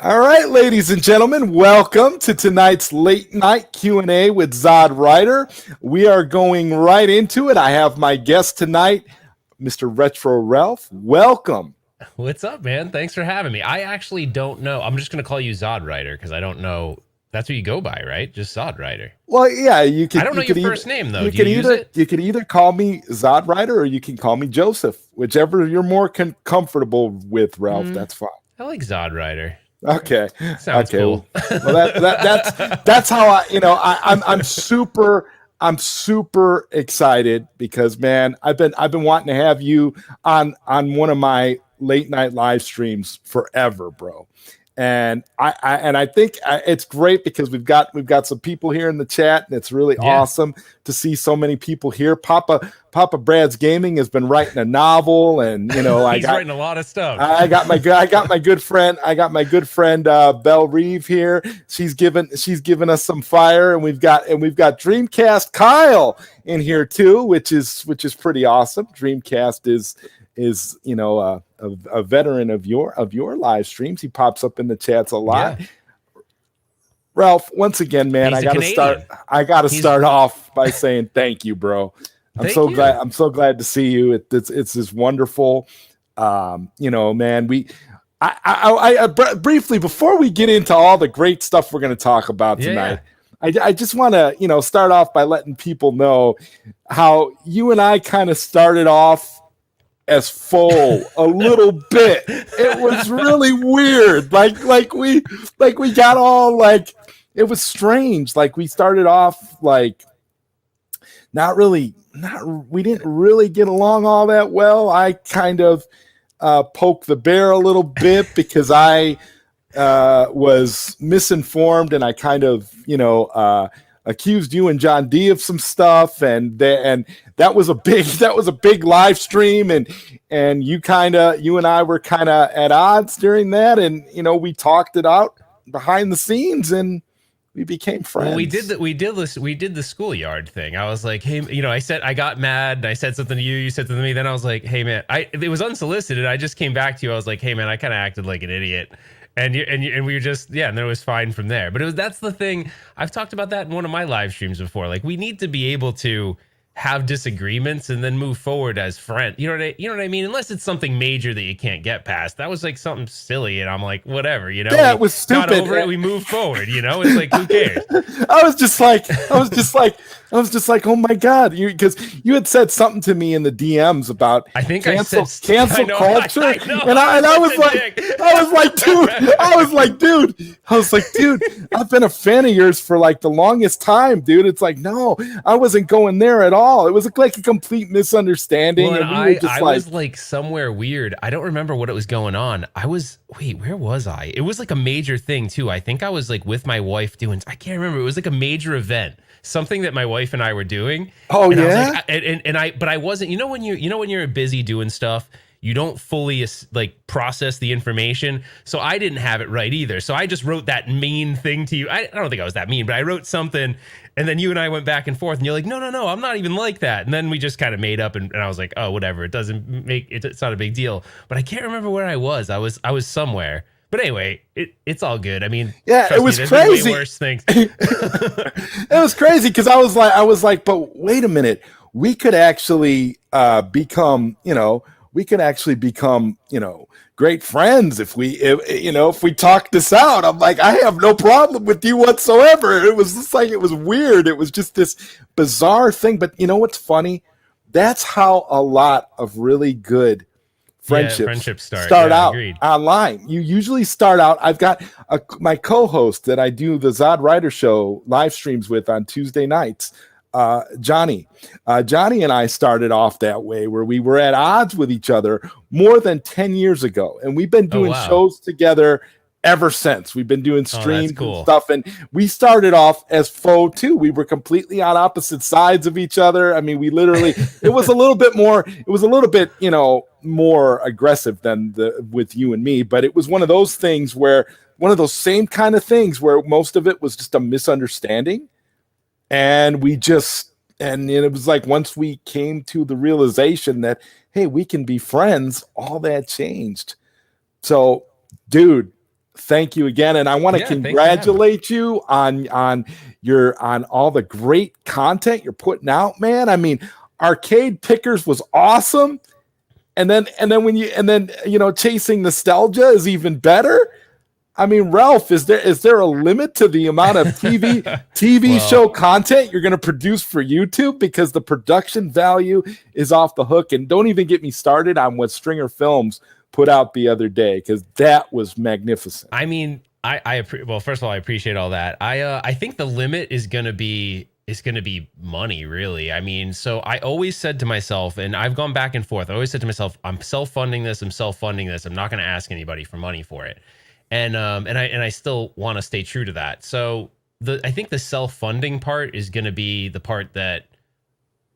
All right, ladies and gentlemen, welcome to tonight's late night Q&A with ZodWriter. We are going right into it. I have my guest tonight, Mr. Retro Ralph. Welcome. What's up, man? Thanks for having me. I actually don't know. I'm just going to call you ZodWriter because I don't know. That's what you go by, right? Just ZodWriter. Well, yeah, you can. I don't know your first name though. You can either call me ZodWriter or you can call me Joseph, whichever you're more comfortable with, Ralph. That's fine. I like ZodWriter. Okay. Sounds cool. Well, that's how I'm super excited because, man, I've been wanting to have you on one of my late night live streams forever, bro. And I think it's great because we've got some people here in the chat, and it's really awesome to see so many people here. Papa Brad's Gaming has been writing a novel, and he's writing a lot of stuff. I got my good friend Belle Reeve here. She's given us some fire, and we've got Dreamcast Kyle in here too, which is pretty awesome. Dreamcast is a veteran of your live streams. He pops up in the chats a lot. Yeah. Ralph, once again, man, I gotta start off by saying thank you, bro. I'm so glad to see you. It's just wonderful. Man, I briefly, before we get into all the great stuff we're going to talk about tonight, I just want to, start off by letting people know how you and I kind of started off as full a little bit. It was really weird. Like we got all like, it was strange. Like we started off like we didn't really get along all that well. I kind of poked the bear a little bit because I was misinformed, and I kind of, accused you and John D of some stuff, and that was a big live stream, and you and I were kind of at odds during that, and we talked it out behind the scenes, and we became friends. Well, we did the schoolyard thing. I was like, hey, I got mad and I said something to you. You said something to me. Then I was like, hey, man, it was unsolicited. I just came back to you. I was like, hey, man, I kind of acted like an idiot. And we were just, and then it was fine from there. But that's the thing. I've talked about that in one of my live streams before. Like, we need to be able to have disagreements and then move forward as friends. You know what I mean? Unless it's something major that you can't get past. That was like something silly, and I'm like, whatever, Yeah, it was stupid. Got over it, we moved forward, It's like, who cares? I was just like, oh my God, because you had said something to me in the DMs about cancel culture, and I was like, dude, I've been a fan of yours for like the longest time, dude. It's like, no, I wasn't going there at all. It was like a complete misunderstanding. Well, and I was like somewhere weird. I don't remember what it was going on. Where was I? It was like a major thing too. I think I was like with my wife I can't remember. It was like a major event, something that my wife and I were doing. Oh, and yeah. But I wasn't, when you're busy doing stuff, you don't fully like process the information. So I didn't have it right either. So I just wrote that mean thing to you. I don't think I was that mean, but I wrote something, and then you and I went back and forth, and you're like, no, I'm not even like that. And then we just kind of made up, and I was like, oh, whatever. It's not a big deal. But I can't remember where I was. I was somewhere. But anyway, it's all good. I mean, it was crazy. Way worse things. It was crazy because I was like, but wait a minute, we could actually become great friends if we talk this out. I'm like, I have no problem with you whatsoever. It was just like, it was weird. It was just this bizarre thing. But what's funny? That's how a lot of really good friendships start out online. You usually start out. I've got my co-host that I do the ZodWriter show live streams with on Tuesday nights, Johnny. Johnny and I started off that way, where we were at odds with each other more than 10 years ago, and we've been doing shows together ever since. We've been doing streams and stuff, and we started off as foe too. We were completely on opposite sides of each other. I mean, we literally it was a little bit more aggressive than with you and me, but it was one of those same kind of things where most of it was just a misunderstanding, and it was like, once we came to the realization that, hey, we can be friends, all that changed. So, dude, thank you again, and I want to congratulate you on all the great content you're putting out, man. I mean, Arcade Pickers was awesome, and then Chasing Nostalgia is even better. I mean, Ralph, is there a limit to the amount of TV show content you're going to produce for YouTube? Because the production value is off the hook, and don't even get me started on what Stringer Films put out the other day, because that was magnificent. I mean, well, first of all, I appreciate all that. I think the limit is going to be money, really. I mean, so I always said to myself, and I've gone back and forth, I always said to myself, I'm self-funding this. I'm not going to ask anybody for money for it. And I still want to stay true to that. So I think the self-funding part is going to be the part that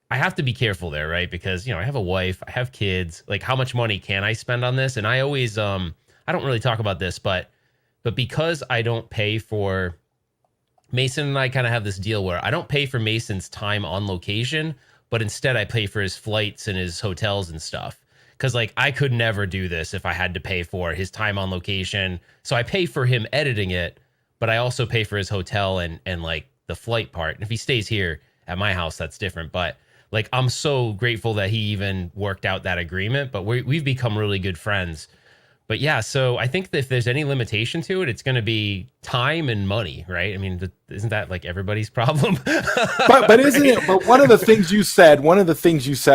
I have to be careful there, right? Because, I have a wife, I have kids, like how much money can I spend on this? And I always, I don't really talk about this, but because I don't pay for Mason, and I kind of have this deal where I don't pay for Mason's time on location, but instead I pay for his flights and his hotels and stuff. Because like I could never do this if I had to pay for his time on location. So I pay for him editing it, but I also pay for his hotel and like the flight part. And if he stays here at my house, that's different. But like I'm so grateful that he even worked out that agreement. But we've become really good friends. But yeah, so I think that if there's any limitation to it, it's going to be time and money, right? I mean, isn't that like everybody's problem? but isn't it? But one of the things you said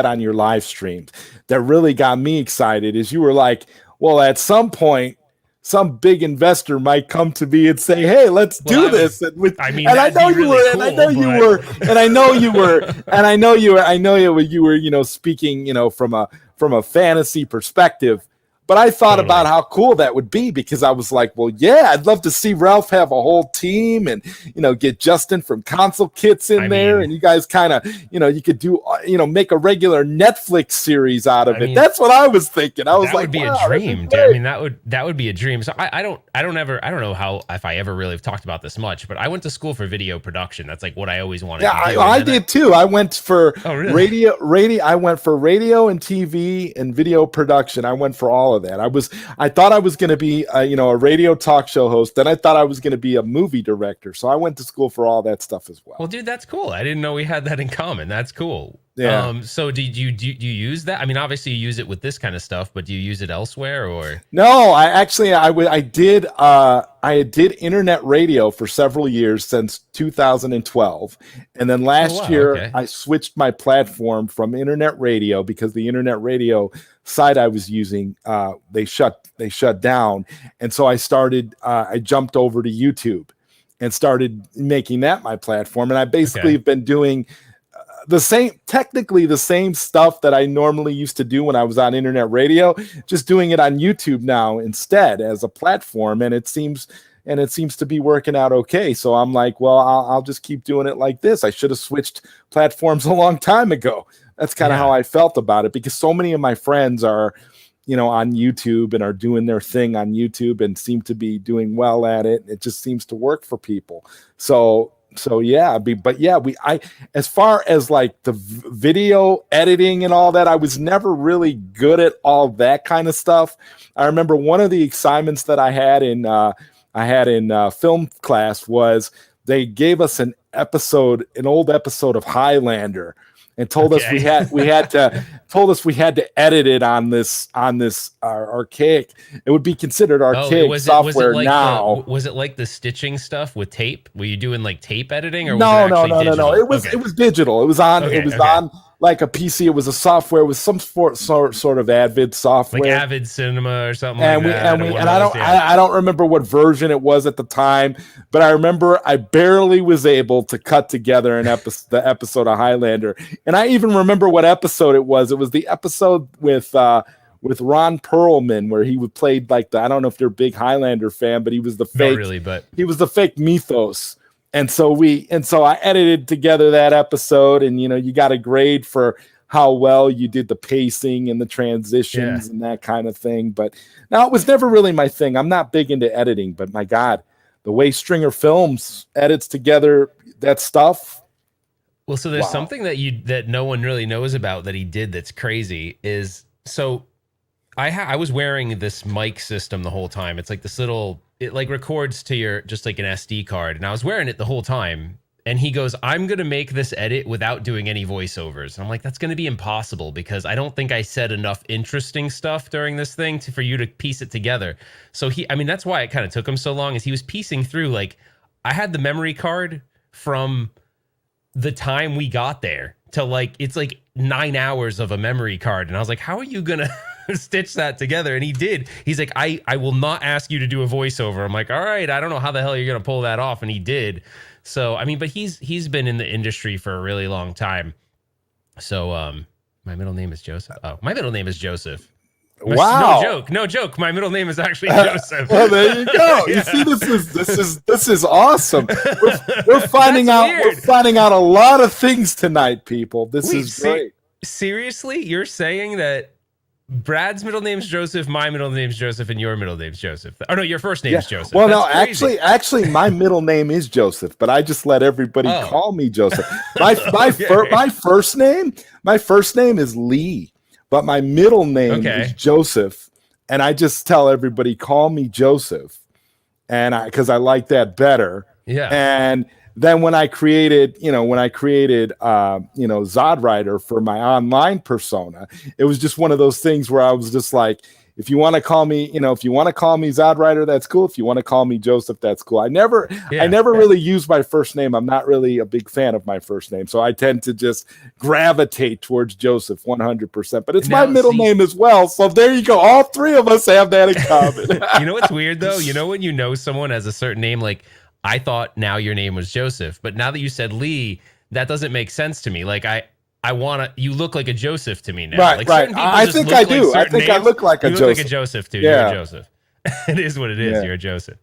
on your live streams that really got me excited is you were like, well, at some point, some big investor might come to me and say, "Hey, let's do this." And I know you were, speaking, from a fantasy perspective. But I thought about how cool that would be, because I was like, well, yeah, I'd love to see Ralph have a whole team and, get Justin from Console Kits in there. And you guys kind of, you could do, make a regular Netflix series out of it. That's what I was thinking. I was like, that would be a dream, dude. I mean, that would be a dream. So I don't know if I ever really have talked about this much, but I went to school for video production. That's like what I always wanted to do. I did too. I went for radio. I went for radio and TV and video production. I went for all of that. I thought I was going to be a radio talk show host. Then I thought I was going to be a movie director. So I went to school for all that stuff as well. Well, dude, that's cool. I didn't know we had that in common. That's cool. Yeah. So do you use that? I mean, obviously you use it with this kind of stuff, but do you use it elsewhere or? No, I did internet radio for several years since 2012. And then last year I switched my platform from internet radio because the internet radio site I was using, they shut down. And so I jumped over to YouTube and started making that my platform. And I basically have been doing technically the same stuff that I normally used to do when I was on internet radio, just doing it on YouTube now instead as a platform. And it seems to be working out okay. So I'm like, well, I'll just keep doing it like this. I should have switched platforms a long time ago. That's kind of how I felt about it, because so many of my friends are, on YouTube and are doing their thing on YouTube and seem to be doing well at it. It just seems to work for people. So yeah, as far as like the video editing and all that, I was never really good at all that kind of stuff. I remember one of the excitements that I had in film class was they gave us an old episode of Highlander, and told us we had to edit it on this archaic. It would be considered archaic software now. Was it like the stitching stuff with tape? Were you doing like tape editing, or no? It was digital. It was on on like a PC. It was a software with some sort of Avid software, like Avid Cinema or something. I don't remember what version it was at the time, but I remember I barely was able to cut together the episode of Highlander. And I even remember what episode it was. It was the episode with Ron Perlman, where he would play like I don't know if you're a big Highlander fan, but he was the fake. Not really, but he was the fake Mythos. And so I edited together that episode, and you got a grade for how well you did the pacing and the transitions and that kind of thing. But now it was never really my thing. I'm not big into editing, but my God, the way Stringer Films edits together that stuff. Well, so there's something that no one really knows about that he did that's crazy is, so I was wearing this mic system the whole time. It's like this little, it like records to your, just like an SD card. And I was wearing it the whole time. And he goes, I'm going to make this edit without doing any voiceovers. And I'm like, that's going to be impossible because I don't think I said enough interesting stuff during this thing for you to piece it together. So I mean, that's why it kind of took him so long, is he was piecing through, like, I had the memory card from the time we got there to like, it's like 9 hours of a memory card. And I was like, how are you going to stitch that together? And he did. He's like, I will not ask you to do a voiceover. I'm like, all right, I don't know how the hell you're going to pull that off. And he did. So, I mean, but he's been in the industry for a really long time. So, my middle name is Joseph. Oh, my middle name is Joseph. Wow. No joke. My middle name is actually Joseph. Well, there you go. Yeah. You see, this is awesome. We're finding out a lot of things tonight, people. This is great. Seriously, you're saying that Brad's middle name's Joseph, my middle name's Joseph, and your middle name's Joseph. Oh no, your first name's Joseph. Well, that's no, actually, my middle name is Joseph, but I just let everybody call me Joseph. My first name is Lee, but my middle name is Joseph, and I just tell everybody call me Joseph, and because I like that better. Yeah. And then when I created ZodWriter for my online persona, it was just one of those things where I was just like, if you want to call me ZodWriter, that's cool. If you want to call me Joseph, that's cool. I never really use my first name. I'm not really a big fan of my first name. So I tend to just gravitate towards Joseph 100%, but it's my middle name as well. So there you go. All three of us have that in common. You know what's weird though? You know, when you know someone has a certain name, like, I thought now your name was Joseph, but now that you said Lee, that doesn't make sense to me. Like you look like a Joseph to me now. Right, like right. I think I do. I think I look like a Joseph. You look like a Joseph too. Yeah. You're a Joseph. It is what it is. Yeah. You're a Joseph.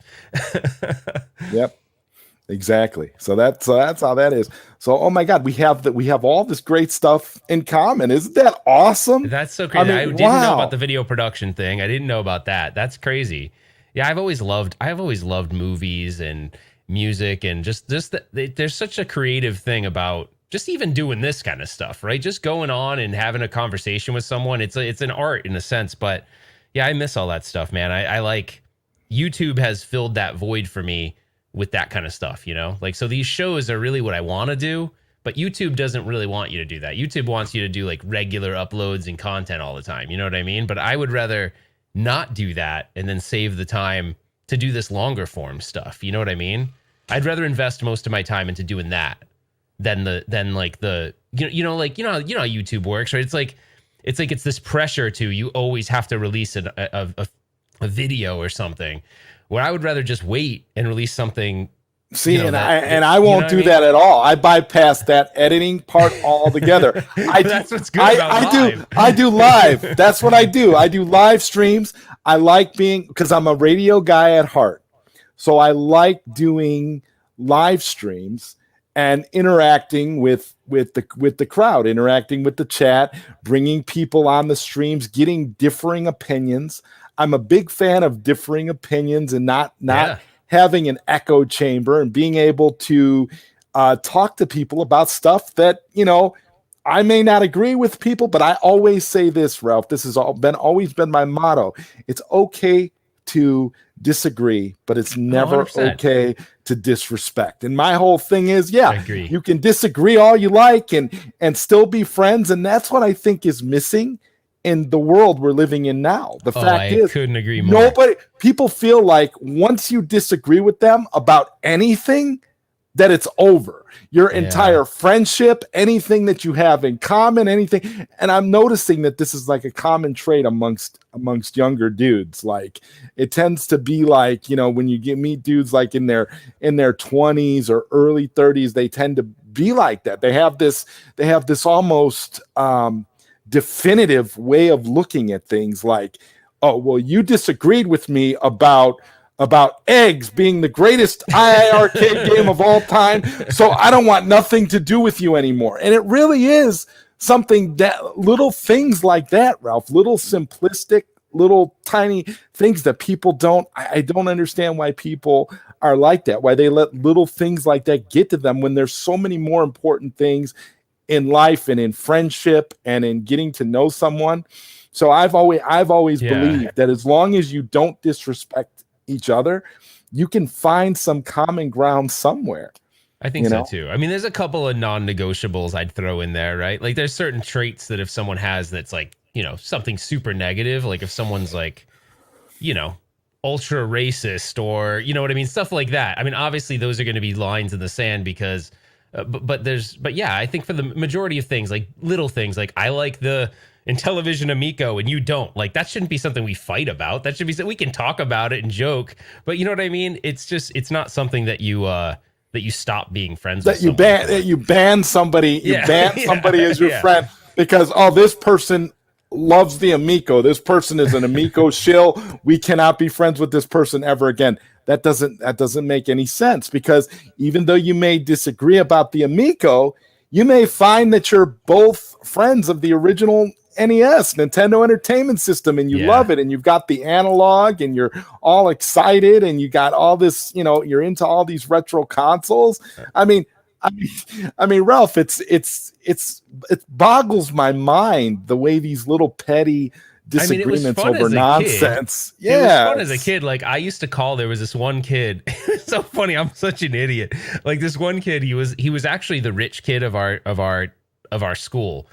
Yep. Exactly. So that's how that is. So, oh my God, we have all this great stuff in common. Isn't that awesome? That's so crazy. I didn't know about the video production thing. I didn't know about that. That's crazy. Yeah, I've always loved movies and music, and just there's such a creative thing about just even doing this kind of stuff, right? Just going on and having a conversation with someone. It's an art in a sense, but yeah, I miss all that stuff, man. I like YouTube has filled that void for me with that kind of stuff, you know? Like, so these shows are really what I want to do, but YouTube doesn't really want you to do that. YouTube wants you to do like regular uploads and content all the time. You know what I mean? But I would rather not do that and then save the time to do this longer form stuff. You know what I mean? I'd rather invest most of my time into doing that than how YouTube works, right? It's this pressure to, you always have to release a video or something, where I would rather just wait and release something. See, I won't do that at all. I bypass that editing part altogether. That's what's good about live. I do live. That's what I do. I do live streams. I like because I'm a radio guy at heart. So I like doing live streams and interacting with the crowd, interacting with the chat, bringing people on the streams, getting differing opinions. I'm a big fan of differing opinions and not having an echo chamber, and being able to talk to people about stuff that, I may not agree with people, but I always say this, Ralph, this has always been my motto. It's okay to disagree, but it's never 100%. Okay to disrespect. And my whole thing is, you can disagree all you like and still be friends. And that's what I think is missing in the world we're living in now. The fact is, couldn't agree more. People feel like once you disagree with them about anything, that it's over. Your entire friendship, anything that you have in common, anything. And I'm noticing that this is like a common trait amongst younger dudes. Like, it tends to be like, when you meet dudes like in their 20s or early 30s, they tend to be like that. They have this almost definitive way of looking at things, like, oh, well, you disagreed with me about eggs being the greatest arcade game of all time, so I don't want nothing to do with you anymore. And it really is something that little things like that, Ralph, little simplistic, little tiny things that people I don't understand why people are like that, why they let little things like that get to them when there's so many more important things in life and in friendship and in getting to know someone. So I've always believed that as long as you don't disrespect each other, you can find some common ground somewhere. I think so too. I mean, there's a couple of non-negotiables I'd throw in there, right? Like there's certain traits that if someone has that's like, something super negative, like if someone's like, ultra racist or, you know what I mean? Stuff like that. I mean, obviously those are going to be lines in the sand because, but yeah, I think for the majority of things, like little things, like I like the Intellivision Amico and you don't, like that shouldn't be something we fight about. That should be something we can talk about it and joke, but you know what I mean? It's not something that you stop being friends with. You ban somebody as your friend because, this person loves the Amico. This person is an Amico shill. We cannot be friends with this person ever again. That doesn't make any sense because even though you may disagree about the Amico, you may find that you're both friends of the original NES, Nintendo Entertainment System, and you love it, and you've got the analog, and you're all excited, and you got all this, you're into all these retro consoles. I mean, Ralph, it boggles my mind the way these little petty disagreements over nonsense. Yeah, it was fun as a kid. Like I used to call. There was this one kid. It's so funny. I'm such an idiot. Like this one kid. He was actually the rich kid of our school.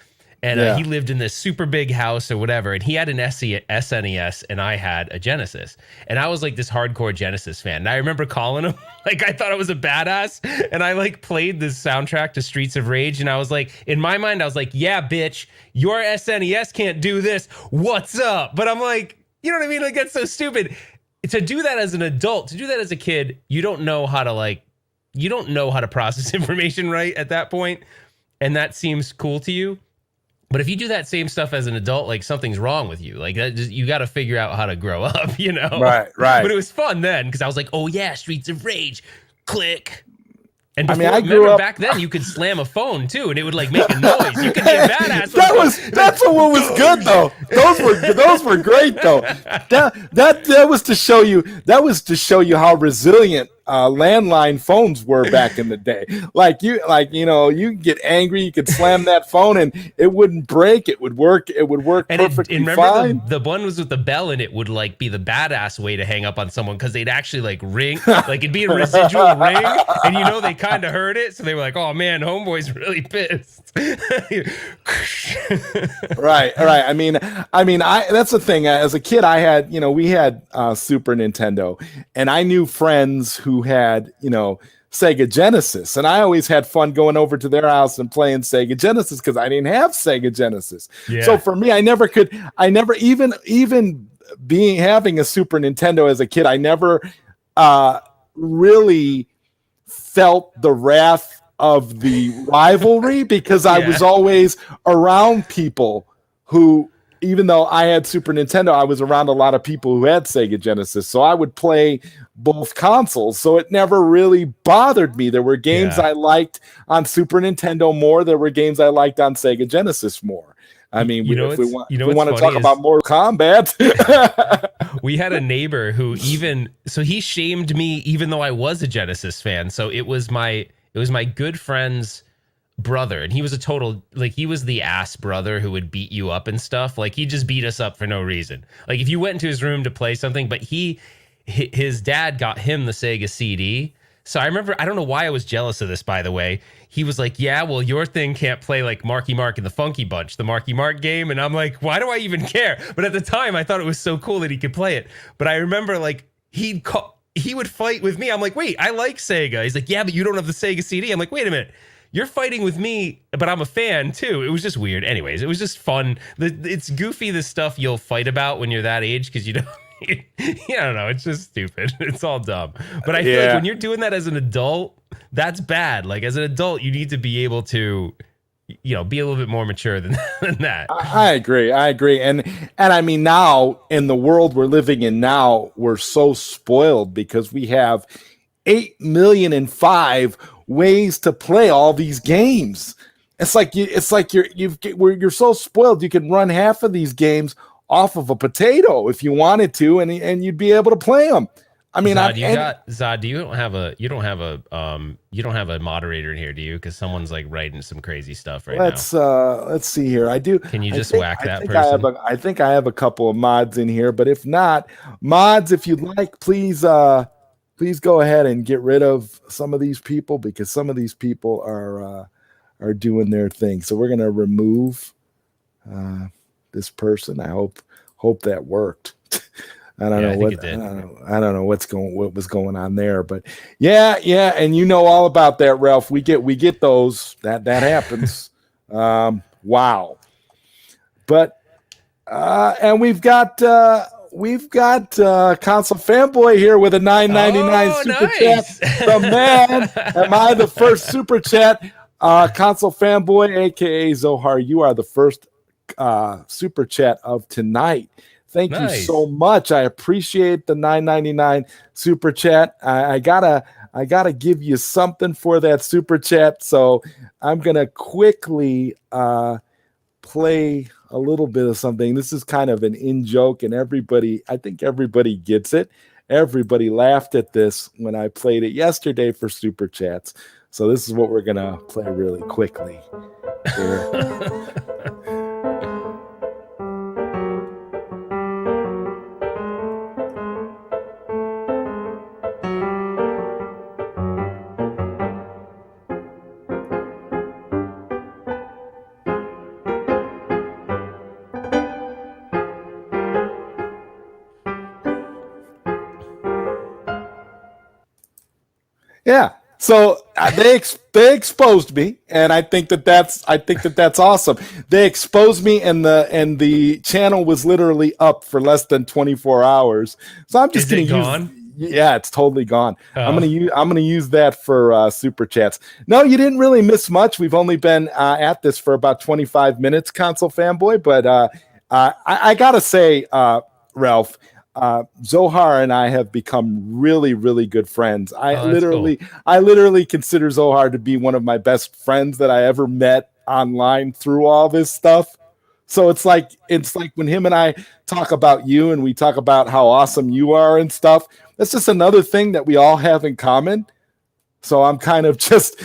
And he lived in this super big house or whatever. And he had an SNES and I had a Genesis. And I was like this hardcore Genesis fan. And I remember calling him, like I thought I was a badass. And I like played this soundtrack to Streets of Rage. And I was like, in my mind, I was like, yeah, bitch, your SNES can't do this. What's up? But I'm like, you know what I mean? Like that's so stupid. To do that as an adult, to do that as a kid, you don't know how to process information right at that point. And that seems cool to you. But if you do that same stuff as an adult, like something's wrong with you. Like that, you got to figure out how to grow up, Right. But it was fun then because I was like, oh yeah, Streets of Rage, click. And before, I grew up back then you could slam a phone too, and it would like make a noise. You could be a badass. That's what was good though. Those were great though. That was to show you. That was to show you how resilient landline phones were back in the day. You get angry, you could slam that phone and it wouldn't break. It would work. It would work perfectly fine. The one was with the bell, and it would like be the badass way to hang up on someone because they'd actually like ring, like it'd be a residual ring, and they kind of heard it, so they were like, "Oh man, homeboy's really pissed." Right. I mean, that's the thing. As a kid, I had, we had Super Nintendo, and I knew friends who had, Sega Genesis, and I always had fun going over to their house and playing Sega Genesis because I didn't have Sega Genesis. Yeah. So for me, I never even having a Super Nintendo as a kid, I never really felt the wrath of the rivalry because I was always around people who, even though I had Super Nintendo, I was around a lot of people who had Sega Genesis. So I would play both consoles. So it never really bothered me. There were games I liked on Super Nintendo more. There were games I liked on Sega Genesis more. I mean, if we want to talk about Mortal Kombat. We had a neighbor who he shamed me even though I was a Genesis fan. So it was my good friend's brother, and he was he was the ass brother who would beat you up and stuff. Like he just beat us up for no reason. Like if you went into his room to play something, but his dad got him the Sega CD. So I remember, I don't know why I was jealous of this, by the way. He was like, yeah, well, your thing can't play like Marky Mark and the Funky Bunch, the Marky Mark game. And I'm like, why do I even care? But at the time, I thought it was so cool that he could play it. But I remember like he would fight with me. I'm like, wait, I like Sega. He's like, yeah, but you don't have the Sega CD. I'm like, wait a minute. You're fighting with me, but I'm a fan too. It was just weird. Anyways, it was just fun. It's goofy, the stuff you'll fight about when you're that age because you don't. I don't know. It's just stupid. It's all dumb. But I feel like when you're doing that as an adult, that's bad. Like as an adult, you need to be able to, be a little bit more mature than that. I agree. And I mean, now in the world we're living in now, we're so spoiled because we have 8,000,005 ways to play all these games. You're so spoiled. You can run half of these games off of a potato if you wanted to, and you'd be able to play them. I mean, Zod, you don't have a moderator in here, do you? Because someone's like writing some crazy stuff right now. Let's see here. I do. Can you just whack that person? I think I have a couple of mods in here, but if not, mods, if you'd like, please go ahead and get rid of some of these people, because some of these people are doing their thing. So we're gonna remove this person. I hope that worked. I don't know what was going on there, but yeah, and you know all about that, Ralph. We get those that happens. Wow, but and we've got Console Fanboy here with a $9.99 super chat. The man, am I the first super chat? Console Fanboy, aka Zohar, you are the first super chat of tonight. Thank you so much. I appreciate the $9.99 super chat. I gotta give you something for that super chat. So I'm gonna quickly play a little bit of something. This is kind of an in-joke, and I think everybody gets it. Everybody laughed at this when I played it yesterday for super chats. So this is what we're gonna play really quickly here. Yeah. So they exposed me, and I think that's awesome. They exposed me, and the channel was literally up for less than 24 hours. So I'm just going to use. Yeah, it's totally gone. Oh. I'm gonna use that for super chats. No, you didn't really miss much. We've only been at this for about 25 minutes, Console Fanboy. But I gotta say, Ralph, Zohar and I have become really, really good friends. I literally consider Zohar to be one of my best friends that I ever met online through all this stuff. So it's like when him and I talk about you, and we talk about how awesome you are and stuff. That's just another thing that we all have in common. So I'm kind of just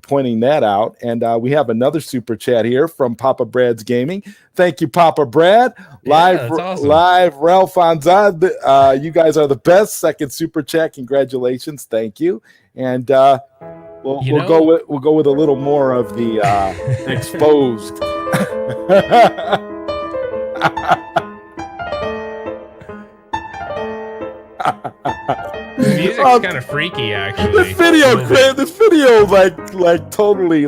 pointing that out. And we have another super chat here from Papa Brad's Gaming. Thank you, Papa Brad. Live Ralph on Zod. You guys are the best. Second super chat. Congratulations. Thank you. And we'll go with a little more of the exposed. The music's kind of freaky, actually. This video, like totally,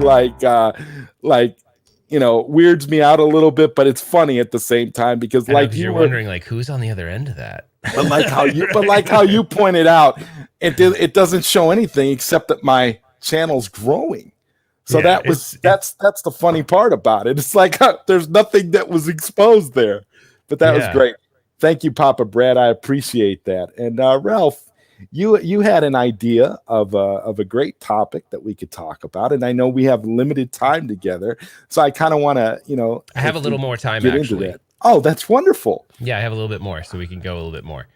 weirds me out a little bit, but it's funny at the same time, because you're wondering, like, who's on the other end of that. But like how you pointed out, it doesn't show anything except that my channel's growing. So that's the funny part about it. It's like there's nothing that was exposed there, but that was great. Thank you, Papa Brad. I appreciate that. And Ralph, you had an idea of a great topic that we could talk about, and I know we have limited time together, so I kind of want to, I have a little more time actually. Into that. Oh, that's wonderful. Yeah, I have a little bit more, so we can go a little bit more.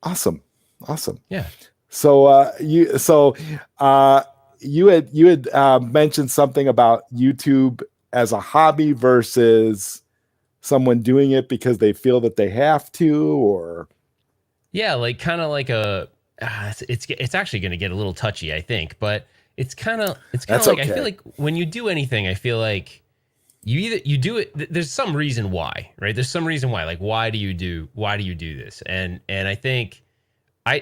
Awesome. Yeah. So you had mentioned something about YouTube as a hobby versus someone doing it because they feel that they have to, or it's actually going to get a little touchy, I think, but it's kind of like, okay. I feel like when you do anything, I feel like you do it. There's some reason why, right? There's some reason why, like, why do you do this? And I think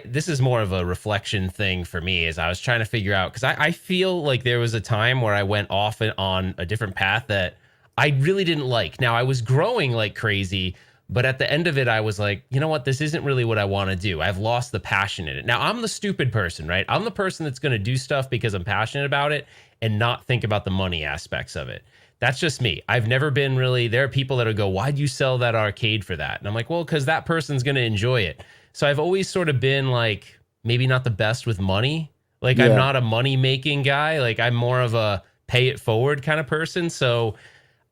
this is more of a reflection thing for me, as I was trying to figure out, because I feel like there was a time where I went off on a different path that I really didn't like. Now, I was growing like crazy, but at the end of it, I was like, you know what? This isn't really what I want to do. I've lost the passion in it. Now, I'm the stupid person, right? I'm the person that's going to do stuff because I'm passionate about it and not think about the money aspects of it. That's just me. I've never been really, there are people that'll go, why'd you sell that arcade for that? And I'm like, well, because that person's going to enjoy it. So I've always sort of been like, maybe not the best with money. Like, I'm not a money making guy. Like, I'm more of a pay it forward kind of person. So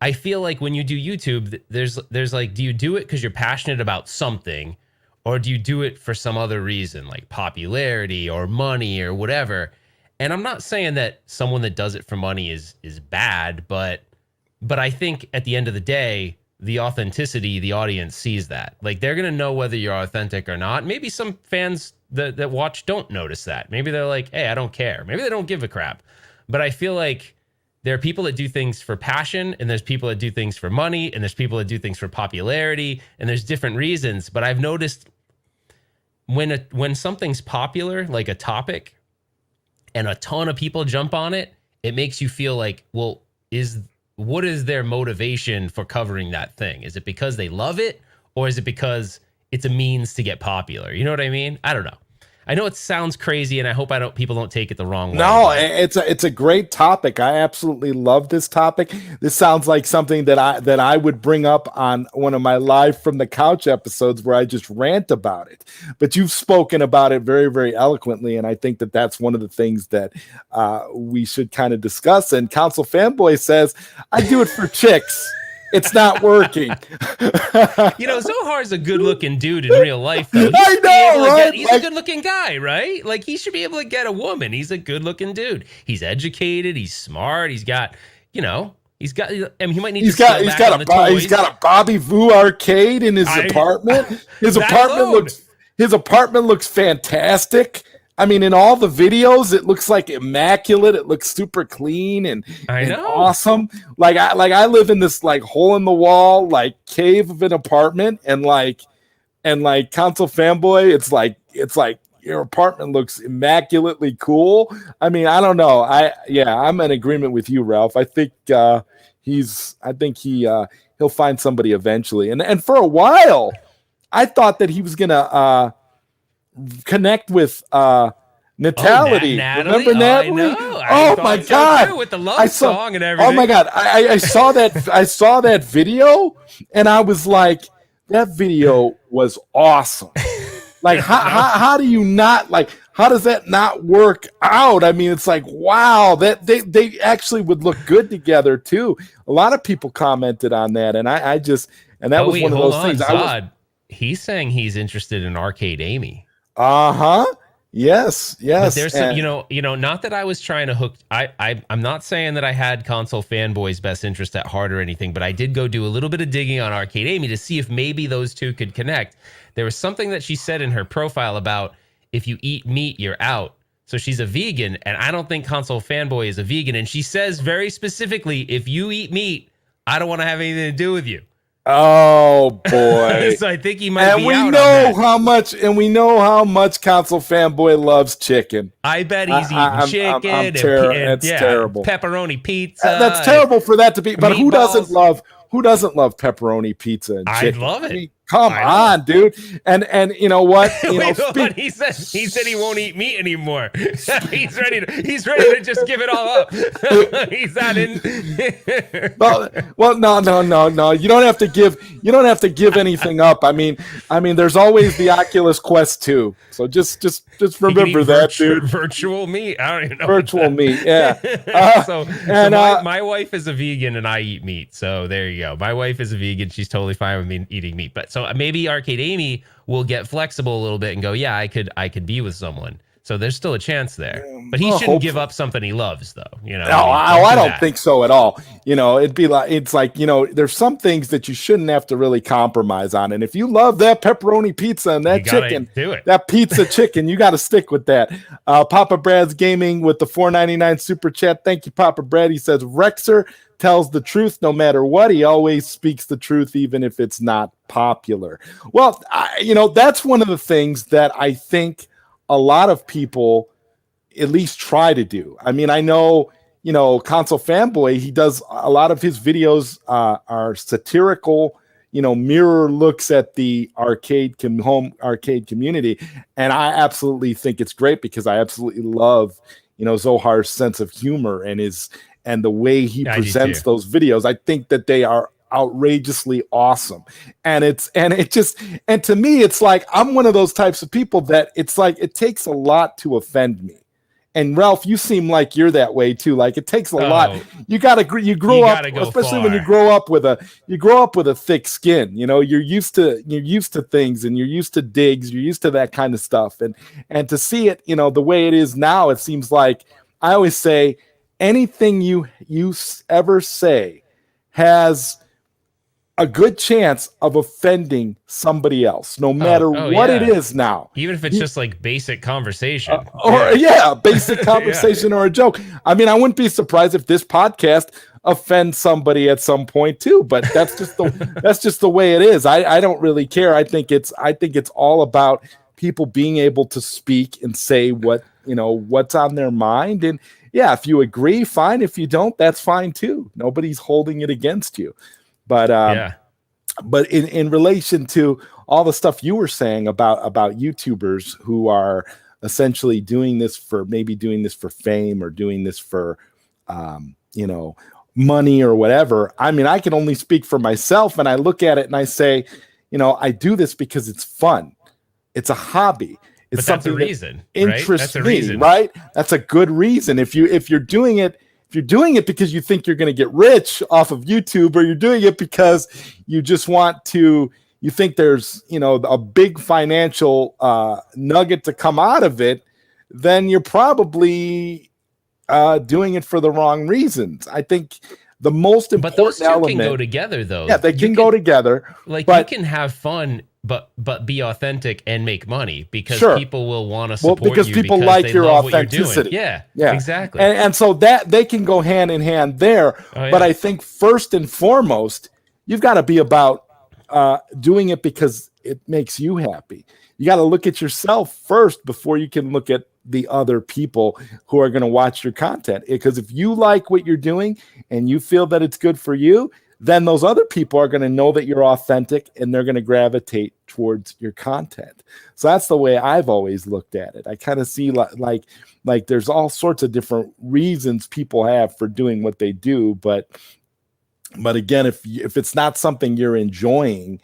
I feel like when you do YouTube, there's like, do you do it because you're passionate about something, or do you do it for some other reason, like popularity or money or whatever? And I'm not saying that someone that does it for money is bad, but I think at the end of the day, the authenticity, the audience sees that. Like, they're gonna know whether you're authentic or not. Maybe some fans that watch don't notice that. Maybe they're like, hey, I don't care. Maybe they don't give a crap. But I feel like there are people that do things for passion, and there's people that do things for money, and there's people that do things for popularity, and there's different reasons. But I've noticed when something's popular, like a topic, and a ton of people jump on it, it makes you feel like, well, what is their motivation for covering that thing? Is it because they love it, or is it because it's a means to get popular? You know what I mean? I don't know. I know it sounds crazy, and I hope people don't take it the wrong way. No, it's a great topic. I absolutely love this topic. This sounds like something that I would bring up on one of my live from the couch episodes where I just rant about it. But you've spoken about it very, very eloquently, and I think that that's one of the things that we should kind of discuss. And Council Fanboy says, "I do it for chicks. It's not working." Zohar's a good-looking dude in real life, though. I know, right? He's a good-looking guy, right? Like, he should be able to get a woman. He's a good-looking dude. He's educated. He's smart. He's got, he's got. I mean, he might need. He's got a Bobby Voo arcade in his apartment. His apartment looks fantastic. I mean, in all the videos, it looks like immaculate. It looks super clean and awesome. Like I live in this like hole in the wall, like cave of an apartment, and Council Fanboy, it's like your apartment looks immaculately cool. I mean, I don't know. I'm in agreement with you, Ralph. I think he'll find somebody eventually. And for a while, I thought that he was gonna connect with Natality. Remember Natalie? Oh my God! With the love song and everything. Oh my God! I saw that. I saw that video, and I was like, that video was awesome. Like, how do you not like? How does that not work out? I mean, it's like, wow, that they actually would look good together too. A lot of people commented on that, and that was one of those things. He's saying he's interested in Arcade Amy. Yes. But there's some, not that I was trying to hook. I'm not saying that I had Console Fanboy's best interest at heart or anything, but I did go do a little bit of digging on Arcade Amy to see if maybe those two could connect. There was something that she said in her profile about if you eat meat, you're out. So she's a vegan, and I don't think Console Fanboy is a vegan. And she says very specifically, if you eat meat, I don't want to have anything to do with you. Oh boy! So I think he might be out on that. And we know how much Console Fanboy loves chicken. I bet he's eating chicken. That's terrible. Pepperoni pizza. That's terrible for that to be. But who doesn't love pepperoni pizza and chicken? I love it. I mean, come on, dude. And you know what? He said he won't eat meat anymore. he's ready to just give it all up. He's not in. well, no. You don't have to give anything up. I mean, there's always the Oculus Quest 2. So just remember that, dude. Virtual meat. I don't even know. Virtual meat. Yeah. My wife is a vegan and I eat meat. So there you go. My wife is a vegan. She's totally fine with me eating meat. But so maybe Arcade Amy will get flexible a little bit and go, yeah, I could be with someone. So there's still a chance there. But he shouldn't give up something he loves, though. No, I don't think so at all. It's like there's some things that you shouldn't have to really compromise on. And if you love that pepperoni pizza and that chicken, that pizza chicken, you got to stick with that. Papa Brad's Gaming with the $4.99 super chat. Thank you, Papa Brad. He says Rexer tells the truth no matter what. He always speaks the truth, even if it's not popular. Well, that's one of the things that I think a lot of people at least try to do. I mean, I know, Console Fanboy, he does a lot of his videos are satirical, mirror looks at the home arcade community. And I absolutely think it's great because I absolutely love, Zohar's sense of humor and the way he presents those videos. I think that they are outrageously awesome. And to me, it's like, I'm one of those types of people that it's like, it takes a lot to offend me. And Ralph, you seem like you're that way too. Like it takes a lot. You grow up, especially when you grow up with a thick skin. You know, you're used to things, and you're used to digs. You're used to that kind of stuff. And to see it, you know, the way it is now, it seems like I always say anything you ever say has a good chance of offending somebody else, no matter what it is now. Even if it's just like basic conversation. Basic conversation or a joke. I mean, I wouldn't be surprised if this podcast offends somebody at some point too, but that's just the way it is. I don't really care. I think it's all about people being able to speak and say what's on their mind. And yeah, if you agree, fine. If you don't, that's fine too. Nobody's holding it against you. But but in relation to all the stuff you were saying about YouTubers who are essentially doing this for fame or doing this for money or whatever. I mean, I can only speak for myself, and I look at it and I say, I do this because it's fun. It's a hobby. It's something that interests me, right? That's a good reason. If you're doing it because you think you're going to get rich off of YouTube, or you're doing it because you just you think there's, a big financial nugget to come out of it, then you're probably doing it for the wrong reasons. I think the most important element. But those two can go together, though. Yeah, they can go together. Like, you can have fun, but be authentic and make money, because people will want to support you because people like your authenticity. Yeah, exactly. And so that they can go hand in hand there. But I think first and foremost, you've got to be about doing it because it makes you happy. You got to look at yourself first before you can look at the other people who are going to watch your content. Because if you like what you're doing and you feel that it's good for you, then those other people are going to know that you're authentic, and they're going to gravitate towards your content. So that's the way I've always looked at it. I kind of see like there's all sorts of different reasons people have for doing what they do, but again, if it's not something you're enjoying,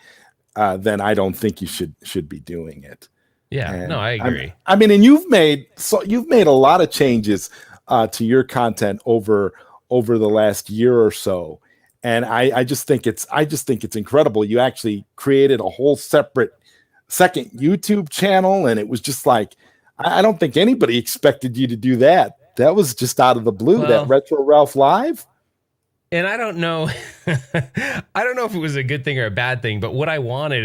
then I don't think you should be doing it. Yeah, and I agree. I mean, and you've made a lot of changes to your content over the last year or so. And I just think it's incredible. You actually created a whole separate second YouTube channel, and it was just like, I don't think anybody expected you to do that. That was just out of the blue, that Retro Ralph Live. And I don't know if it was a good thing or a bad thing, but what I wanted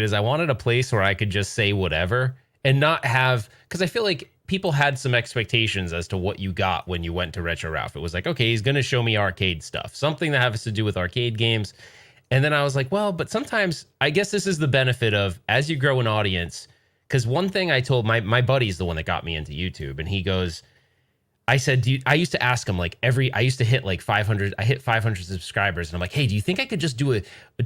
a place where I could just say whatever and not have, because I feel like people had some expectations as to what you got when you went to Retro Ralph. It was like, okay, he's going to show me arcade stuff, something that has to do with arcade games. And then I was like, well, but sometimes I guess this is the benefit of, as you grow an audience, because one thing I told my buddy's the one that got me into YouTube, and he goes, I said, I used to ask him like I used to hit like 500. I hit 500 subscribers, and I'm like, hey, do you think I could just do a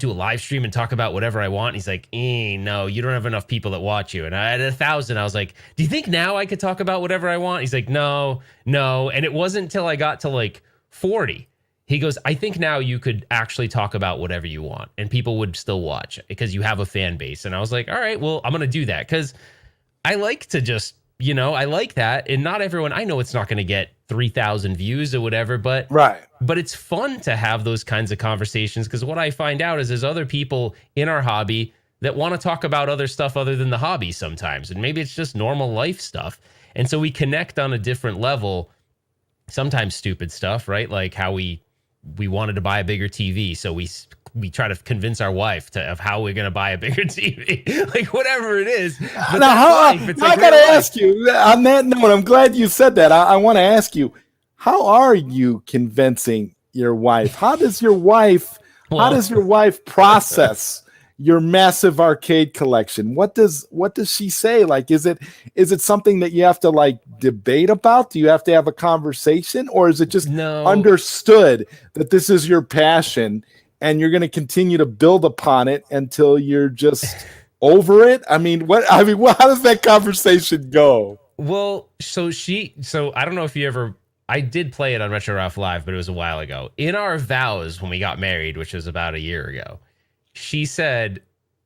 live stream and talk about whatever I want? And he's like, no, you don't have enough people that watch you. And I had 1,000. I was like, do you think now I could talk about whatever I want? He's like, no. And it wasn't until I got to like 40. He goes, I think now you could actually talk about whatever you want, and people would still watch because you have a fan base. And I was like, all right, well, I'm gonna do that because I like to just. I like that. And not everyone, I know it's not going to get 3,000 views or whatever, but it's fun to have those kinds of conversations, because what I find out is there's other people in our hobby that want to talk about other stuff other than the hobby sometimes. And maybe it's just normal life stuff. And so we connect on a different level, sometimes stupid stuff, right? Like how we wanted to buy a bigger TV. So we try to convince our wife of how we're going to buy a bigger TV, like whatever it is. But now, I got to ask you on that note, I'm glad you said that. I want to ask you, how are you convincing your wife? How does your wife process your massive arcade collection? What does she say? Like, is it something that you have to like debate about? Do you have to have a conversation, or is it just understood that this is your passion and you're going to continue to build upon it until you're just over it? How does that conversation go? Well, so I don't know if I did play it on Retro Ralph Live, but it was a while ago. In our vows when we got married, which was about a year ago, she said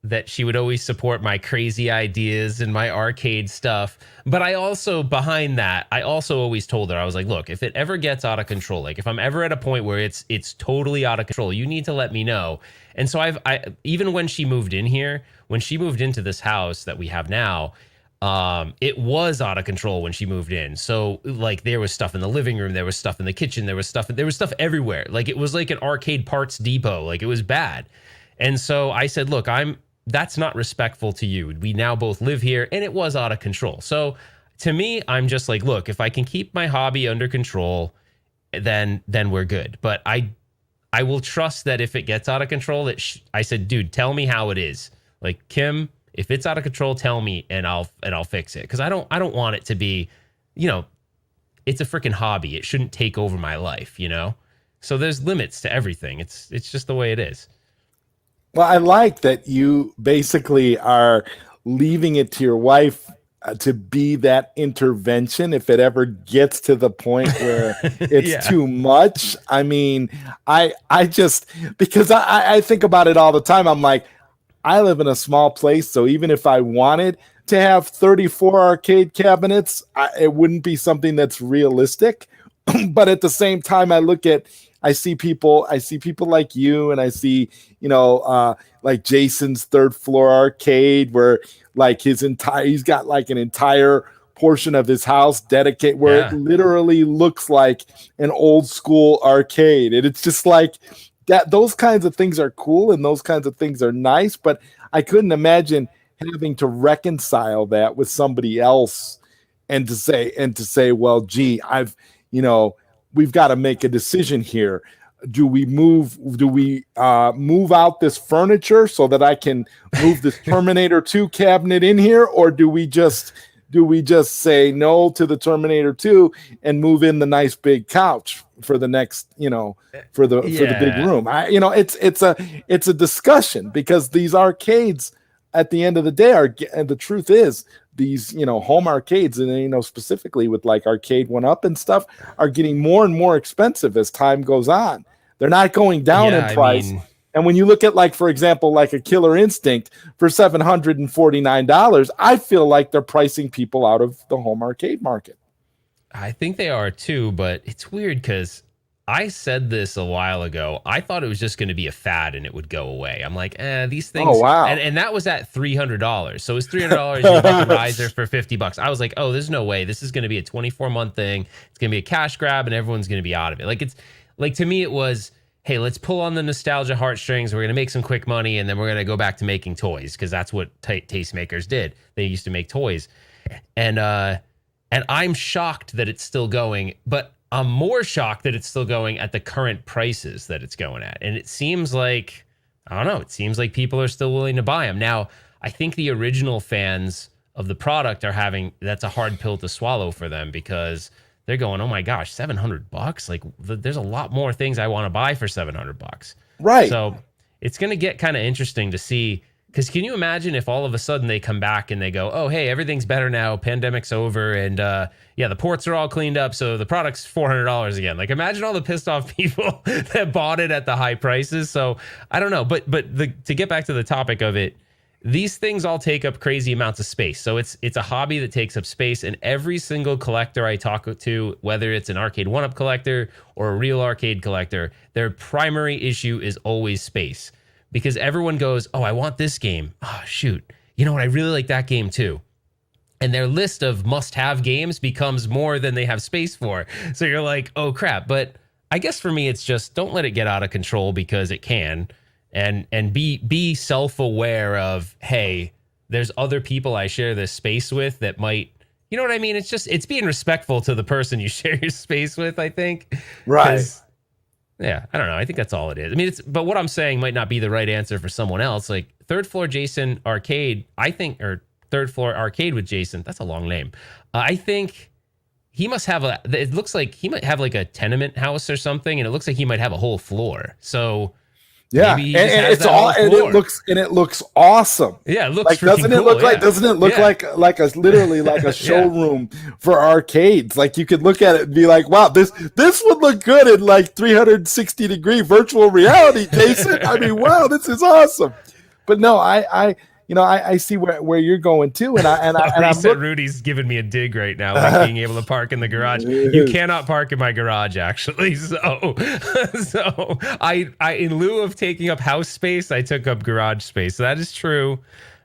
that she would always support my crazy ideas and my arcade stuff. But I also, behind that, I also always told her, I was like, look, if it ever gets out of control, like if I'm ever at a point where it's totally out of control, you need to let me know. And so I even when she moved in here, when she moved into this house that we have now, it was out of control when she moved in. So like there was stuff in the living room, there was stuff in the kitchen, there was stuff everywhere. Like it was like an arcade parts depot. Like it was bad. And so I said, look, that's not respectful to you. We now both live here, and it was out of control. So to me, I'm just like, look, if I can keep my hobby under control, then we're good. But I will trust that if it gets out of control, I said, dude, tell me how it is. Like, Kim, if it's out of control, tell me, and I'll fix it. Because I don't want it to be, it's a freaking hobby. It shouldn't take over my life, So there's limits to everything. It's just the way it is. Well, I like that you basically are leaving it to your wife to be that intervention if it ever gets to the point where it's too much. I mean, I just, because I think about it all the time. I'm like, I live in a small place, so even if I wanted to have 34 arcade cabinets, it wouldn't be something that's realistic. But at the same time, I see people like you, and I see, like Jason's third floor arcade, where like he's got like an entire portion of his house dedicated, where it literally looks like an old school arcade. And it's just like that. Those kinds of things are cool, and those kinds of things are nice, but I couldn't imagine having to reconcile that with somebody else and to say, well, gee, we've got to make a decision here. Do we move out this furniture so that I can move this Terminator 2 cabinet in here? Or do we just say no to the Terminator 2 and move in the nice big couch for the next, for the big room? It's a discussion, because these arcades at the end of the day and the truth is, these home arcades, and specifically with like Arcade 1-Up and stuff, are getting more and more expensive as time goes on. They're not going down in price. And when you look at, like, for example, like a Killer Instinct for $749, I feel like they're pricing people out of the home arcade market. I think they are too, but it's weird because I said this a while ago. I thought it was just going to be a fad and it would go away. I'm like, these things. Oh, wow. And that was at $300. So it's $300. You get the riser for $50. I was like, oh, there's no way. This is going to be a 24-month thing. It's going to be a cash grab and everyone's going to be out of it. Like, to me, it was, hey, let's pull on the nostalgia heartstrings. We're going to make some quick money, and then we're going to go back to making toys, because that's what tastemakers did. They used to make toys. And I'm shocked that it's still going, but I'm more shocked that it's still going at the current prices that it's going at. And it seems like, I don't know, it seems like people are still willing to buy them. Now, I think the original fans of the product that's a hard pill to swallow for them, because they're going, oh my gosh, $700? Like, there's a lot more things I want to buy for $700. Right. So it's going to get kind of interesting to see, because can you imagine if all of a sudden they come back and they go, oh, hey, everything's better now, pandemic's over, and the ports are all cleaned up, so the product's $400 again. Like, imagine all the pissed off people that bought it at the high prices. So I don't know, but to get back to the topic of it, these things all take up crazy amounts of space. So it's a hobby that takes up space, and every single collector I talk to, whether it's an Arcade 1-Up collector or a real arcade collector, their primary issue is always space. Because everyone goes, oh, I want this game. Oh, shoot. You know what? I really like that game too. And their list of must-have games becomes more than they have space for. So you're like, oh, crap. But I guess for me, it's just don't let it get out of control, because it can. And be self-aware of, hey, there's other people I share this space with that might, you know what I mean? It's being respectful to the person you share your space with, I think. Right. Yeah, I don't know. I think that's all it is. I mean, but what I'm saying might not be the right answer for someone else. Like, third floor Jason arcade, I think, or third floor arcade with Jason, that's a long name. I think he must have it looks like he might have like a tenement house or something, and it looks like he might have a whole floor. So yeah, and it looks awesome. Yeah, it looks like, doesn't it cool, look like like a literally like a showroom for arcades? Like, you could look at it and be like, wow, this would look good in like 360-degree virtual reality, Jason. I mean, wow, this is awesome. but no, I see where you're going too, and I said Rudy's giving me a dig right now, like being able to park in the garage. You cannot park in my garage, actually. So I in lieu of taking up house space, I took up garage space. So that is true.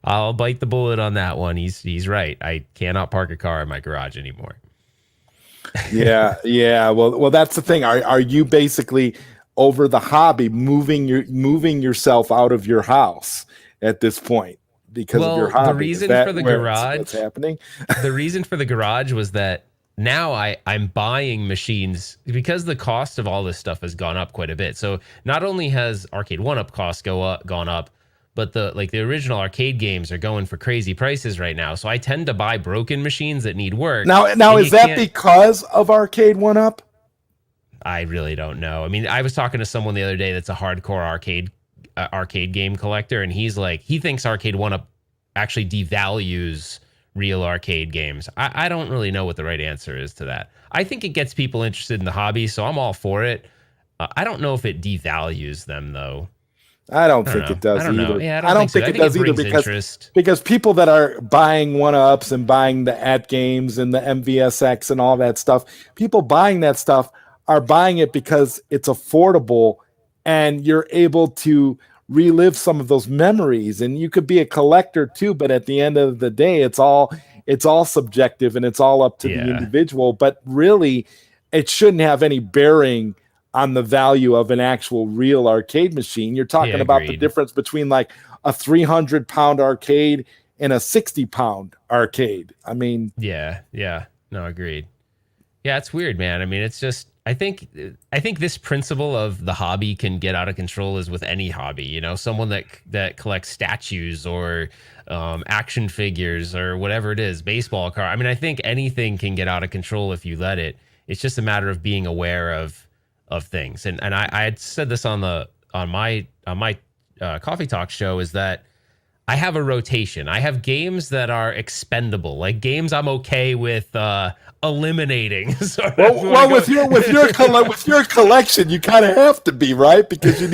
I'll bite the bullet on that one. He's right. I cannot park a car in my garage anymore. Yeah. Well, that's the thing. Are you basically over the hobby moving yourself out of your house at this point? Because of your hobby. The reason for the garage, what's happening? The reason for the garage was that now I'm buying machines because the cost of all this stuff has gone up quite a bit. So not only has Arcade 1-Up costs gone up, but the original arcade games are going for crazy prices right now. So I tend to buy broken machines that need work. Now is that because of Arcade 1-Up? I really don't know. I mean, I was talking to someone the other day that's a hardcore arcade game collector, and he's like, he thinks Arcade 1-Up actually devalues real arcade games. I don't really know what the right answer is to that. I think it gets people interested in the hobby, so I'm all for it. I don't know if it devalues them, though. I don't think it does either. Yeah, I don't think it does either because people that are buying 1-Ups and buying the at games and the MVSX and all that stuff, people buying that stuff are buying it because it's affordable and you're able to relive some of those memories. And you could be a collector too, but at the end of the day, it's all subjective and it's all up to the individual. But really, it shouldn't have any bearing on the value of an actual real arcade machine. You're talking about the difference between like a 300-pound arcade and a 60-pound arcade. I mean, no, agreed. Yeah, it's weird, man. I mean, it's just, I think this principle of the hobby can get out of control is with any hobby. You know, someone that collects statues or action figures or whatever it is, baseball card. I mean, I think anything can get out of control if you let it. It's just a matter of being aware of things. And I had said this on my Coffee Talk show, is that I have a rotation. I have games that are expendable, like games I'm okay with eliminating. With your collection, you kind of have to be, right, because you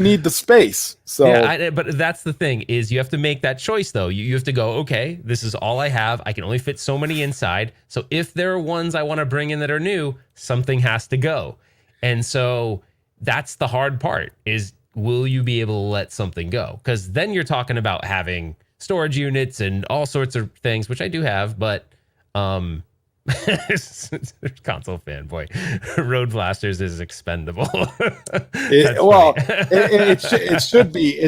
need the space. So yeah, but that's the thing, is you have to make that choice though. You have to go, okay, this is all I have. I can only fit so many inside. So if there are ones I want to bring in that are new, something has to go. And so that's the hard part, is will you be able to let something go? Because then you're talking about having storage units and all sorts of things, which I do have, but console fanboy, Road Blasters is expendable. It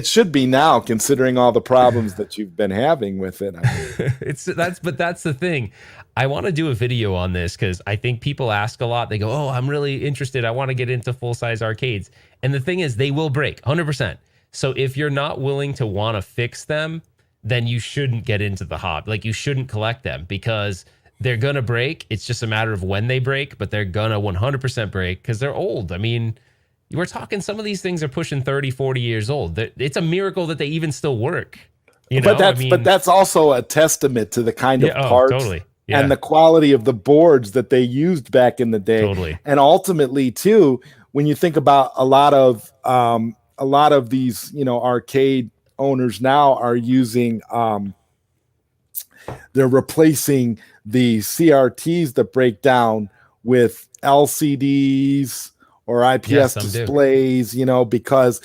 should be now, considering all the problems that you've been having with it. I mean. That's the thing. I want to do a video on this because I think people ask a lot. They go, "Oh, I'm really interested. I want to get into full-size arcades." And the thing is, they will break 100%. So if you're not willing to want to fix them, then you shouldn't get into the hobby. Like, you shouldn't collect them because they're going to break. It's just a matter of when they break, but they're going to 100% break because they're old. I mean, we're talking, some of these things are pushing 30, 40 years old. It's a miracle that they even still work. But that's also a testament to the kind of parts totally. and the quality of the boards that they used back in the day. Totally. And ultimately, too, when you think about a lot of these, arcade owners now are using, they're replacing the CRTs that break down with LCDs or IPS displays, because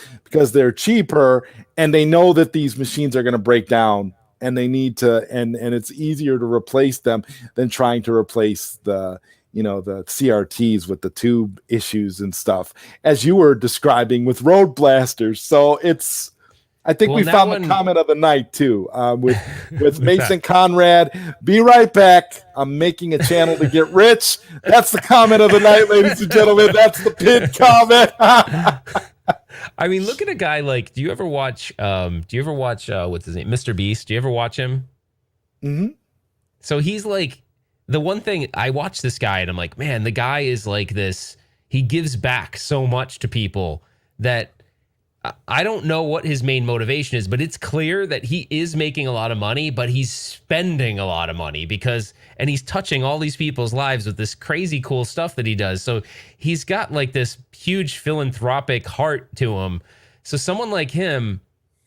they're cheaper and they know that these machines are going to break down and they need to, and it's easier to replace them than trying to replace the CRTs with the tube issues and stuff, as you were describing with Road Blasters. So I think we found the comment of the night too, with Mason Conrad. Be right back. I'm making a channel to get rich. That's the comment of the night, ladies and gentlemen. That's the pinned comment. I mean, look at a guy like, do you ever watch what's his name? Mr. Beast. Do you ever watch him? Mm-hmm. So he's like, the one thing, I watch this guy and I'm like, man, the guy is like this. He gives back so much to people that I don't know what his main motivation is, but it's clear that he is making a lot of money, but he's spending a lot of money and he's touching all these people's lives with this crazy cool stuff that he does. So he's got like this huge philanthropic heart to him. So someone like him,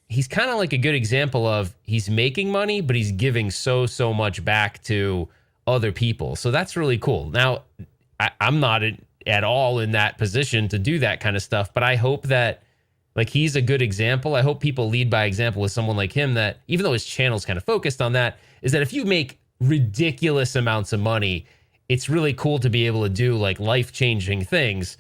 he's kind of like a good example of he's making money, but he's giving so much back to other people. So that's really cool. Now, I'm not at all in that position to do that kind of stuff, but I hope that like he's a good example. I hope people lead by example with someone like him that even though his channel's kind of focused on that, is that if you make ridiculous amounts of money, it's really cool to be able to do like life-changing things.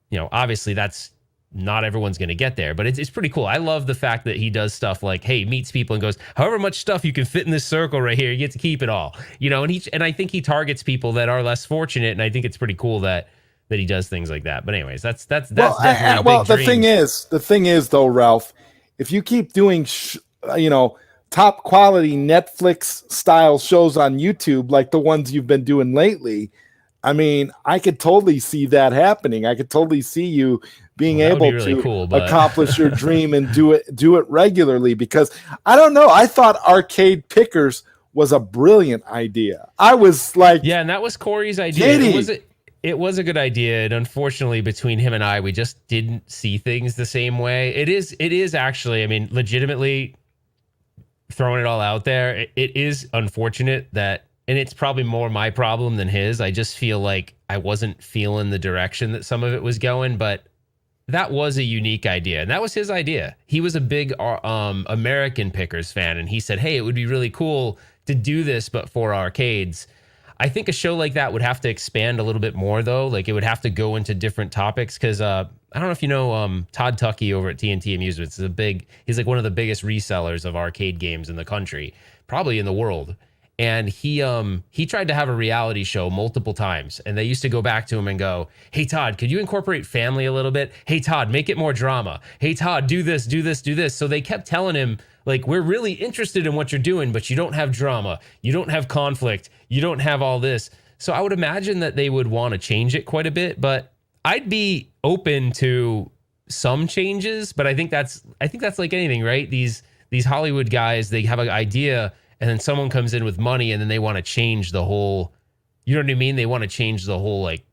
You know, obviously that's not everyone's going to get there, but it's pretty cool. I love the fact that he does stuff like, hey, meets people and goes, however much stuff you can fit in this circle right here, you get to keep it all, you know, and I think he targets people that are less fortunate. And I think it's pretty cool that he does things like that. But anyways, that's definitely a big dream. The thing is though, Ralph, if you keep doing, top quality Netflix style shows on YouTube, like the ones you've been doing lately, I mean, I could totally see that happening. I could totally see you being able to accomplish your dream and do it regularly, because I don't know. I thought arcade pickers was a brilliant idea. I was like, yeah, and that was Corey's idea. It was a good idea. And unfortunately, between him and I, we just didn't see things the same way. It is actually, I mean, legitimately throwing it all out there. It is unfortunate that, and it's probably more my problem than his. I just feel like I wasn't feeling the direction that some of it was going, but that was a unique idea. And that was his idea. He was a big American Pickers fan. And he said, hey, it would be really cool to do this, but for arcades. I think a show like that would have to expand a little bit more, though. Like it would have to go into different topics. Because I don't know if you know Todd Tuckey over at TNT Amusements. He's like one of the biggest resellers of arcade games in the country, probably in the world. And he tried to have a reality show multiple times, and they used to go back to him and go, hey, Todd, could you incorporate family a little bit? Hey, Todd, make it more drama. Hey, Todd, do this, do this, do this. So they kept telling him, like, we're really interested in what you're doing, but you don't have drama. You don't have conflict. You don't have all this. So I would imagine that they would want to change it quite a bit, but I'd be open to some changes. But I think that's like anything, right? These Hollywood guys, they have an idea, and then someone comes in with money, and then they want to change the whole, you know what I mean? They want to change the whole like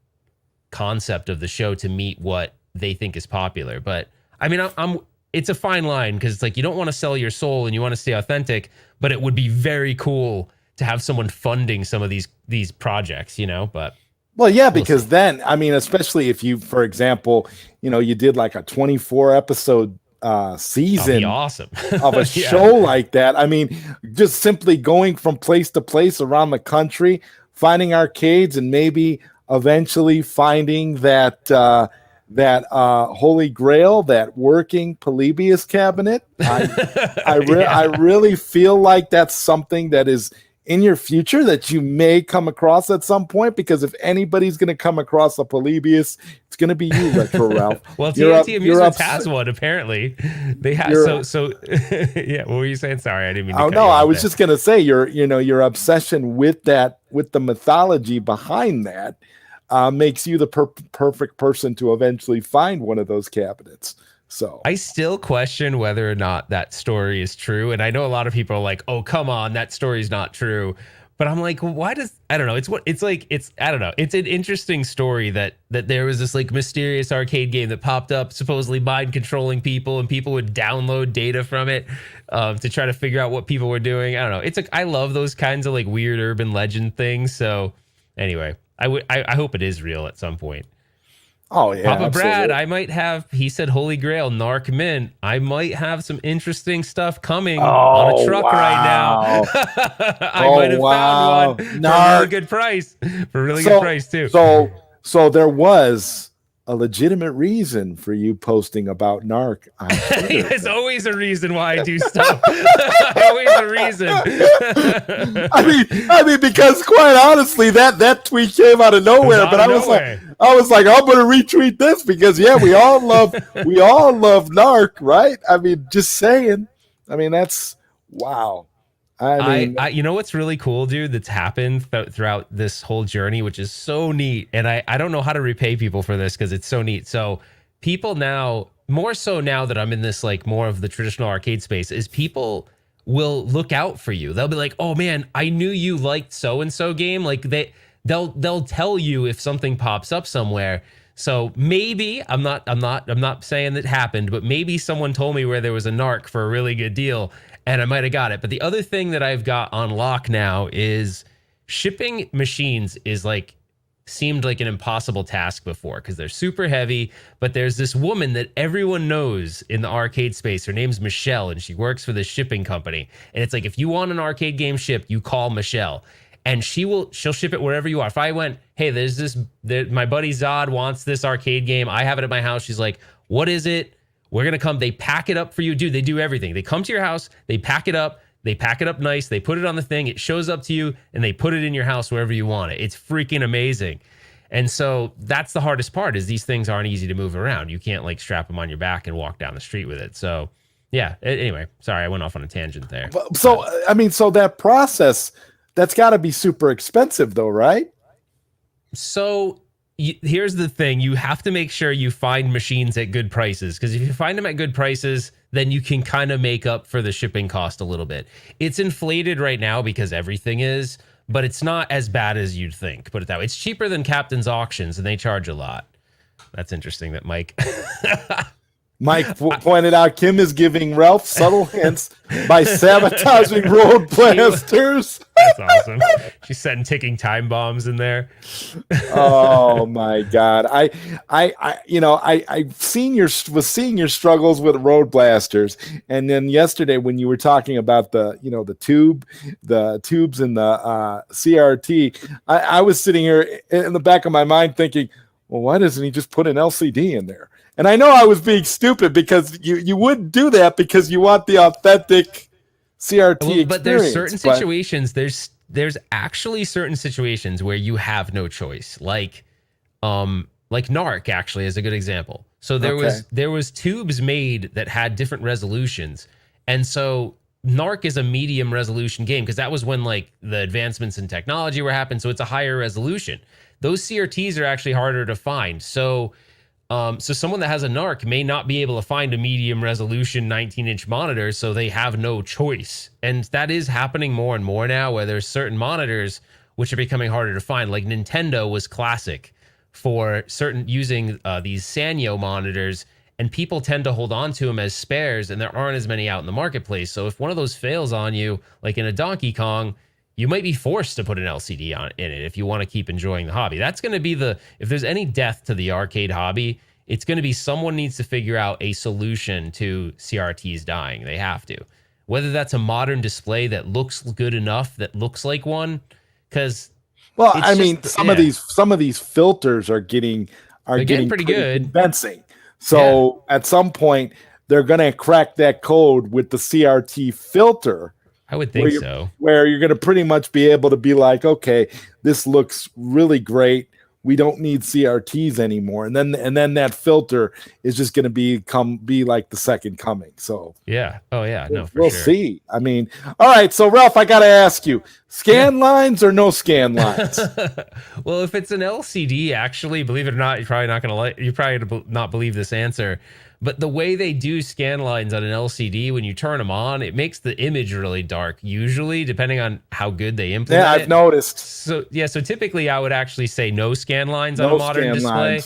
concept of the show to meet what they think is popular. But I mean, it's a fine line, because it's like you don't want to sell your soul and you want to stay authentic, but it would be very cool to have someone funding some of these projects, you know? But well, yeah, because then, I mean, especially if you, for example, you did like a 24 episode season awesome. of a show like that. I mean, just simply going from place to place around the country, finding arcades, and maybe eventually finding that holy grail, that working Polybius cabinet. I really feel like that's something that is in your future that you may come across at some point, because if anybody's going to come across a Polybius, it's going to be you, Retro Ralph. Well, TNT Amusements has one, apparently. They have so yeah, what were you saying? Sorry, I didn't mean to cut you off I was just going to say your obsession with the mythology behind that makes you the perfect person to eventually find one of those cabinets. So I still question whether or not that story is true. And I know a lot of people are like, oh, come on, that story's not true. But I'm like, why I don't know. I don't know. It's an interesting story that there was this like mysterious arcade game that popped up, supposedly mind controlling people, and people would download data from it to try to figure out what people were doing. I don't know. It's like, I love those kinds of like weird urban legend things. So anyway, I hope it is real at some point. Oh yeah, Papa absolutely. Brad, I might have. He said Holy Grail, Narc Mint. I might have some interesting stuff coming on a truck right now. I might have found one for a really good price. Good price too. So there was a legitimate reason for you posting about Narc on Twitter. There's always a reason why I do stuff. Always a reason. I mean, because quite honestly, that tweet came out of nowhere. But I was like, I'm going to retweet this because we all love Narc, right? I mean, just saying. I mean, that's wow. I mean, you know what's really cool, dude, that's happened throughout this whole journey, which is so neat. And I don't know how to repay people for this because it's so neat. So people now, more so now that I'm in this like more of the traditional arcade space, is people will look out for you. They'll be like, oh man, I knew you liked so-and-so game. Like they'll tell you if something pops up somewhere. So maybe I'm not saying that happened, but maybe someone told me where there was a narc for a really good deal and I might have got it. But the other thing that I've got on lock now is shipping machines is like seemed like an impossible task before because they're super heavy. But there's this woman that everyone knows in the arcade space. Her name's Michelle, and she works for this shipping company. And it's like, if you want an arcade game shipped, you call Michelle, and she'll ship it wherever you are. If I went, hey, my buddy Zod wants this arcade game. I have it at my house. She's like, what is it? We're going to come. They pack it up for you. Dude, they do everything. They come to your house. They pack it up. They pack it up nice. They put it on the thing. It shows up to you, and they put it in your house wherever you want it. It's freaking amazing. And so that's the hardest part is these things aren't easy to move around. You can't like strap them on your back and walk down the street with it. So yeah, anyway, sorry, I went off on a tangent there. So, I mean, so that process, that's got to be super expensive though, right? So here's the thing. You have to make sure you find machines at good prices, because if you find them at good prices, then you can kind of make up for the shipping cost a little bit. It's inflated right now because everything is, but it's not as bad as you'd think. Put it that way. It's cheaper than Captain's Auctions, and they charge a lot. That's interesting that Mike... Mike pointed out Kim is giving Ralph subtle hints by sabotaging road blasters. That's awesome. She's setting ticking time bombs in there. Oh my God. I've seen your struggles with road blasters. And then yesterday when you were talking about the tubes and the CRT, I was sitting here in the back of my mind thinking, well, why doesn't he just put an LCD in there? And I know I was being stupid because you wouldn't do that because you want the authentic CRT experience. But there's certain situations. There's actually certain situations where you have no choice. Like Narc actually is a good example. So there was tubes made that had different resolutions, and so Narc is a medium resolution game because that was when like the advancements in technology were happening. So it's a higher resolution. Those CRTs are actually harder to find. So someone that has a Narc may not be able to find a medium resolution 19-inch monitor, so they have no choice. And that is happening more and more now, where there's certain monitors which are becoming harder to find. Like Nintendo was classic for using these Sanyo monitors, and people tend to hold on to them as spares, and there aren't as many out in the marketplace. So if one of those fails on you, like in a Donkey Kong, you might be forced to put an LCD in it if you want to keep enjoying the hobby. That's going to be if there's any death to the arcade hobby, it's going to be someone needs to figure out a solution to CRTs dying. They have to. Whether that's a modern display that looks good enough, that looks like one, because some of these filters are getting pretty good, convincing. So at some point they're going to crack that code with the CRT filter. I would think so. Where you're going to pretty much be able to be like, okay, this looks really great. We don't need CRTs anymore. And then that filter is just going to be like the second coming. So yeah. Oh yeah. No, we'll see. I mean, all right. So Ralph, I got to ask you, scan lines or no scan lines? Well, if it's an LCD, actually, believe it or not, you're probably not believe this answer. But the way they do scan lines on an LCD, when you turn them on, it makes the image really dark, usually, depending on how good they implement it. Yeah, I've noticed. So typically I would actually say no scan lines on a modern display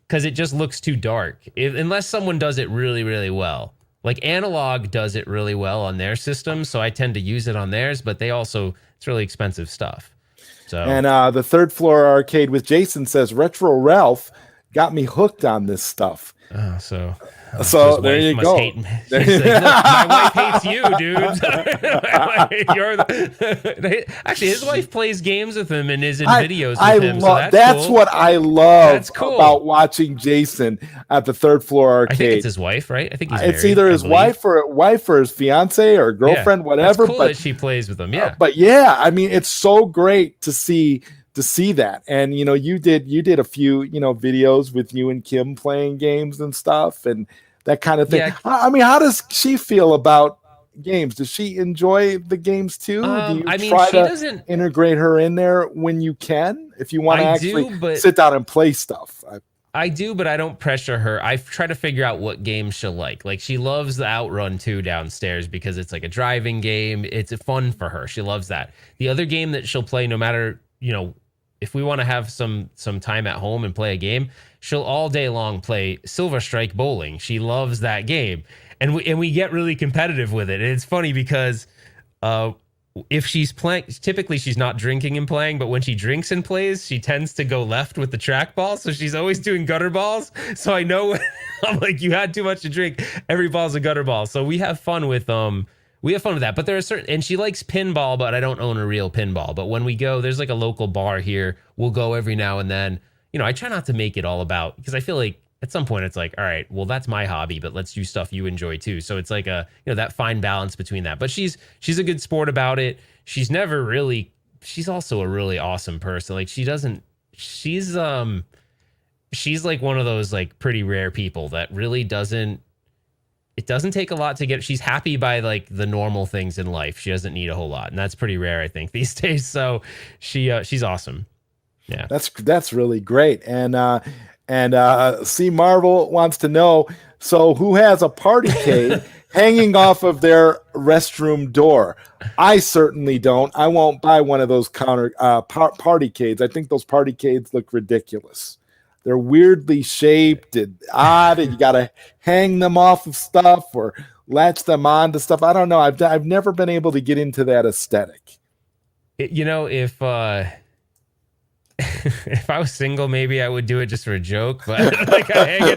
because it just looks too dark. Unless someone does it really, really well. Like Analog does it really well on their system, so I tend to use it on theirs, but it's really expensive stuff. So. And the Third Floor Arcade with Jason says, Retro Ralph got me hooked on this stuff. Oh, so there you go. Hate me. Like, look, my wife hates you, dude. Actually, his wife plays games with him and is in videos with him. That's cool. What I love about watching Jason at the Third Floor Arcade. I think it's his wife, right? I think he's married, it's either his wife or his fiance or girlfriend, whatever. That's cool that she plays with him. Yeah, but yeah, I mean, it's so great to see that. And you did a few videos with you and Kim playing games and stuff and that kind of thing. Yeah. I mean, how does she feel about games? Does she enjoy the games too? Do you try to integrate her in there when you can, if you want to actually sit down and play stuff? I do, but I don't pressure her. I try to figure out what games she'll like. Like, she loves the Outrun 2 downstairs because it's like a driving game. It's fun for her. She loves that. The other game that she'll play, no matter if we want to have some time at home and play a game, she'll all day long play Silver Strike bowling. She loves that game, and we get really competitive with it. And it's funny because if she's playing, typically she's not drinking and playing, but when she drinks and plays, she tends to go left with the trackball. So she's always doing gutter balls. So I know I'm like, you had too much to drink. Every ball's a gutter ball. So we have fun with that. But there are certain, and she likes pinball, but I don't own a real pinball. But when we go, there's like a local bar here. We'll go every now and then. You know, I try not to make it all about, because I feel like at some point it's like, all right, well, that's my hobby, but let's do stuff you enjoy too. So it's like that fine balance between that. But she's a good sport about it. She's also a really awesome person. Like she's like one of those like pretty rare people that really it doesn't take a lot to get. She's happy by like the normal things in life. She doesn't need a whole lot. And that's pretty rare, I think, these days. So she's awesome. Yeah. That's really great. And C Marvel wants to know, so who has a partycade hanging off of their restroom door? I certainly don't. I won't buy one of those partycades. I think those partycades look ridiculous. They're weirdly shaped and odd, and you got to hang them off of stuff or latch them on to stuff. I don't know. I've never been able to get into that aesthetic. If I was single, maybe I would do it just for a joke, but like I'd hang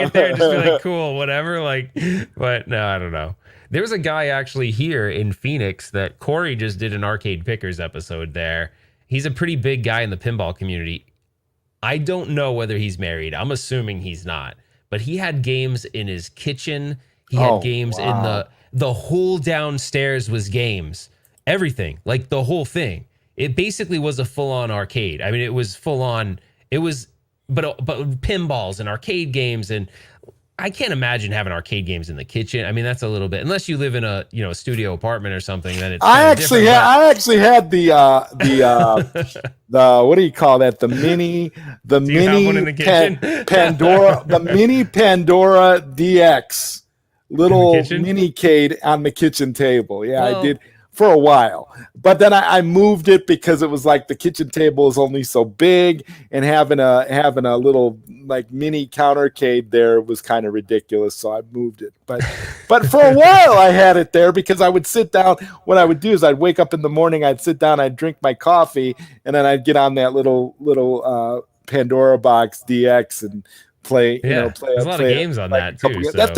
it there and just be like, cool, whatever. Like, but no, I don't know. There was a guy actually here in Phoenix that Corey just did an Arcade Pickers episode there. He's a pretty big guy in the pinball community. I don't know whether he's married. I'm assuming he's not, but he had games in his kitchen. He had games in the whole downstairs was games, everything, like the whole thing. It basically was a full-on arcade. I mean, it was full-on. It was, but pinballs and arcade games, and I can't imagine having arcade games in the kitchen. I mean, that's a little bit, unless you live in a studio apartment or something. Then it's I actually had the what do you call that? The mini Pandora, the mini Pandora DX, little mini-cade on the kitchen table. Yeah, well, I did. For a while, but then I moved it because it was like the kitchen table is only so big, and having a little like mini countercade there was kind of ridiculous, so I moved it. But for a while I had it there because I would sit down. What I would do is I'd wake up in the morning, I'd sit down, I'd drink my coffee, and then I'd get on that little Pandora box DX and play. There's a lot of games on that too. So. That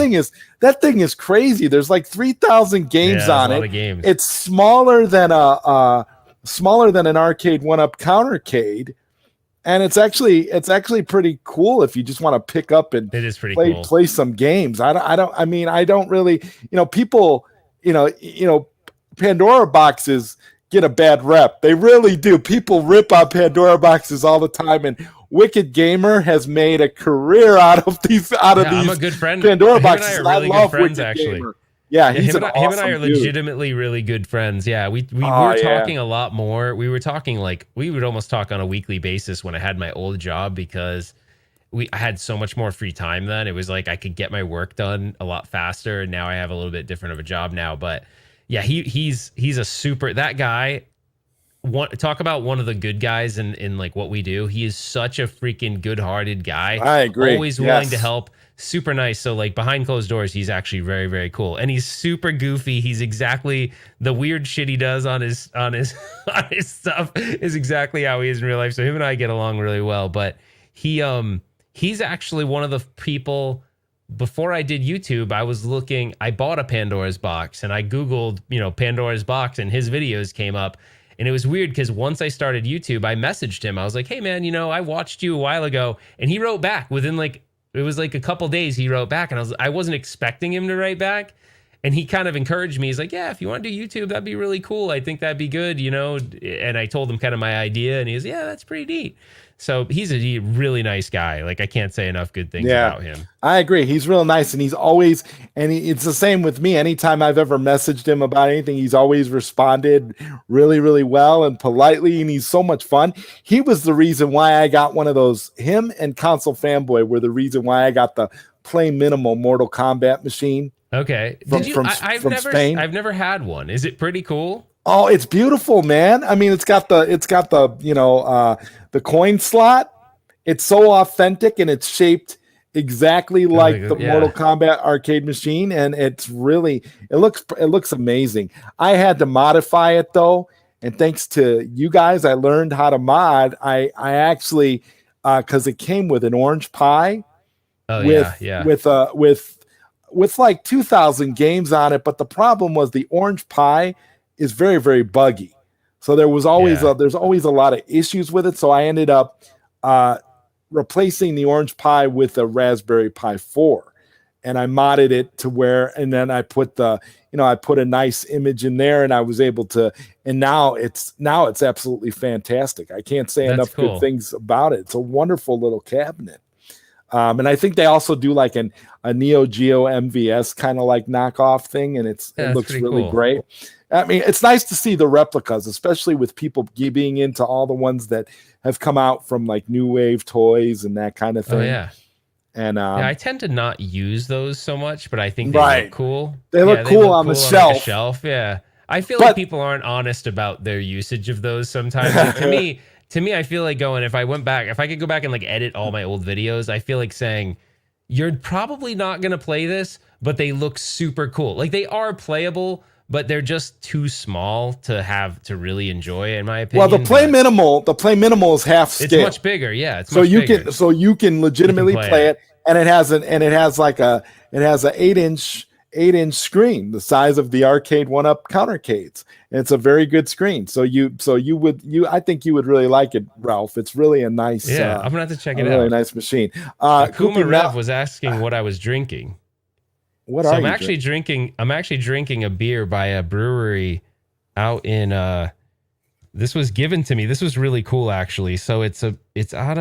thing is crazy. There's like 3,000 games on it. A lot of games. It's smaller than an arcade one-up countercade, and it's actually pretty cool if you just want to pick up and it is pretty cool. Play some games. I don't really, people, Pandora boxes get a bad rep. They really do. People rip on Pandora boxes all the time, and Wicked Gamer has made a career out of these I'm a good friend. Pandora boxes. I love friends, actually. Gamer. Yeah, he's him an and awesome I are dude. legitimately really good friends. Yeah, we were talking a lot more. We were talking like we would almost talk on a weekly basis when I had my old job, because I had so much more free time then. It was like I could get my work done a lot faster, and now I have a little bit different of a job now. But yeah, he's a super, that guy. Talk about one of the good guys in like what we do. He is such a freaking good-hearted guy. I agree. Always willing to help. Super nice. So like behind closed doors, he's actually very, very cool. And he's super goofy. He's exactly the weird shit he does on his on his stuff is exactly how he is in real life. So him and I get along really well. But he's actually one of the people. Before I did YouTube, I bought a Pandora's box, and I Googled, Pandora's box, and his videos came up. And it was weird because once I started YouTube, I messaged him. I was like, hey, man, I watched you a while ago. And he wrote back within it was like a couple days he wrote back. And I wasn't expecting him to write back. And he kind of encouraged me. He's like, yeah, if you want to do YouTube, that'd be really cool. I think that'd be good, And I told him kind of my idea. And he was, yeah, that's pretty neat. So he's a really nice guy. Like, I can't say enough good things about him. I agree. He's real nice, and he's always, it's the same with me. Anytime I've ever messaged him about anything, he's always responded really, really well and politely, and he's so much fun. He was the reason why I got one of those. Him and Console Fanboy were the reason why I got the Play Minimal Mortal Kombat machine. Okay. From Spain. I've never had one. Is it pretty cool? Oh, it's beautiful, man. I mean, it's got the the coin slot. It's so authentic, and it's shaped exactly like the Mortal Yeah. Kombat arcade machine, and it looks amazing. I had to modify it though, and thanks to you guys, I learned how to mod. I actually because it came with an orange pie Oh yeah, with yeah, with uh with with like 2,000 games on it, but the problem was the orange pie is very, very buggy. So yeah. there's always a lot of issues with it. So I ended up uh, replacing the orange pie with a Raspberry Pi 4, and I modded it to where, and then I put a nice image in there, and I was able to, and now it's absolutely fantastic. I can't say That's enough good cool. things about it. It's a wonderful little cabinet. And I think they also do like a Neo Geo MVS kind of like knockoff thing, and it Yeah, that's looks pretty really cool. great. I mean, it's nice to see the replicas, especially with people being into all the ones that have come out from like New Wave Toys and that kind of Oh thing. yeah. And Yeah, I tend to not use those so much, but I think they look right, cool. they Yeah, look they cool look on the cool on like a shelf, shelf. Yeah. I feel like but people aren't honest about their usage of those sometimes. Like to me, I feel like going if I could go back and like edit all my old videos, I feel like saying, you're probably not gonna play this, but they look super cool. Like they are playable, but they're just too small to really enjoy, in my well, opinion. But the play minimal is half it's scale. much bigger. Yeah, it's so much you bigger. can so you can You can legitimately play play it. it, and it has a 8-inch screen the size of the arcade one up countercades, and it's a very good screen. So I think you would really like it, Ralph. It's really Yeah, I'm gonna have to check a it really out. nice machine. Akuma Koopy Rev Mel, was asking what I was drinking. what So are you drinking? I'm actually drinking a beer by a brewery out in this was given to me. This was really cool actually. So it's out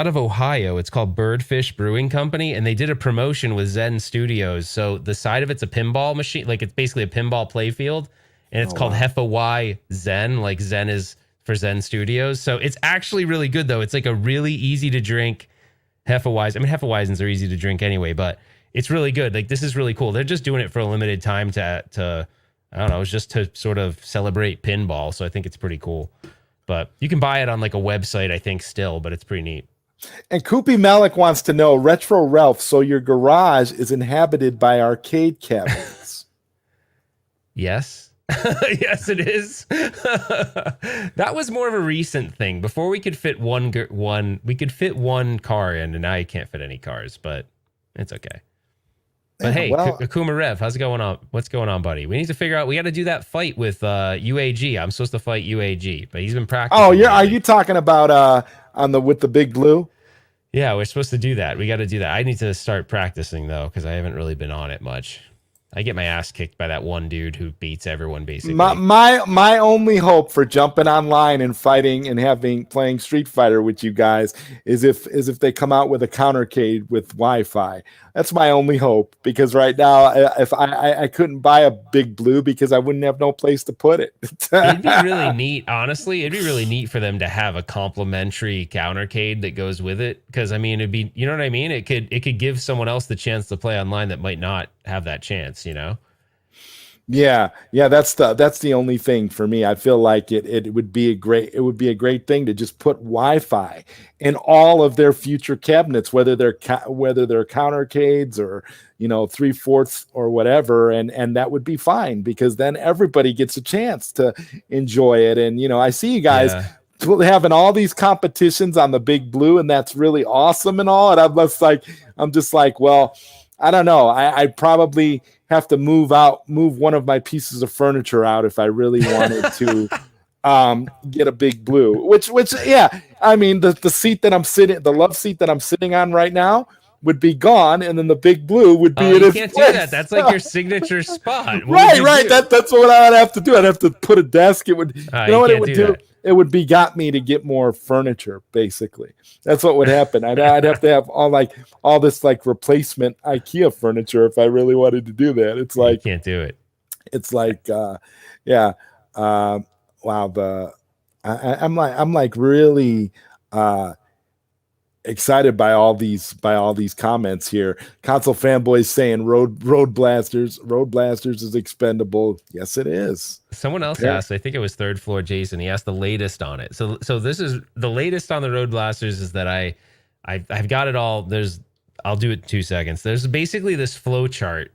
of Ohio. It's called Birdfish Brewing Company, and they did a promotion with Zen Studios. So the side of it's a pinball machine, like it's basically a pinball playfield, and it's Oh called wow. Heffa Y Zen, like Zen is for Zen Studios. So it's actually really good though. It's like a really easy to drink Hefeweizen. I mean, Hefeweizens are easy to drink anyway, but it's really good. Like this is really cool. They're just doing it for a limited time to I don't know, it's just to sort of celebrate pinball. So I think it's pretty cool. But you can buy it on like a website, I think, still, but it's pretty neat. And Koopy Malik wants to know, Retro Ralph, so your garage is inhabited by arcade cabinets. Yes. Yes, it is. That was more of a recent thing. Before we could fit we could fit one car in, and now you can't fit any cars, but it's okay. But Yeah, hey, well, Akuma Rev, how's it going on? What's going on, buddy? We need to figure out. We got to do that fight with UAG. I'm supposed to fight UAG, but he's been practicing. oh, yeah. Are lately. you talking about on the with the big blue? Yeah, we're supposed to do that. We got to do that. I need to start practicing though, because I haven't really been on it much. I get my ass kicked by that one dude who beats everyone My, basically. my my only hope for jumping online and fighting and playing Street Fighter with you guys is if they come out with a countercade with Wi-Fi. That's my only hope, because right now if I couldn't buy a big blue because I wouldn't have no place to put it. It'd be really neat, honestly. It'd be really neat for them to have a complimentary countercade that goes with it. Because I mean, it'd be, you know what I mean? It could give someone else the chance to play online that might not have that chance, you know? Yeah, that's the only thing for me. I feel like it would be a great thing to just put Wi-Fi in all of their future cabinets, whether they're countercades or 3/4 or whatever, and that would be fine, because then everybody gets a chance to enjoy it. And I see you guys Yeah. having all these competitions on the big blue, and that's really awesome and all. And I'm just like, well, I don't know. I'd probably have to move one of my pieces of furniture out if I really wanted to get a big blue. Which yeah, I mean the love seat that I'm sitting on right now would be gone, and then the big blue would be Oh, in you its can't do that. place. That's like your signature spot. What would Right, you right. do? That's what I'd have to do. I'd have to put a desk. It would, You what it can't would do do? that. It would got me to get more furniture. Basically, that's what would happen. I'd have to have all this like replacement IKEA furniture if I really wanted to do that. You can't do it. It's like, yeah. Wow. I'm like really. excited by all these comments here. Console fanboys saying Road Blasters is expendable. Yes, it is. Someone else asked, I think it was Third Floor Jason. He asked the latest on it. So this is the latest on the Road Blasters is that I've got it all. I'll do it in 2 seconds. There's basically this flow chart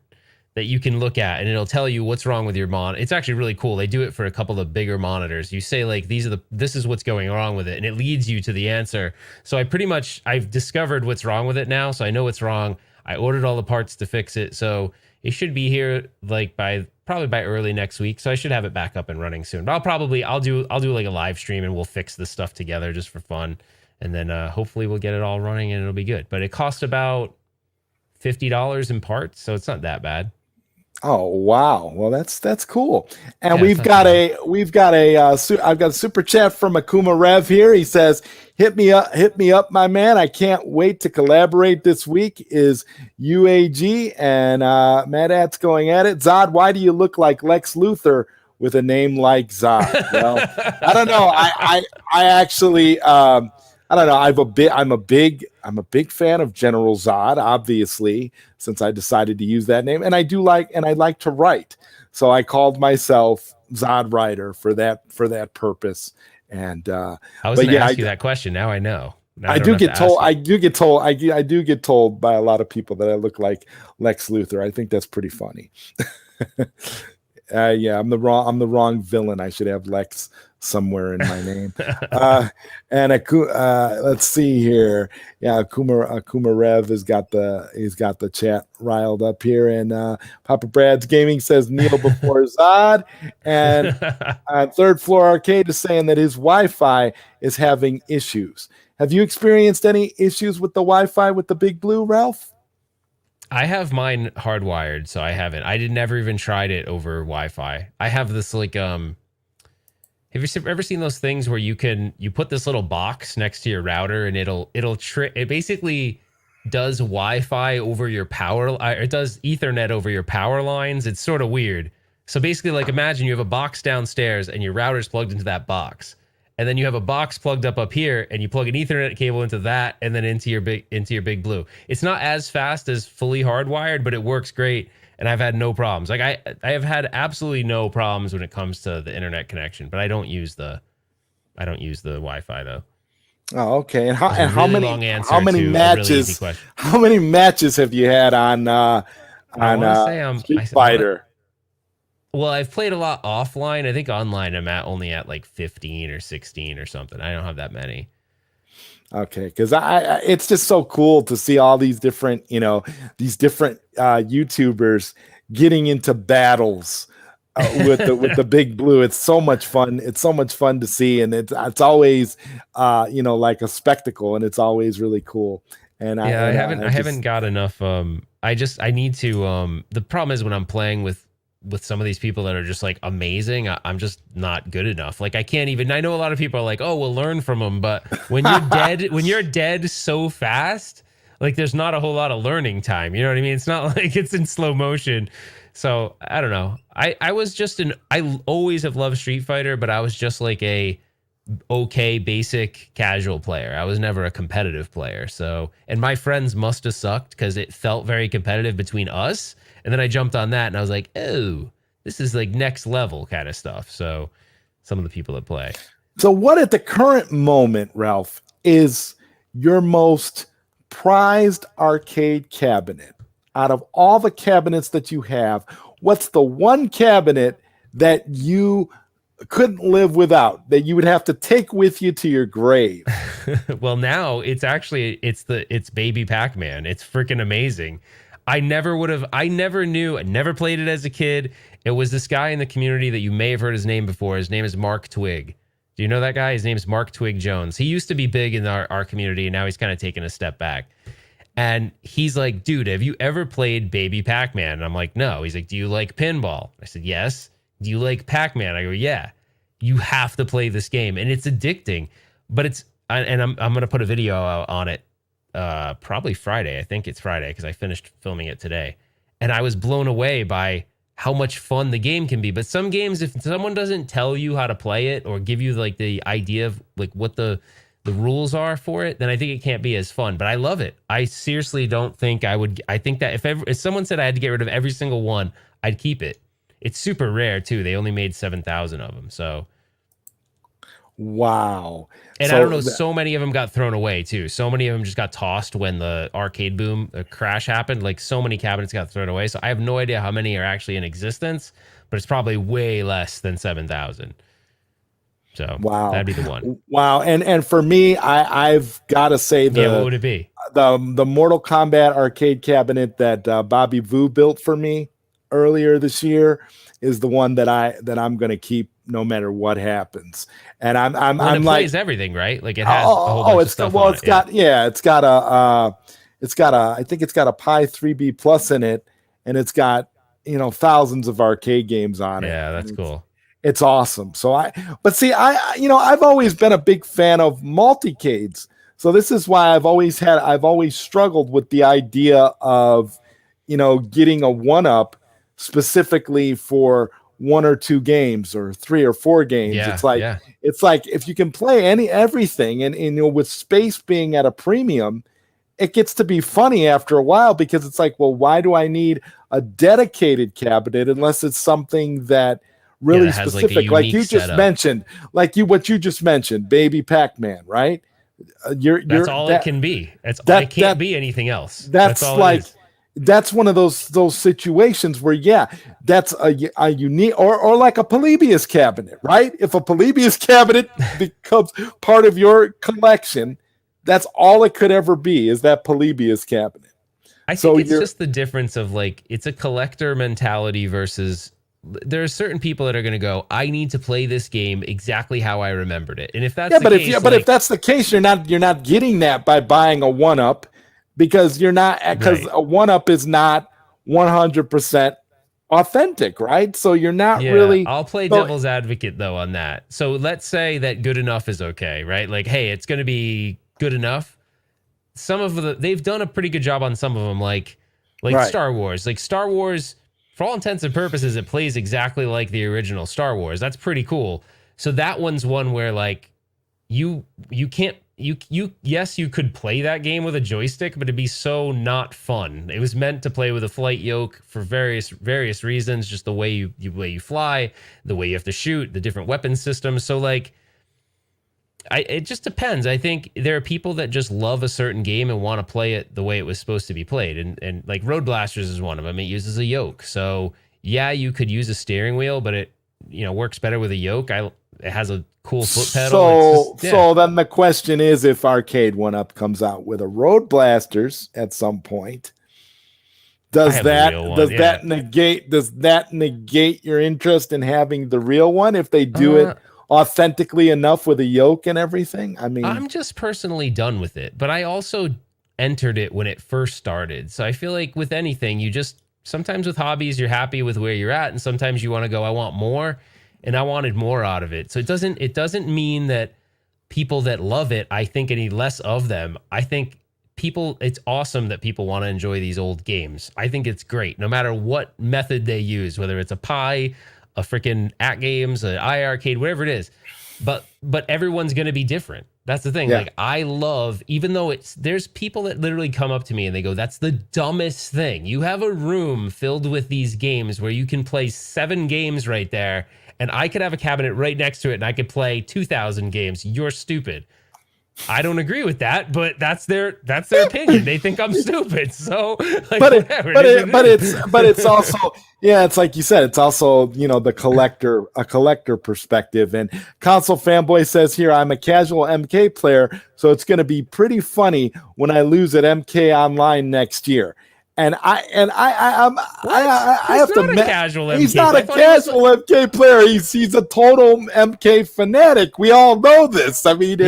that you can look at, and it'll tell you what's wrong with your monitor. It's actually really cool. They do it for a couple of bigger monitors. You say like, this is what's going wrong with it, and it leads you to the answer. So I've discovered what's wrong with it now, so I know what's wrong. I ordered all the parts to fix it, so it should be here like probably by early next week. So I should have it back up and running soon. But I'll do like a live stream, and we'll fix this stuff together just for fun, and then hopefully we'll get it all running and it'll be good. But it costs about $50 in parts, so it's not that bad. Oh wow! Well, that's cool. And I've got a super chat from Akuma Rev here. He says, hit me up, my man. I can't wait to collaborate this week. Is UAG and Mad At's going at it. Zod, why do you look like Lex Luthor with a name like Zod? Well, I don't know. I actually I don't know. I'm a big fan of General Zod, obviously, since I decided to use that name, and I like to write. So I called myself ZodWriter for that purpose. And I was going to ask you that question. Now I know. I do get told by a lot of people that I look like Lex Luthor. I think that's pretty funny. Yeah, I'm the wrong villain. I should have Lex somewhere in my name. And let's see here. Yeah, Akuma Rev he's got the chat riled up here. And Papa Brad's Gaming says kneel before Zod. And Third Floor Arcade is saying that his Wi-Fi is having issues. Have you experienced any issues with the Wi-Fi with the Big Blue, Ralph? I have mine hardwired, so I haven't. I never even tried it over Wi-Fi. I have this like have you ever seen those things where you put this little box next to your router and it basically does Wi-Fi over your power, it does Ethernet over your power lines. It's sort of weird. So basically, like, imagine you have a box downstairs and your router's plugged into that box. And then you have a box plugged up here, and you plug an Ethernet cable into that, and then into your big blue. It's not as fast as fully hardwired, but it works great, and I've had no problems. Like I have had absolutely no problems when it comes to the internet connection, but I don't use the Wi-Fi though. Oh, okay. And how many matches have you had on Street Fighter? Well, I've played a lot offline. I think online I'm only at like 15 or 16 or something. I don't have that many. Okay, because it's just so cool to see all these different YouTubers getting into battles with the Big Blue. It's so much fun. It's so much fun to see, and it's always like a spectacle, and it's always really cool. And I haven't got enough. I need to. The problem is when I'm playing with some of these people that are just like amazing, I'm just not good enough. Like I know a lot of people are like, oh, we'll learn from them. But when you're dead so fast, like there's not a whole lot of learning time. You know what I mean? It's not like it's in slow motion. So I don't know. I always have loved Street Fighter, but I was just like a okay, basic casual player. I was never a competitive player. So, and my friends must have sucked because it felt very competitive between us. And then I jumped on that and I was like, oh, this is like next level kind of stuff. So some of the people that play. So what at the current moment, Ralph, is your most prized arcade cabinet? Out of all the cabinets that you have, what's the one cabinet that you couldn't live without, that you would have to take with you to your grave? Well, now it's Baby Pac-Man. It's freaking amazing. I never played it as a kid. It was this guy in the community that you may have heard his name before. His name is Mark Twig. Do you know that guy? His name is Mark Twig Jones. He used to be big in our community, and now he's kind of taken a step back. And he's like, dude, have you ever played Baby Pac-Man? And I'm like, no. He's like, do you like pinball? I said, yes. Do you like Pac-Man? I go, yeah. You have to play this game, and it's addicting. But I'm going to put a video on it. Probably Friday. I think it's Friday because I finished filming it today. And I was blown away by how much fun the game can be. But some games, if someone doesn't tell you how to play it or give you like the idea of like what the the rules are for it, then I think it can't be as fun. But I love it. I seriously don't think I would. I think that if someone said I had to get rid of every single one, I'd keep it. It's super rare too. They only made 7,000 of them. So wow. And I don't know, so many of them got thrown away too. So many of them just got tossed when the arcade boom, the crash happened. Like so many cabinets got thrown away. So I have no idea how many are actually in existence, but it's probably way less than 7,000. So wow, that'd be the one. Wow. And for me, I've got to say what would it be? The Mortal Kombat arcade cabinet that Bobby Vu built for me earlier this year is the one that I'm going to keep no matter what happens. And I'm like, plays everything, right? Like it has a whole bunch of stuff on it. It's got I think it's got a Pi 3B Plus in it, and it's got, thousands of arcade games on it. Yeah, that's cool. It's awesome. So I've always been a big fan of multicades. So this is why I've always struggled with the idea of, getting a 1-up specifically for 1 or 2 games or 3 or 4 games. Yeah, it's like if you can play everything and with space being at a premium, it gets to be funny after a while, because it's like, well, why do I need a dedicated cabinet unless it's something that really specific, like you just mentioned, what you just mentioned, Baby Pac-Man, right? That's all it can be. It can't be anything else. That's like, that's one of those situations where, that's a unique, or like a Polybius cabinet, right? If a Polybius cabinet becomes part of your collection, that's all it could ever be, is that Polybius cabinet. I think it's just the difference of it's a collector mentality versus, there are certain people that are going to go, I need to play this game exactly how I remembered it. And if that's the case, if that's the case, you're not getting that by buying a 1-up, because a 1-up is not 100% authentic, right? So you're not really. I'll play devil's advocate though on that. So let's say that good enough is okay, right? Like, hey, it's going to be good enough. Some of they've done a pretty good job on some of them, like right. Star Wars. Like Star Wars, for all intents and purposes, it plays exactly like the original Star Wars. That's pretty cool. So that one's one where you can't. Yes, you could play that game with a joystick, but it'd be so not fun. It was meant to play with a flight yoke for various reasons, just the way you fly, the way you have to shoot, the different weapon systems. So it just depends. I think there are people that just love a certain game and want to play it the way it was supposed to be played. And like Road Blasters is one of them. It uses a yoke. So yeah, you could use a steering wheel, but it works better with a yoke. It has a cool foot pedal. So then the question is, if Arcade 1-Up comes out with a Road Blasters at some point, does that negate your interest in having the real one if they do it authentically enough with a yoke and everything? I mean, I'm just personally done with it, but I also entered it when it first started. So I feel like with anything, sometimes with hobbies, you're happy with where you're at, and sometimes you want to go, I want more. And I wanted more out of it. So it doesn't mean that people that love it, I think any less of them. I think it's awesome that people want to enjoy these old games. I think it's great, no matter what method they use, whether it's a Pi, a freaking at-games, an iArcade, whatever it is. But everyone's going to be different. That's the thing. Yeah. I love, even though there's people that literally come up to me and they go, that's the dumbest thing. You have a room filled with these games where you can play 7 games right there, and I could have a cabinet right next to it and I could play 2,000 games. You're stupid. I don't agree with that, but that's their opinion. They think I'm stupid. So, it's also, it's like you said, it's also, a collector perspective. And Console Fanboy says here, I'm a casual MK player, so it's going to be pretty funny when I lose at MK Online next year. And I have to admit, he's not a casual MK player. He's a total MK fanatic. We all know this. I mean,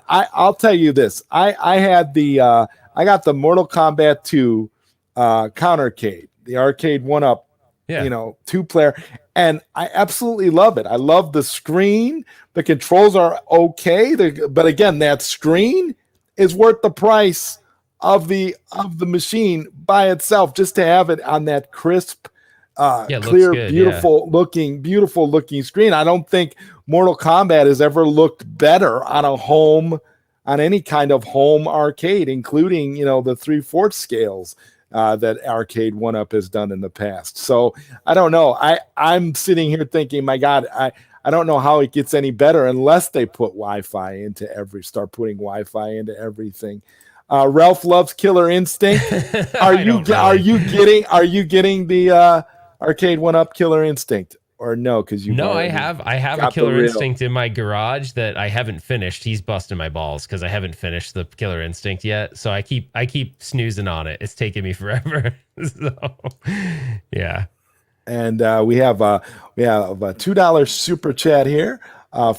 I'll tell you this. I got the Mortal Kombat 2 countercade, the arcade 1-up, 2-player, and I absolutely love it. I love the screen. The controls are okay, but again, that screen is worth the price of the machine by itself, just to have it on that crisp clear, good, beautiful looking screen. I don't think Mortal Kombat has ever looked better on any kind of home arcade, including, the 3/4 scales that Arcade 1-Up has done in the past. So I don't know. I'm sitting here thinking, my God, I don't know how it gets any better unless they put Wi-Fi start putting Wi-Fi into everything. Ralph loves Killer Instinct. Are you getting the Arcade 1-Up Killer Instinct, or no? Because I have a Killer Instinct in my garage that I haven't finished. He's busting my balls because I haven't finished the Killer Instinct yet. So I keep snoozing on it. It's taking me forever. So yeah. And we have a $2 super chat here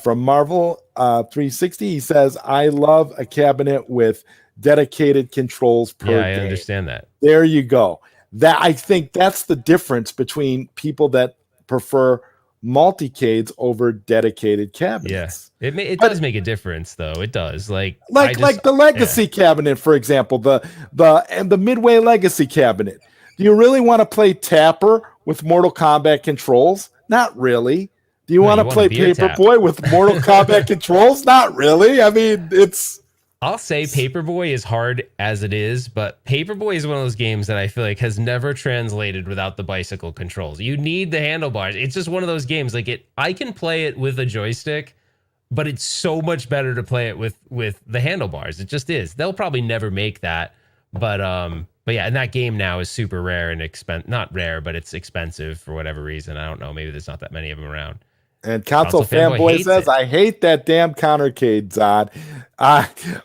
from Marvel 360. He says, "I love a cabinet with dedicated controls per game." I understand that. There you go. I think that's the difference between people that prefer multicades over dedicated cabinets. Yeah, it does make a difference, though. It does. Like the Legacy cabinet, for example, the Midway Legacy cabinet. Do you really want to play Tapper with Mortal Kombat controls? Not really. Do you want to play Paperboy with Mortal Kombat controls? Not really. I mean, I'll say Paperboy is hard as it is, but Paperboy is one of those games that I feel like has never translated without the bicycle controls. You need the handlebars. It's just one of those games. I can play it with a joystick, but it's so much better to play it with the handlebars. It just is. They'll probably never make that, but yeah, and that game now is super rare and not rare, but it's expensive for whatever reason. I don't know. Maybe there's not that many of them around. And Console Fanboy says, "I hate that damn countercade, Zod."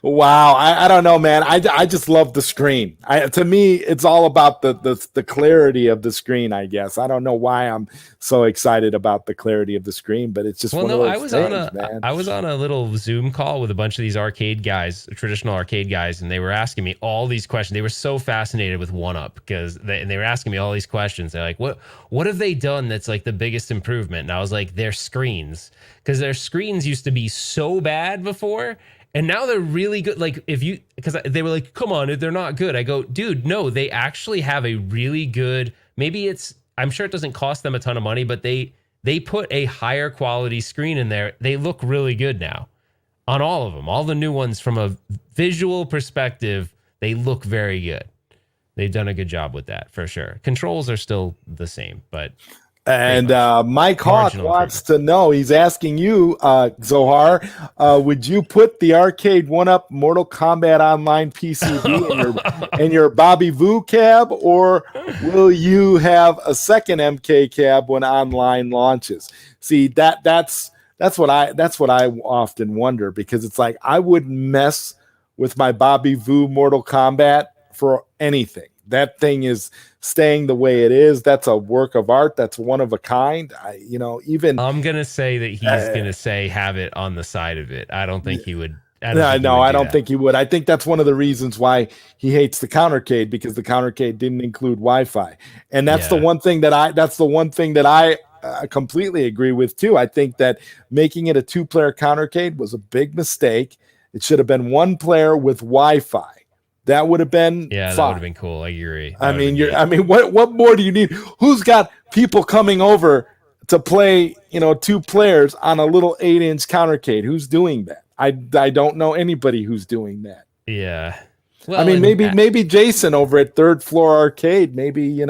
Wow, I don't know, man. I just love the screen. To me, it's all about the clarity of the screen, I guess. I don't know why I'm so excited about the clarity of the screen, but it's just one of those things, man. I was on a little Zoom call with a bunch of these arcade guys, traditional arcade guys, and they were asking me all these questions. They were so fascinated with 1-Up because they were asking me all these questions. They're like, what have they done that's like the biggest improvement? And I was like, their screens, because their screens used to be so bad before. And now they're really good. Like because they were like, come on, they're not good. I go, dude, no, they actually have a really good, I'm sure it doesn't cost them a ton of money, but they put a higher quality screen in there. They look really good now on all of them. All the new ones from a visual perspective, they look very good. They've done a good job with that for sure. Controls are still the same, but... And Mike Hawk wants to know, he's asking you, Zohar, would you put the Arcade 1-Up Mortal Kombat Online PCB in your Bobby Voo cab, or will you have a second MK cab when online launches? See, that's what I often wonder, because it's like I wouldn't mess with my Bobby Voo Mortal Kombat for anything. That thing is staying the way it is. That's a work of art. That's one of a kind. I'm gonna say that he's gonna say have it on the side of it. I don't think he would. I don't think he would. I think that's one of the reasons why he hates the countercade, because the countercade didn't include Wi-Fi, and that's the one thing that I completely agree with too. I think that making it a 2-player countercade was a big mistake. It should have been 1 player with Wi-Fi. That would have been fine. That would have been cool. I agree. What more do you need? Who's got people coming over to play, 2 players on a little 8-inch countercade? Who's doing that? I don't know anybody who's doing that. Yeah. Well, maybe Jason over at Third Floor Arcade. Maybe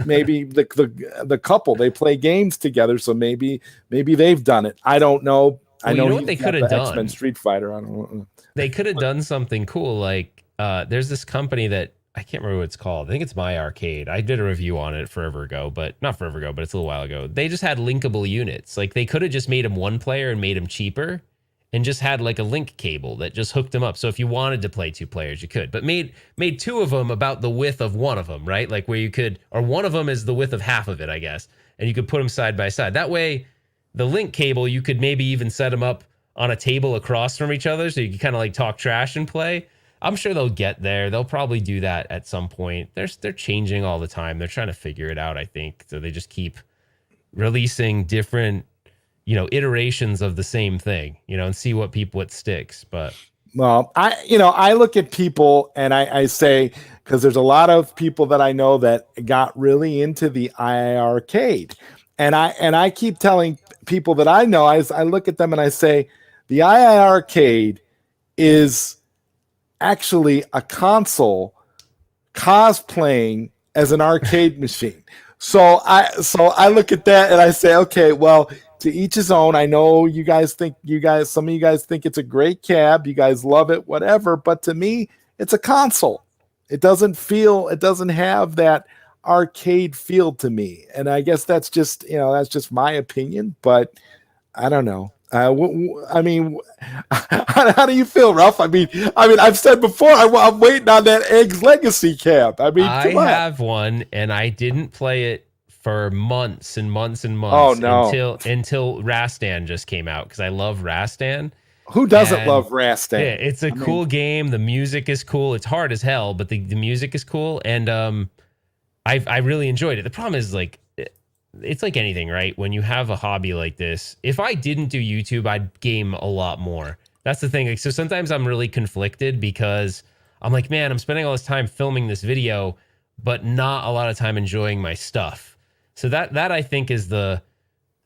maybe the couple, they play games together, so maybe they've done it. I don't know. I know what they could have done. X-Men Street Fighter. I don't know. They could have done something cool. Like there's this company that I can't remember what it's called. I think it's My Arcade. I did a review on it not forever ago, but it's a little while ago. They just had linkable units. Like they could have just made them 1 player and made them cheaper, and just had like a link cable that just hooked them up. So if you wanted to play 2 players, you could, but made 2 of them about the width of one of them, right? Like where you could, or one of them is the width of half of it, I guess. And you could put them side by side. That way, the link cable, you could maybe even set them up on a table across from each other, so you can kind of like talk trash and play. I'm sure they'll get there. They'll probably do that at some point. They're changing all the time. They're trying to figure it out, I think. So they just keep releasing different, iterations of the same thing, and see what sticks. But Well, I look at people and I say, because there's a lot of people that I know that got really into the II arcade. And I keep telling people that I know, I look at them and I say, the II arcade is actually a console cosplaying as an arcade machine. So I look at that and I say, okay, well, to each his own. I know some of you guys think it's a great cab. You guys love it, whatever. But to me, it's a console. It doesn't have that arcade feel to me. And I guess that's just my opinion, but I don't know. I mean, how do you feel, Ralph? I mean, I've said before, I'm waiting on that Eggs Legacy cab. I mean, I have one, and I didn't play it for months and months and months. Oh no! Until Rastan just came out, because I love Rastan. Who doesn't love Rastan? Yeah, it's a cool game. The music is cool. It's hard as hell, but the music is cool, and I really enjoyed it. The problem is, like, it's like anything, right? When you have a hobby like this, if I didn't do YouTube, I'd game a lot more. That's the thing. Like, so sometimes I'm really conflicted because I'm like, man, I'm spending all this time filming this video, but not a lot of time enjoying my stuff. So that I think is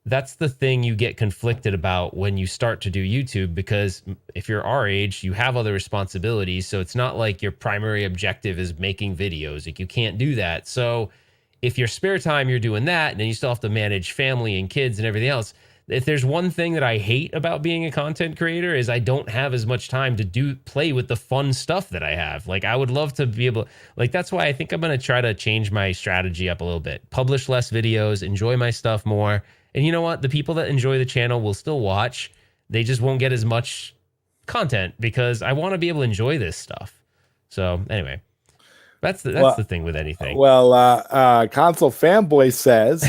that's the thing you get conflicted about when you start to do YouTube, because if you're our age, you have other responsibilities. So it's not like your primary objective is making videos. Like, you can't do that. So if your spare time, you're doing that, and then you still have to manage family and kids and everything else. If there's one thing that I hate about being a content creator, is I don't have as much time to play with the fun stuff that I have. Like, I would love to be able, like, that's why I think I'm going to try to change my strategy up a little bit. Publish less videos, enjoy my stuff more. And you know what? The people that enjoy the channel will still watch. They just won't get as much content because I want to be able to enjoy this stuff. So anyway. That's the thing with anything. Well, Console Fanboy says,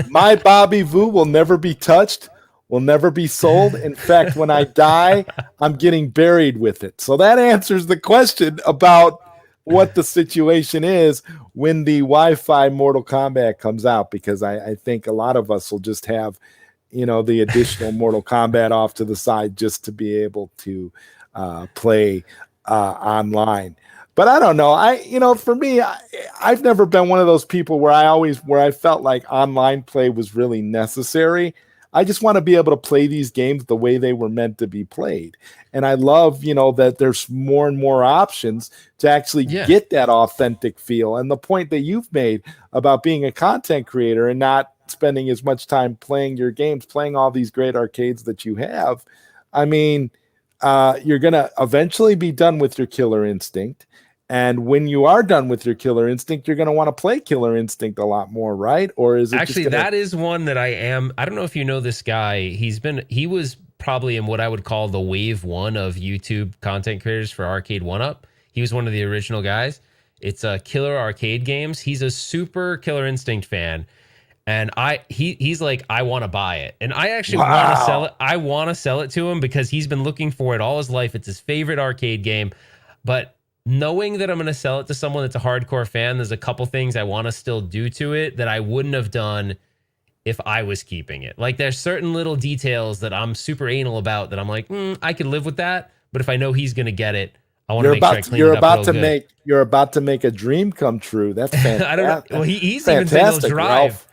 my Bobby Vu will never be touched, will never be sold. In fact, when I die, I'm getting buried with it. So that answers the question about what the situation is when the Wi-Fi Mortal Kombat comes out, because I think a lot of us will just have, the additional Mortal Kombat off to the side just to be able to play online. But I don't know. For me, I've never been one of those people where I felt like online play was really necessary. I just want to be able to play these games the way they were meant to be played. And I love, that there's more and more options to actually get that authentic feel. And the point that you've made about being a content creator and not spending as much time playing your games, playing all these great arcades that you have. I mean, you're going to eventually be done with your Killer Instinct. And when you are done with your Killer Instinct, you're going to want to play Killer Instinct a lot more, right? Or is it actually that is one that I don't know if you know this guy. He was probably in what I would call the wave one of YouTube content creators for Arcade 1-Up. He was one of the original guys. It's Killer Arcade Games. He's a super Killer Instinct fan. And he's like, I want to buy it. And I actually want to sell it. I want to sell it to him because he's been looking for it all his life. It's his favorite arcade game. But knowing that I'm going to sell it to someone that's a hardcore fan, there's a couple things I want to still do to it that I wouldn't have done if I was keeping it. Like, there's certain little details that I'm super anal about that I'm like, I could live with that. But if I know he's going to get it, I want to make sure I clean it up real good. You're about to make a dream come true. That's fantastic. I don't know. Well, he's even saying he'll drive. Ralph.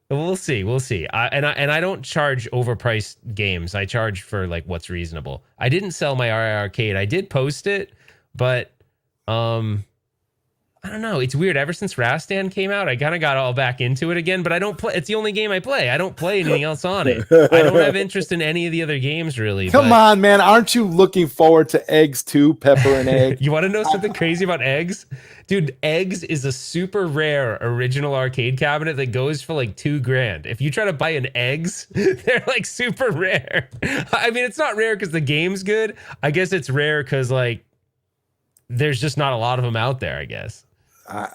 We'll see. I don't charge overpriced games. I charge for like what's reasonable. I didn't sell my RI Arcade. I did post it, but I don't know. It's weird. Ever since Rastan came out, I kind of got all back into it again, but I don't play. It's the only game I play. I don't play anything else on it. I don't have interest in any of the other games, really. Come on, man. Aren't you looking forward to Eggs 2, Pepper and Egg? You want to know something crazy about Eggs? Dude, Eggs is a super rare original arcade cabinet that goes for like $2,000. If you try to buy an Eggs, they're like super rare. I mean, it's not rare because the game's good. I guess it's rare because like there's just not a lot of them out there, I guess.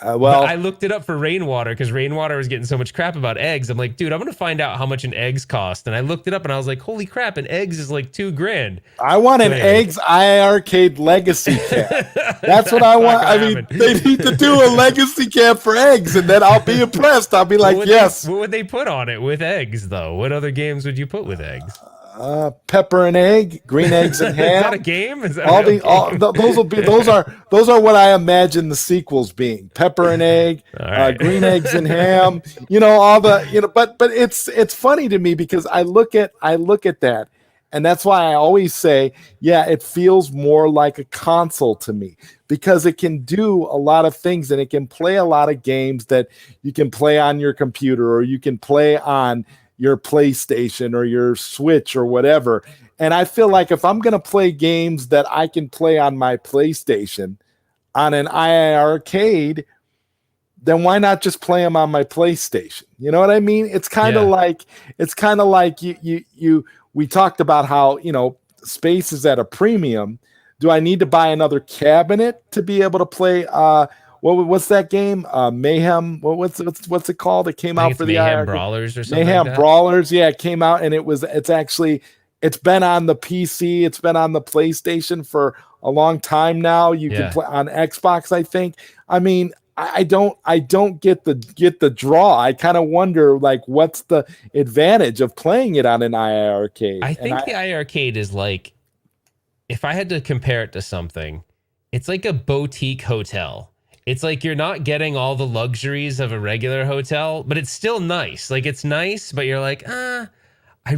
Well, I looked it up for Rainwater because Rainwater was getting so much crap about Eggs. I'm like, dude, I'm going to find out how much an Eggs cost. And I looked it up and I was like, holy crap, an Eggs is like $2,000. I want an Eggs Arcade Legacy cab. That's what I want. I mean, they need to do a Legacy cab for Eggs and then I'll be impressed. I'll be like, yes. What would they put on it with Eggs, though? What other games would you put with Eggs? Pepper and egg, green eggs and ham. Is that a game? Is that those are what I imagine the sequels being. Pepper and egg, right. Green eggs and ham. But it's funny to me because I look at that, and that's why I always say, yeah, it feels more like a console to me because it can do a lot of things and it can play a lot of games that you can play on your computer or you can play on your PlayStation or your Switch or whatever. And I feel like if I'm going to play games that I can play on my PlayStation on an II arcade, then why not just play them on my PlayStation? You know what I mean? It's kind of like we talked about how, space is at a premium. Do I need to buy another cabinet to be able to play what's that game? Mayhem. What's it called? It came out for the Mayhem Brawlers or something. Mayhem like that. Brawlers. Yeah, it came out and it's been on the PC. It's been on the PlayStation for a long time now. You can play on Xbox, I think. I mean, I don't get the draw. I kind of wonder what's the advantage of playing it on an II arcade? I think the II arcade is like, if I had to compare it to something, it's like a boutique hotel. It's like you're not getting all the luxuries of a regular hotel, but it's still nice. Like it's nice, but you're like, I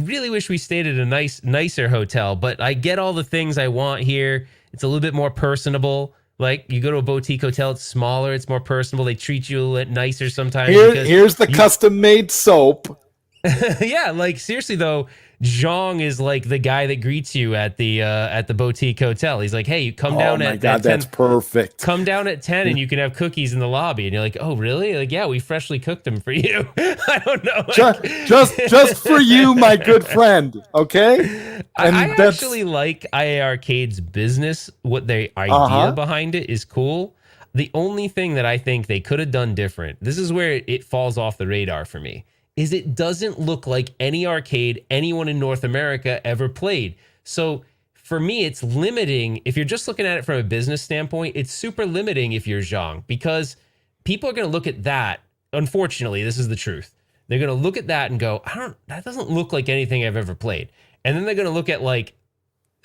really wish we stayed at a nicer hotel, but I get all the things I want here. It's a little bit more personable. Like you go to a boutique hotel, it's smaller, it's more personable. They treat you a little nicer sometimes. Here's the custom-made soap. Yeah, like seriously though, Zhang is like the guy that greets you at the boutique hotel. He's like, "Hey, you come down at 10. That's perfect. Come down at 10 and you can have cookies in the lobby." And you're like, "Oh, really?" Like, "Yeah, we freshly cooked them for you." I don't know. Just for you, my good friend. Okay. And I actually like IA Arcade's business. What their idea behind it is cool. The only thing that I think they could have done different, this is where it falls off the radar for me, is it doesn't look like any arcade anyone in North America ever played. So for me, it's limiting. If you're just looking at it from a business standpoint, it's super limiting if you're Zhang, because people are going to look at that. Unfortunately, this is the truth. They're going to look at that and go, that doesn't look like anything I've ever played. And then they're going to look at like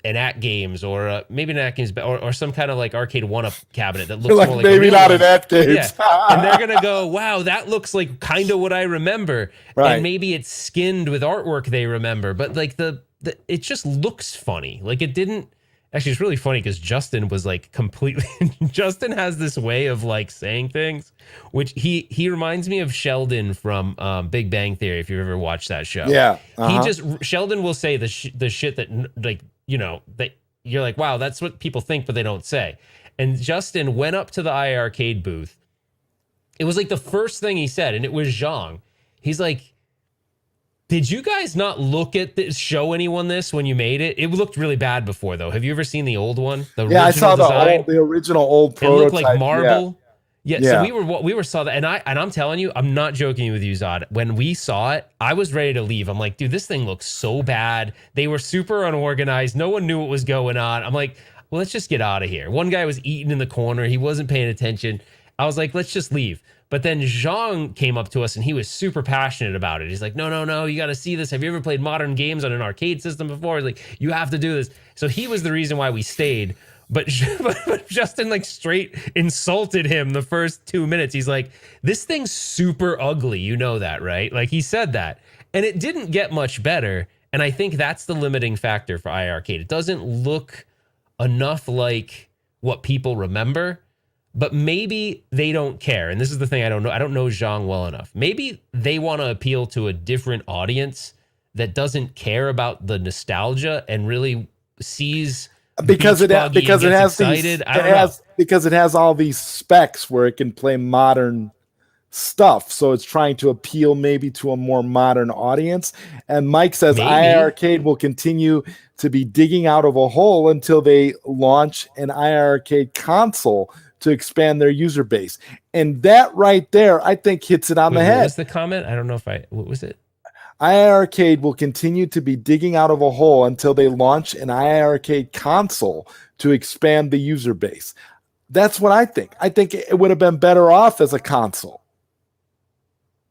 an At Games or maybe an At Games or some kind of like arcade one-up cabinet that looks like more like maybe not an At Games. Yeah. And they're gonna go, wow, that looks like kind of what I remember. Right. And maybe it's skinned with artwork they remember, but like the it just looks funny. Like it didn't. Actually, it's really funny because Justin was like completely. Justin has this way of like saying things, which he reminds me of Sheldon from Big Bang Theory. If you've ever watched that show, yeah, Sheldon will say the shit that like. That you're like, wow, that's what people think, but they don't say. And Justin went up to the IA arcade booth. It was like the first thing he said, and it was Zhang. He's like, did you guys not look at this, show anyone this when you made it? It looked really bad before, though. Have you ever seen the old one? I saw the original old prototype. It looked like marble. Yeah, so we saw that, and I'm telling you, I'm not joking with you, Zod. When we saw it, I was ready to leave. I'm like, dude, this thing looks so bad. They were super unorganized. No one knew what was going on. I'm like, well, let's just get out of here. One guy was eating in the corner. He wasn't paying attention. I was like, let's just leave. But then Zhang came up to us, and he was super passionate about it. He's like, no, you got to see this. Have you ever played modern games on an arcade system before? He's like, you have to do this. So he was the reason why we stayed. But Justin like straight insulted him the first 2 minutes. He's like, this thing's super ugly. You know that, right? Like he said that. And it didn't get much better. And I think that's the limiting factor for IA Arcade. It doesn't look enough like what people remember, but maybe they don't care. And this is the thing I don't know. I don't know Zhang well enough. Maybe they want to appeal to a different audience that doesn't care about the nostalgia and really sees... because it has all these specs where it can play modern stuff, so it's trying to appeal maybe to a more modern audience. And Mike says IA Arcade will continue to be digging out of a hole until they launch an IA Arcade console to expand their user base. And that right there, I think hits it on the head. What was the comment? I don't know what was it? IA Arcade will continue to be digging out of a hole until they launch an IA Arcade console to expand the user base. That's what I think. I think it would have been better off as a console.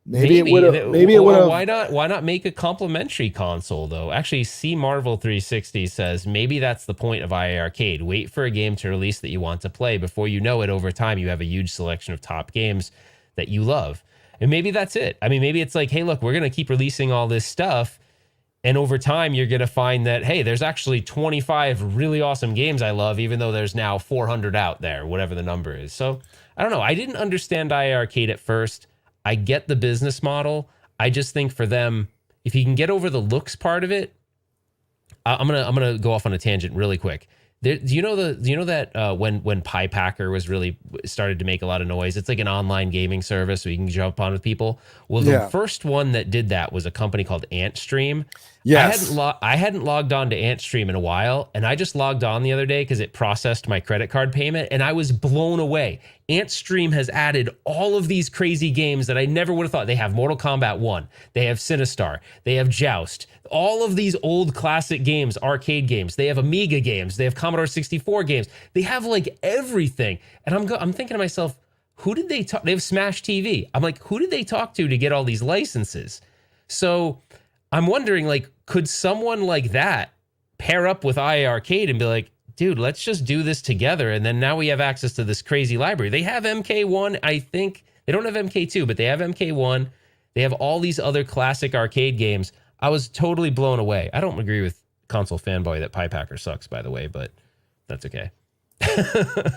Maybe it would have. Maybe it would have. Why not make a complimentary console though? Actually, C Marvel 360 says maybe that's the point of IA Arcade. Wait for a game to release that you want to play. Before you know it, over time you have a huge selection of top games that you love. And maybe that's it. I mean, maybe it's like, hey, look, we're gonna keep releasing all this stuff, and over time you're gonna find that hey, there's actually 25 really awesome games I love, even though there's now 400 out there, whatever the number is. So I don't know. I didn't understand IA Arcade at first. I get the business model. I just think for them, if you can get over the looks part of it, I'm gonna go off on a tangent really quick. Do you know that when Pie Packer was really started to make a lot of noise? It's like an online gaming service where you can jump on with people. Well, the first one that did that was a company called AntStream. Yes. I hadn't logged on to AntStream in a while, and I just logged on the other day because it processed my credit card payment, and I was blown away. AntStream has added all of these crazy games that I never would have thought. They have Mortal Kombat 1, they have Sinistar, they have Joust, all of these old classic games, arcade games. They have Amiga games, they have Commodore 64 games. They have like everything. And I'm thinking to myself, who did they talk? They have Smash TV. I'm like, who did they talk to get all these licenses? So I'm wondering, like, could someone like that pair up with IA Arcade and be like, dude, let's just do this together. And then now we have access to this crazy library. They have MK1, I think. They don't have MK2, but they have MK1. They have all these other classic arcade games. I was totally blown away. I don't agree with console fanboy that Pie Packer sucks, by the way, but that's okay.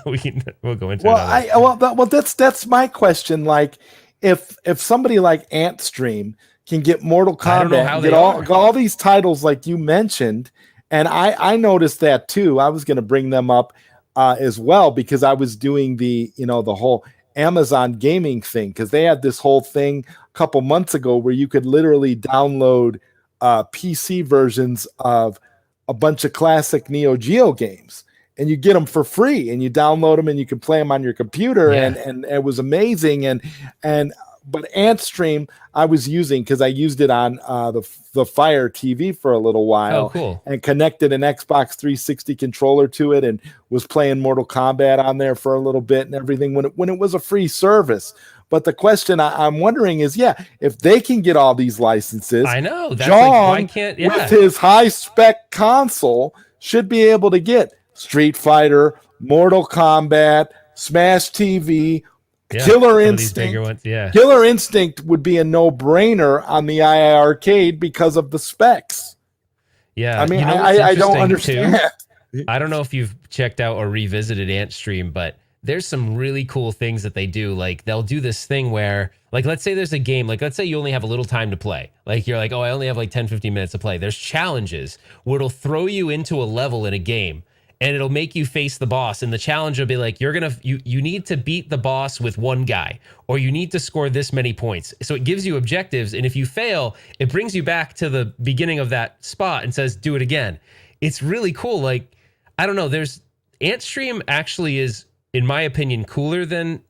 We'll go into it. That's my question. Like, if somebody like AntStream can get Mortal Kombat, get all these titles like you mentioned, and I noticed that too. I was going to bring them up as well because I was doing the whole Amazon gaming thing, because they had this whole thing a couple months ago where you could literally download PC versions of a bunch of classic Neo Geo games, and you get them for free, and you download them and you can play them on your computer, and it was amazing. But AntStream I was using because I used it on the Fire TV for a little while. Oh, cool. And connected an Xbox 360 controller to it and was playing Mortal Kombat on there for a little bit and everything when it was a free service. But the question I'm wondering is, if they can get all these licenses, I know that's John, why can't with his high spec console, should be able to get Street Fighter, Mortal Kombat, Smash TV, Killer Instinct. Killer Instinct would be a no-brainer on the II Arcade because of the specs. Yeah, I mean, I don't understand. I don't know if you've checked out or revisited AntStream, but there's some really cool things that they do. Like, they'll do this thing where, like, let's say there's a game, like, let's say you only have a little time to play. Like, you're like, oh, I only have like 10, 15 minutes to play. There's challenges where it'll throw you into a level in a game, and it'll make you face the boss. And the challenge will be like, you need to beat the boss with one guy, or you need to score this many points. So it gives you objectives. And if you fail, it brings you back to the beginning of that spot and says, do it again. It's really cool. Like, I don't know. AntStream actually is, in my opinion, cooler than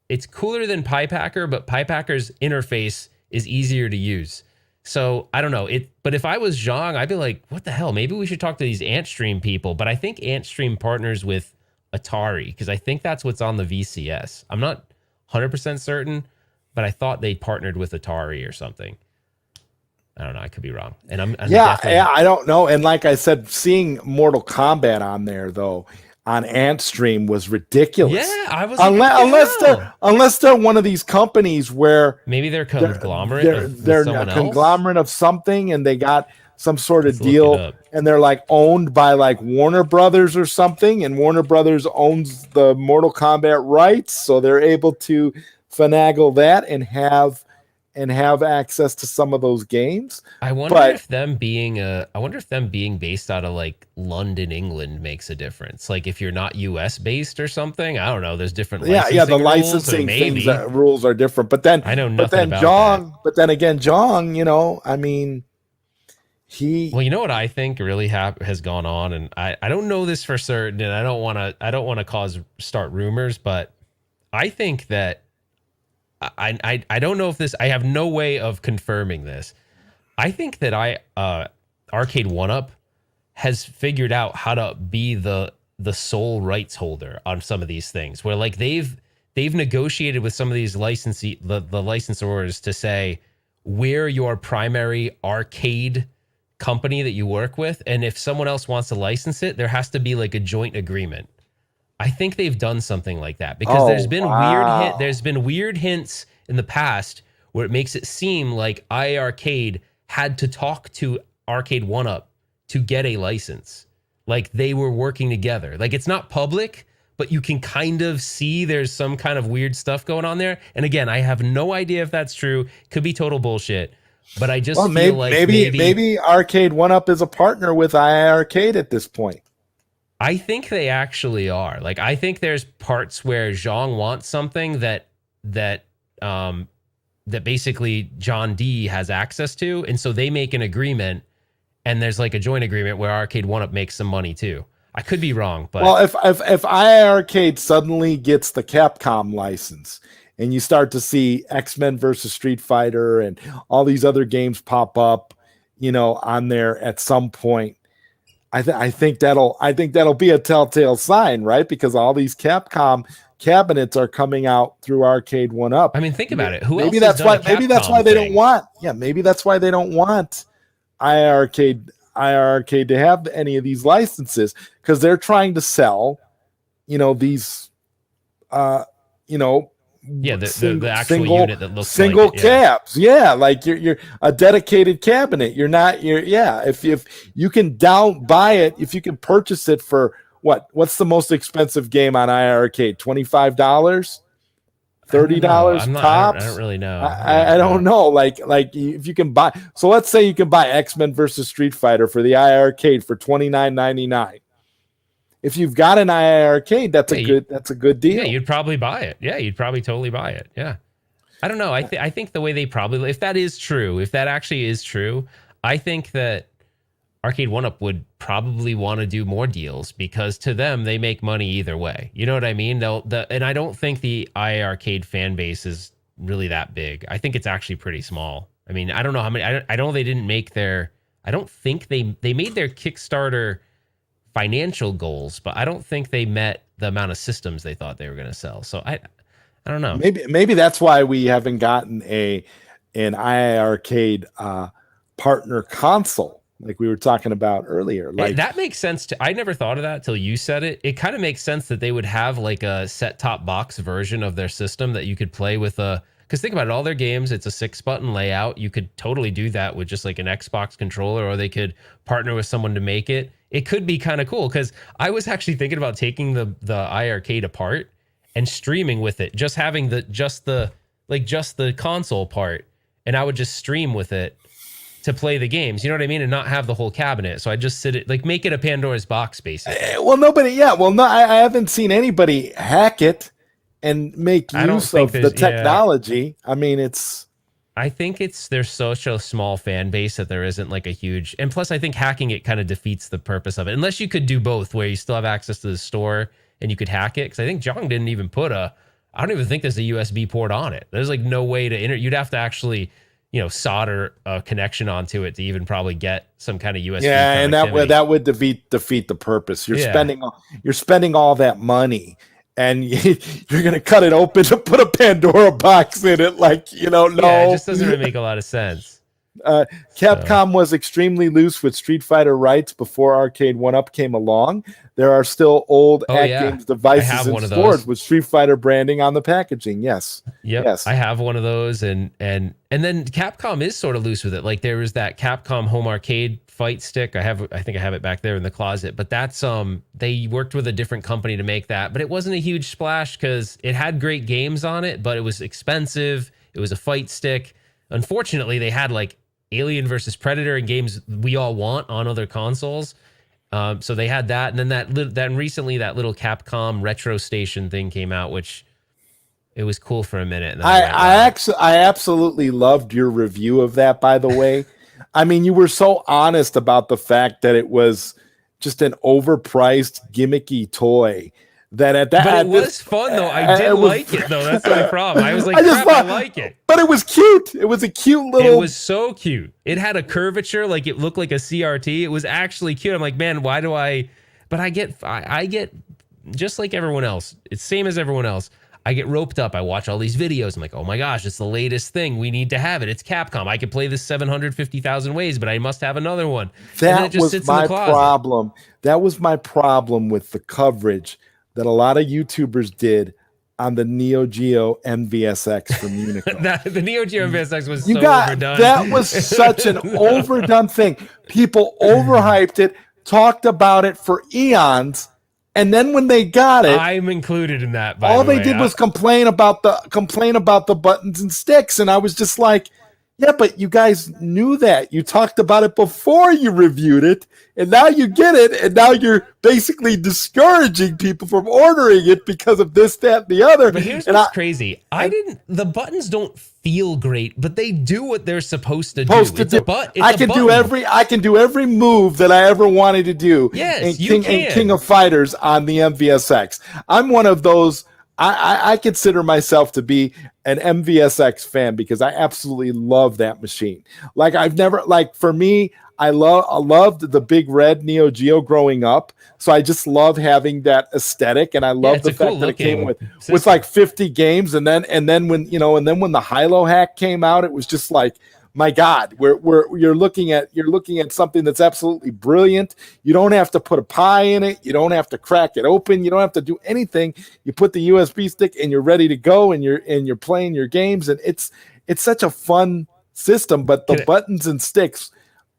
Pie Packer, but Pie Packer's interface is easier to use. So I don't know but if I was Zhang, I'd be like, what the hell? Maybe we should talk to these AntStream people. But I think AntStream partners with Atari, because I think that's what's on the VCS. I'm not 100% certain, but I thought they partnered with Atari or something. I don't know. I could be wrong. And I don't know. And like I said, seeing Mortal Kombat on there though, on AntStream was ridiculous. Yeah, I was unless they're one of these companies where maybe they're conglomerate. They're a conglomerate of something, and they got some sort of deal, and they're like owned by like Warner Brothers or something, and Warner Brothers owns the Mortal Kombat rights, so they're able to finagle that and have access to some of those games. I wonder if them being based out of like London, England makes a difference. Like if you're not US based or something, I don't know. There's different the licensing rules are different. But then I know nothing about that. But then again, John, I mean, well, you know what I think really has gone on, and I don't know this for certain, and I don't want to start rumors, but I think that I don't know if this, I have no way of confirming this. I think that Arcade 1UP has figured out how to be the sole rights holder on some of these things, where like they've they've negotiated with some of these the licensors to say, we're your primary arcade company that you work with, and if someone else wants to license it, there has to be like a joint agreement. I think they've done something like that because there's been weird hints in the past where it makes it seem like IA Arcade had to talk to Arcade 1-Up to get a license. Like they were working together. Like it's not public, but you can kind of see there's some kind of weird stuff going on there. And again, I have no idea if that's true. Could be total bullshit. But I just feel like maybe Arcade 1-Up is a partner with IA Arcade at this point. I think they actually are. Like, I think there's parts where Zhang wants something that basically John D has access to, and so they make an agreement, and there's like a joint agreement where Arcade 1-Up makes some money too. I could be wrong, but well, if IA Arcade suddenly gets the Capcom license, and you start to see X-Men versus Street Fighter and all these other games pop up, on there at some point. I think that'll be a telltale sign, right? Because all these Capcom cabinets are coming out through Arcade 1-Up. I mean, think about it. Maybe that's why they don't want. Yeah, maybe that's why they don't want IA Arcade to have any of these licenses, because they're trying to sell, these, the actual unit that looks single like it, cabs. Yeah, like you're a dedicated cabinet. If you can buy it, if you can purchase it for what's the most expensive game on IA Arcade? $25, $30 tops. I don't really know. I don't know. Like if you can buy, so let's say you can buy X-Men versus Street Fighter for the IA Arcade for $29.99. If you've got an IA Arcade, that's a good deal. Yeah, you'd probably buy it. Yeah, you'd probably totally buy it. Yeah. I don't know. I think the way they probably, if that is true, if that actually is true, I think that Arcade 1-Up would probably want to do more deals, because to them, they make money either way. You know what I mean? And I don't think the IA Arcade fan base is really that big. I think it's actually pretty small. I mean, I don't know how many, I don't know, they didn't make I don't think they made their Kickstarter financial goals, but I don't think they met the amount of systems they thought they were going to sell. So I don't know. Maybe that's why we haven't gotten an IA Arcade partner console like we were talking about earlier. Like that makes sense. I never thought of that till you said it. It kind of makes sense that they would have like a set-top box version of their system that you could play with because think about it, all their games, it's a 6-button layout. You could totally do that with just like an Xbox controller, or they could partner with someone to make it. It could be kind of cool, because I was actually thinking about taking the IA Arcade apart and streaming with it, just having just the console part, and I would just stream with it to play the games. You know what I mean? And not have the whole cabinet. So I just make it a Pandora's box, basically. I haven't seen anybody hack it and make use of the technology. Yeah. I mean, I think there's such a small fan base that there isn't like a huge, and plus I think hacking it kind of defeats the purpose of it, unless you could do both, where you still have access to the store and you could hack it. Because I think Jong didn't even I don't even think there's a USB port on it. There's like no way to you'd have to actually solder a connection onto it to even probably get some kind of USB. Yeah, and that would defeat the purpose. You're spending all that money, and you're going to cut it open to put a Pandora box in it. No. Yeah, it just doesn't really make a lot of sense. Capcom was extremely loose with Street Fighter rights before Arcade 1-Up came along. There are still old Games devices in stores with Street Fighter branding on the packaging. Yes. Yep. Yes. I have one of those, and then Capcom is sort of loose with it. Like there was that Capcom home arcade fight stick. I think I have it back there in the closet, but that's they worked with a different company to make that, but it wasn't a huge splash because it had great games on it, but it was expensive. It was a fight stick. Unfortunately, they had like Alien versus Predator and games we all want on other consoles. So they had that, and then recently that little Capcom retro station thing came out, which it was cool for a minute. And I absolutely loved your review of that, by the way. I mean, you were so honest about the fact that it was just an overpriced, gimmicky toy. But it was fun though. I did like it though. That's the only problem. I was like, I like it. But it was cute. It was a cute little. It was so cute. It had a curvature, like it looked like a CRT. It was actually cute. I'm like, man, why do I? But I get just like everyone else. It's same as everyone else. I get roped up. I watch all these videos. I'm like, oh my gosh, it's the latest thing. We need to have it. It's Capcom. I could play this 750,000 ways, but I must have another one. That was my problem. That was my problem with the coverage that a lot of YouTubers did on the Neo Geo MVSX from Unico. The Neo Geo MVSX was so overdone. That was such an overdone thing. People overhyped it, talked about it for eons, and then when they got it, I'm included in that. All they did was complain about the buttons and sticks, and I was just like, yeah, but you guys knew that. You talked about it before you reviewed it, and now you get it, and now you're basically discouraging people from ordering it because of this, that, and the other. But here's what's crazy. The buttons don't feel great, but they do what they're supposed to do. I can do every move that I ever wanted to do in King of Fighters on the MVSX. I'm one of those. I consider myself to be an MVSX fan because I absolutely love that machine. Like for me, I loved the big red Neo Geo growing up. So I just love having that aesthetic, and I love the fact that it came with like 50 games, and then when the Hilo hack came out, it was just like, my God, you're looking at something that's absolutely brilliant. You don't have to put a pie in it. You don't have to crack it open. You don't have to do anything. You put the USB stick and you're ready to go, and you're playing your games, and it's such a fun system. But the buttons and sticks,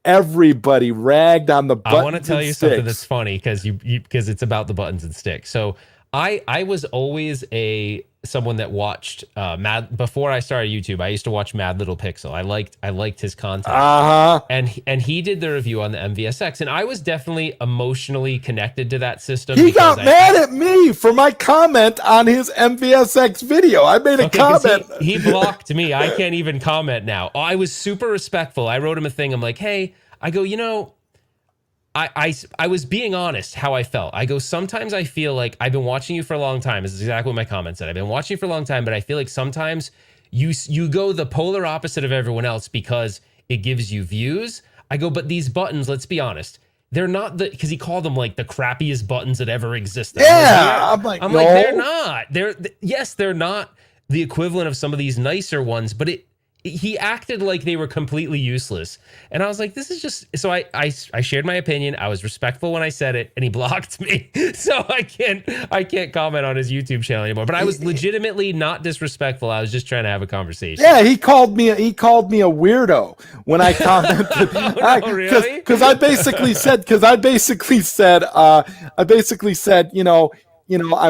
everybody ragged on the buttons. I want to tell you something that's funny because it's about the buttons and sticks. So I was always someone that watched Mad before I started YouTube. I used to watch Mad Little Pixel. I liked his content. And he did the review on the MVSX, and I was definitely emotionally connected to that system. He got mad at me for my comment on his MVSX video. I made a comment. He blocked me. I can't even comment now. I was super respectful. I wrote him a thing. I'm like, hey, I go, I was being honest how I felt. I go, sometimes I feel like I've been watching you for a long time. This is exactly what my comment said. I've been watching you for a long time, but I feel like sometimes you go the polar opposite of everyone else because it gives you views. I go, but these buttons, let's be honest, they're not because he called them like the crappiest buttons that ever existed. Yeah, I'm like, they're not. They're not the equivalent of some of these nicer ones, but he acted like they were completely useless. And I was like, this is just, so I shared my opinion. I was respectful when I said it, and he blocked me. So I can't comment on his YouTube channel anymore, but I was legitimately not disrespectful. I was just trying to have a conversation. Yeah. He called me a weirdo when I commented. Really? Cause I basically said, I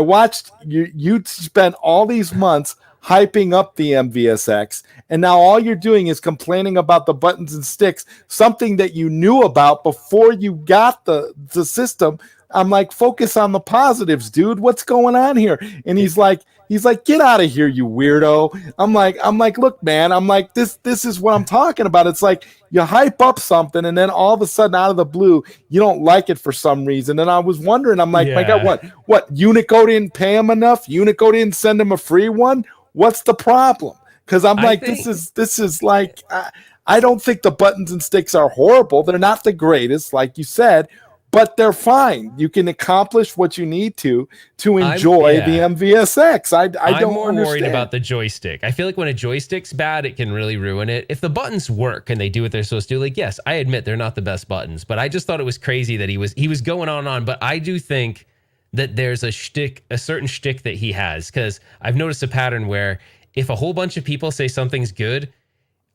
watched you spent all these months hyping up the MVSX, and now all you're doing is complaining about the buttons and sticks, something that you knew about before you got the system. I'm like, focus on the positives, dude. What's going on here? And he's like, get out of here, you weirdo. I'm like, look, man, I'm like, this is what I'm talking about. It's like you hype up something, and then all of a sudden, out of the blue, you don't like it for some reason. And I was wondering, I'm like, my God, what? Unico didn't pay him enough? Unico didn't send him a free one? What's the problem? Because this is like, I don't think the buttons and sticks are horrible. They're not the greatest, like you said, but they're fine. You can accomplish what you need to enjoy the MVSX. I'm don't more worried about the joystick. I feel like when a joystick's bad, it can really ruin it. If the buttons work and they do what they're supposed to do, like, yes, I admit they're not the best buttons, but I just thought it was crazy that he was going on. But I do think that there's a certain shtick that he has, because I've noticed a pattern where if a whole bunch of people say something's good,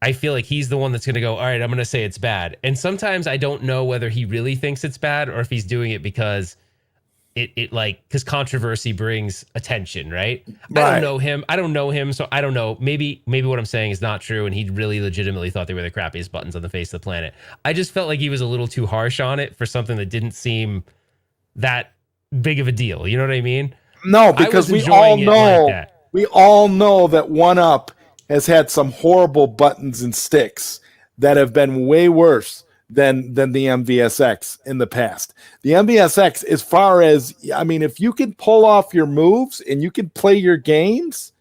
I feel like he's the one that's going to go, all right, I'm going to say it's bad. And sometimes I don't know whether he really thinks it's bad or if he's doing it because because controversy brings attention, right? I don't know him. So I don't know. Maybe what I'm saying is not true, and he really legitimately thought they were the crappiest buttons on the face of the planet. I just felt like he was a little too harsh on it for something that didn't seem that big of a deal. You know what I mean? No, because we all know that 1UP has had some horrible buttons and sticks that have been way worse than the MVSX in the past. The MVSX, as far as, I mean, if you can pull off your moves and you can play your games,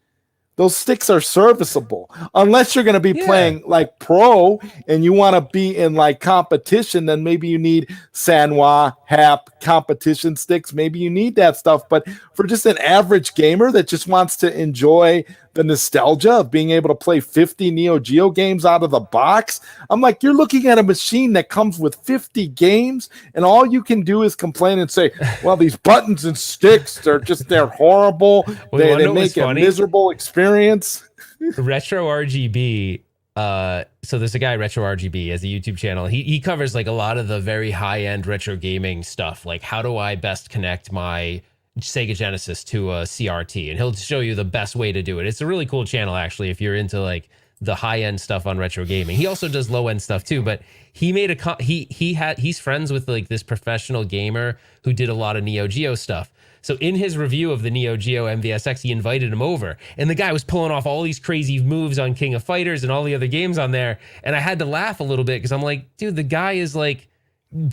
those sticks are serviceable unless you're going to be playing like pro and you want to be in like competition. Then maybe you need Sanwa, Hap competition sticks. Maybe you need that stuff. But for just an average gamer that just wants to enjoy the nostalgia of being able to play 50 Neo Geo games out of the box, I'm like, you're looking at a machine that comes with 50 games and all you can do is complain and say, well, these buttons and sticks, they're horrible. Well, they make a miserable experience. Retro RGB. So there's a guy, Retro RGB, has a YouTube channel. He covers like a lot of the very high end retro gaming stuff. Like, how do I best connect my Sega Genesis to a CRT? And he'll show you the best way to do it. It's a really cool channel, actually, if you're into like the high end stuff on retro gaming. He also does low end stuff too, but he made he's friends with like this professional gamer who did a lot of Neo Geo stuff. So in his review of the Neo Geo MVSX, he invited him over, and the guy was pulling off all these crazy moves on King of Fighters and all the other games on there. And I had to laugh a little bit because I'm like, dude, the guy is like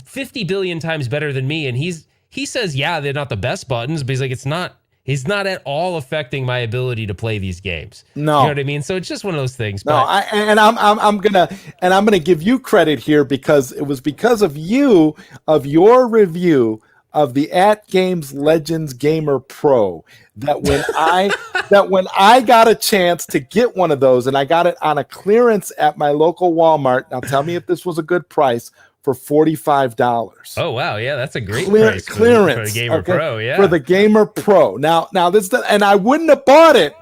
50 billion times better than me. And he says, yeah, they're not the best buttons, but he's like, it's not at all affecting my ability to play these games. No, you know what I mean? So it's just one of those things. No, I'm gonna give you credit here because it was because of your review of the At Games Legends Gamer Pro that when I got a chance to get one of those, and I got it on a clearance at my local Walmart. Now tell me if this was a good price, for $45. Oh wow, yeah, that's a great price clearance for the Gamer Pro, yeah. For the Gamer Pro. Now this, and I wouldn't have bought it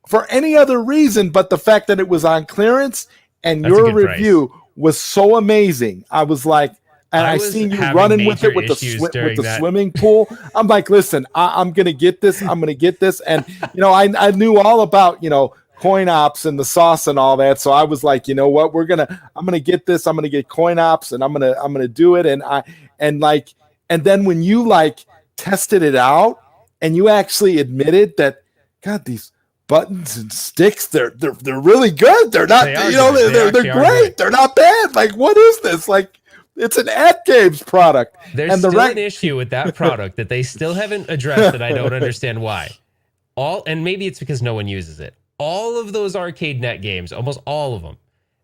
for any other reason but the fact that it was on clearance, and your review was so amazing. I was like, and I seen you running with it with the swimming pool. I'm like, listen, I'm gonna get this. And I knew all about coin ops and the sauce and all that. So I was like, you know what, I'm gonna get this. I'm gonna get coin ops and I'm gonna do it. And then when you like tested it out and you actually admitted that, God, these buttons and sticks, they're really good. They're not, they're great. They're not bad. Like, what is this? Like, it's an At Games product. There's still an issue with that product that they still haven't addressed, and I don't understand why. And maybe it's because no one uses it. All of those arcade net games, almost all of them,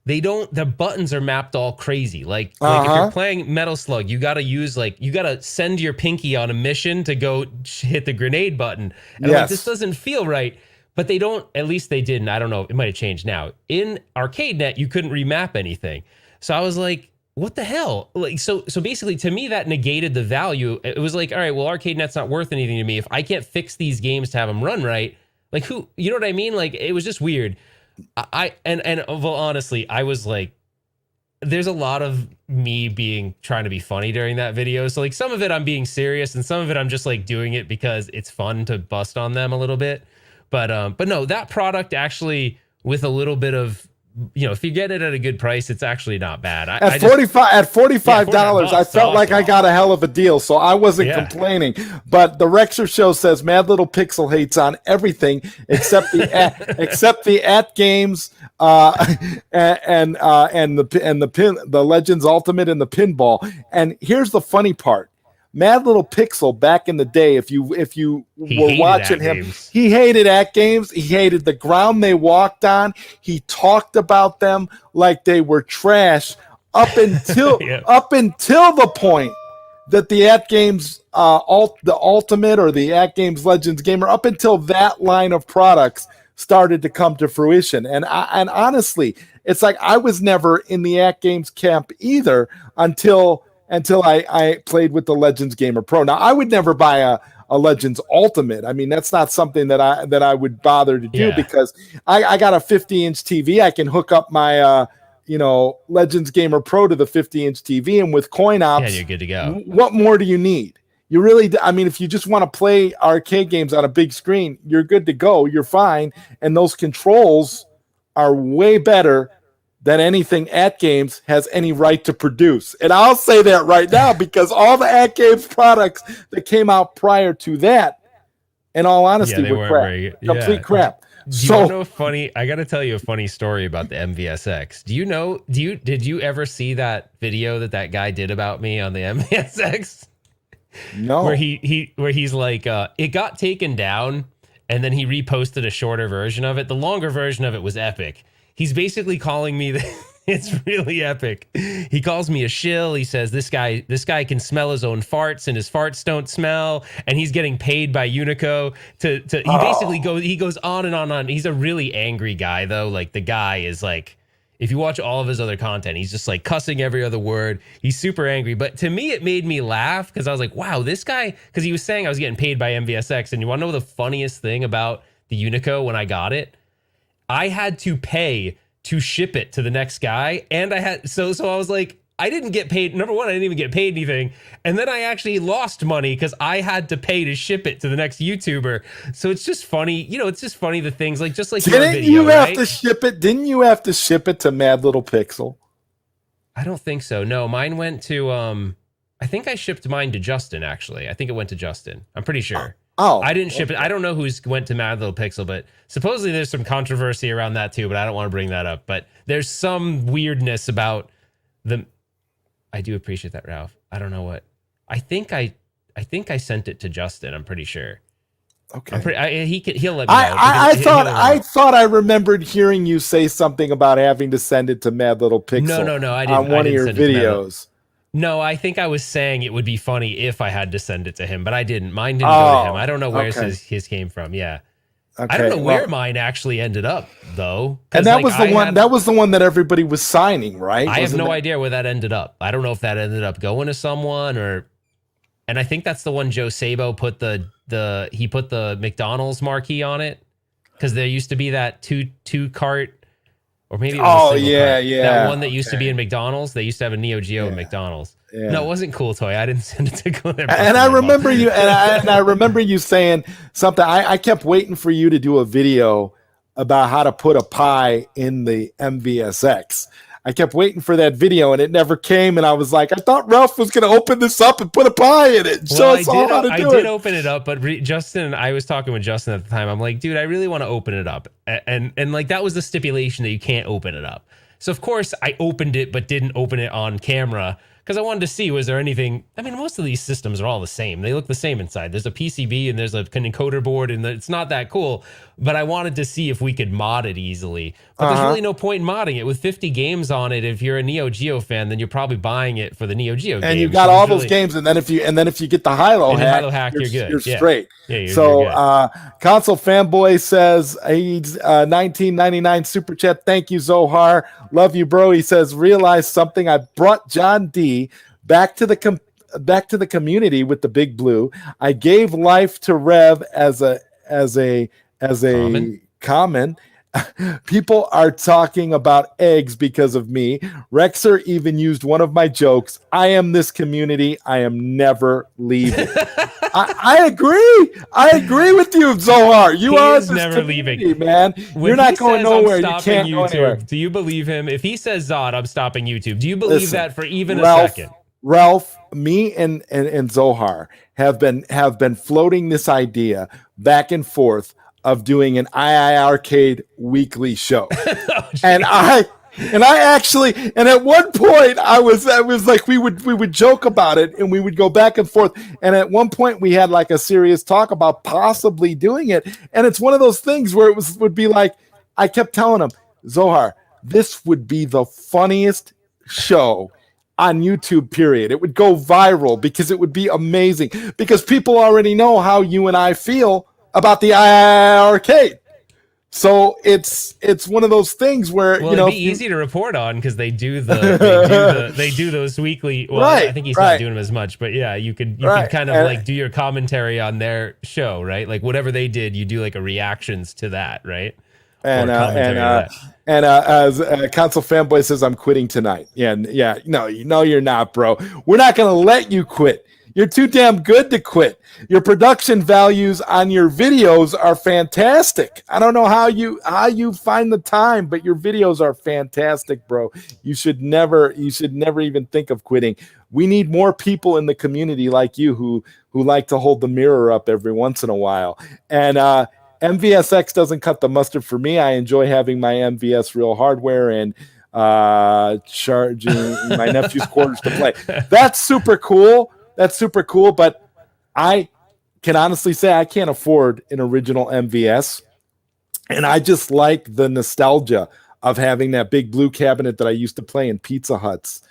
the buttons are mapped all crazy. Like if you're playing Metal Slug, you gotta send your pinky on a mission to go hit the grenade button. And like, this doesn't feel right. But they don't, at least they didn't. I don't know. It might have changed now. In Arcade Net, you couldn't remap anything. So I was like, what the hell? Like, so basically to me, that negated the value. It was like, all right, well, Arcade Net's not worth anything to me. If I can't fix these games to have them run right, like you know what I mean? Like, it was just weird. Well, honestly, I was like, there's a lot of me trying to be funny during that video. So like some of it I'm being serious and some of it I'm just like doing it because it's fun to bust on them a little bit. But no, that product actually, with a little bit of, if you get it at a good price, it's actually not bad. At $45, I felt like I got a hell of a deal, so I wasn't complaining. But the Rexer Show says Mad Little Pixel hates on everything except the At Games and the Legends Ultimate and the pinball. And here's the funny part. Mad Little Pixel back in the day, if you were watching him, he hated At Games. He hated the ground they walked on. He talked about them like they were trash up until the point that the At Games the Ultimate or the At Games Legends Gamer, up until that line of products started to come to fruition. And honestly, it's like I was never in the At Games camp either until I played with the Legends Gamer Pro. Now, I would never buy a Legends Ultimate. I mean, that's not something that I would bother to do because I got a 50-inch TV. I can hook up my Legends Gamer Pro to the 50-inch TV, and with coin ops, you're good to go. What more do you need? You really, I mean, if you just want to play arcade games on a big screen, you're good to go. You're fine, and those controls are way better than anything At Games has any right to produce. And I'll say that right now because all the At Games products that came out prior to that, in all honesty, were crap. Complete crap. I got to tell you a funny story about the MVSX. Did you ever see that video that guy did about me on the MVSX? No. Where he's like, it got taken down. and then he reposted a shorter version of it. The longer version of it was epic. He's basically calling me it's really epic. He calls me a shill. He says this guy can smell his own farts and his farts don't smell, and he's getting paid by Unico he goes on and on. He's a really angry guy though. Like the guy is like, if you watch all of his other content, he's just like cussing every other word. He's super angry. But to me, it made me laugh because I was like, wow, this guy, because he was saying I was getting paid by MVSX. And you want to know the funniest thing about the Unico when I got it? I had to pay to ship it to the next guy. And I had, so I was like, I didn't get paid. Number one, I didn't even get paid anything. And then I actually lost money because I had to pay to ship it to the next YouTuber. So it's just funny. You know, it's just funny the things like, just like your video, you have to ship it? Didn't you have to ship it to Mad Little Pixel? I don't think so. No, mine went to, I think I shipped mine to Justin, actually. I think it went to Justin. I'm pretty sure. Oh, I didn't ship it. I don't know who's went to Mad Little Pixel, but supposedly there's some controversy around that too, but I don't want to bring that up. But there's some weirdness about the, I do appreciate that, Ralph. I don't know what. I think I sent it to Justin. I'm pretty sure. Okay. He'll let me know. I thought I remembered hearing you say something about having to send it to Mad Little Pixel. No. I didn't. On one of your videos. No, I think I was saying it would be funny if I had to send it to him, but I didn't. Mine didn't go to him. I don't know where his came from. Yeah. Okay, I don't know where mine actually ended up though. And that was the one. That was the one that everybody was signing, right? I have no idea where that ended up. I don't know if that ended up going to someone or. And I think that's the one Joe Sabo put the McDonald's marquee on it because there used to be that two cart. Or maybe it was a single cart. That one that used to be in McDonald's. They used to have a Neo Geo in McDonald's. Yeah. No, it wasn't Cool Toy. I didn't send it to Cool Toy. And I remember you. And I remember you saying something. I kept waiting for you to do a video about how to put a pie in the MVSX. I kept waiting for that video, and it never came. And I was like, I thought Ralph was going to open this up and put a pie in it. Well, I did open it up, but Justin, I was talking with Justin at the time. I'm like, dude, I really want to open it up, and like that was the stipulation that you can't open it up. So of course I opened it, but didn't open it on camera because I wanted to see was there anything. I mean, most of these systems are all the same. They look the same inside. There's a PCB and there's an encoder board, and it's not that cool. But I wanted to see if we could mod it easily. But there's really no point in modding it with 50 games on it. If you're a Neo Geo fan, then you're probably buying it for the Neo Geo games. And you got all those games, and then if you get the Hilo hack, you're good. You're straight. Yeah, you're good. Console Fanboy says he's 1999 super chat. Thank you, Zohar. Love you, bro. He says, realize something. I brought John D back to the community with the Big Blue. I gave life to Rev as a common. People are talking about eggs because of me. Rexer even used one of my jokes. I am this community. I am never leaving. I agree. I agree with you, Zohar. You are never leaving, man. You're not going nowhere. You can't YouTube, go anywhere. Do you believe him? If he says, Zod, I'm stopping YouTube, do you believe that for even a second? Ralph, me and Zohar have been floating this idea back and forth of doing an II Arcade weekly show. and at one point I was like we would joke about it and we would go back and forth, and at one point we had like a serious talk about possibly doing it, and it's one of those things where would be like, I kept telling him, Zohar, this would be the funniest show on YouTube, period. It would go viral because it would be amazing because people already know how you and I feel about the arcade. So it's one of those things where it'd be easy to report on because they do those weekly. Well, right, I think he's not doing them as much, but yeah, you could kind of like do your commentary on their show, right? Like whatever they did, you do like a reactions to that, right? And Console Fanboy says, I'm quitting tonight. No, you're not, bro. We're not gonna let you quit. You're too damn good to quit. Your production values on your videos are fantastic. I don't know how you find the time, but your videos are fantastic, bro. You should never even think of quitting. We need more people in the community like you who like to hold the mirror up every once in a while. And MVSX doesn't cut the mustard for me. I enjoy having my MVS real hardware and charging my nephew's quarters to play. That's super cool. But can honestly say I can't afford an original MVS. And I just like the nostalgia of having that big blue cabinet that I used to play in Pizza Huts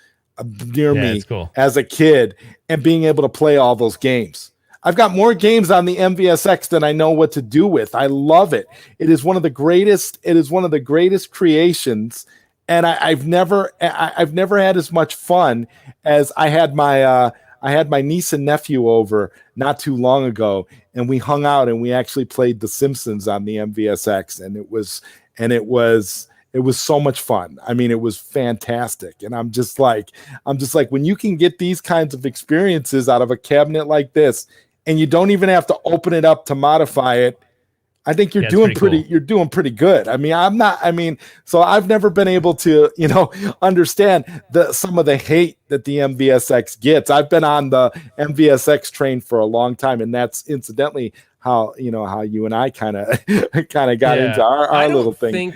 near me as a kid and being able to play all those games. I've got more games on the MVSX than I know what to do with. I love it. It is one of the greatest. It is one of the greatest creations. And I've never had as much fun as I had my niece and nephew over not too long ago, and we hung out and we actually played The Simpsons on the MVSX, and it was so much fun. I mean, it was fantastic. And I'm just like, when you can get these kinds of experiences out of a cabinet like this, and you don't even have to open it up to modify it, I think you're doing pretty cool. You're doing pretty good. I mean, so I've never been able to, understand some of the hate that the MVSX gets. I've been on the MVSX train for a long time, and that's incidentally how you and I kind of got into our little thing.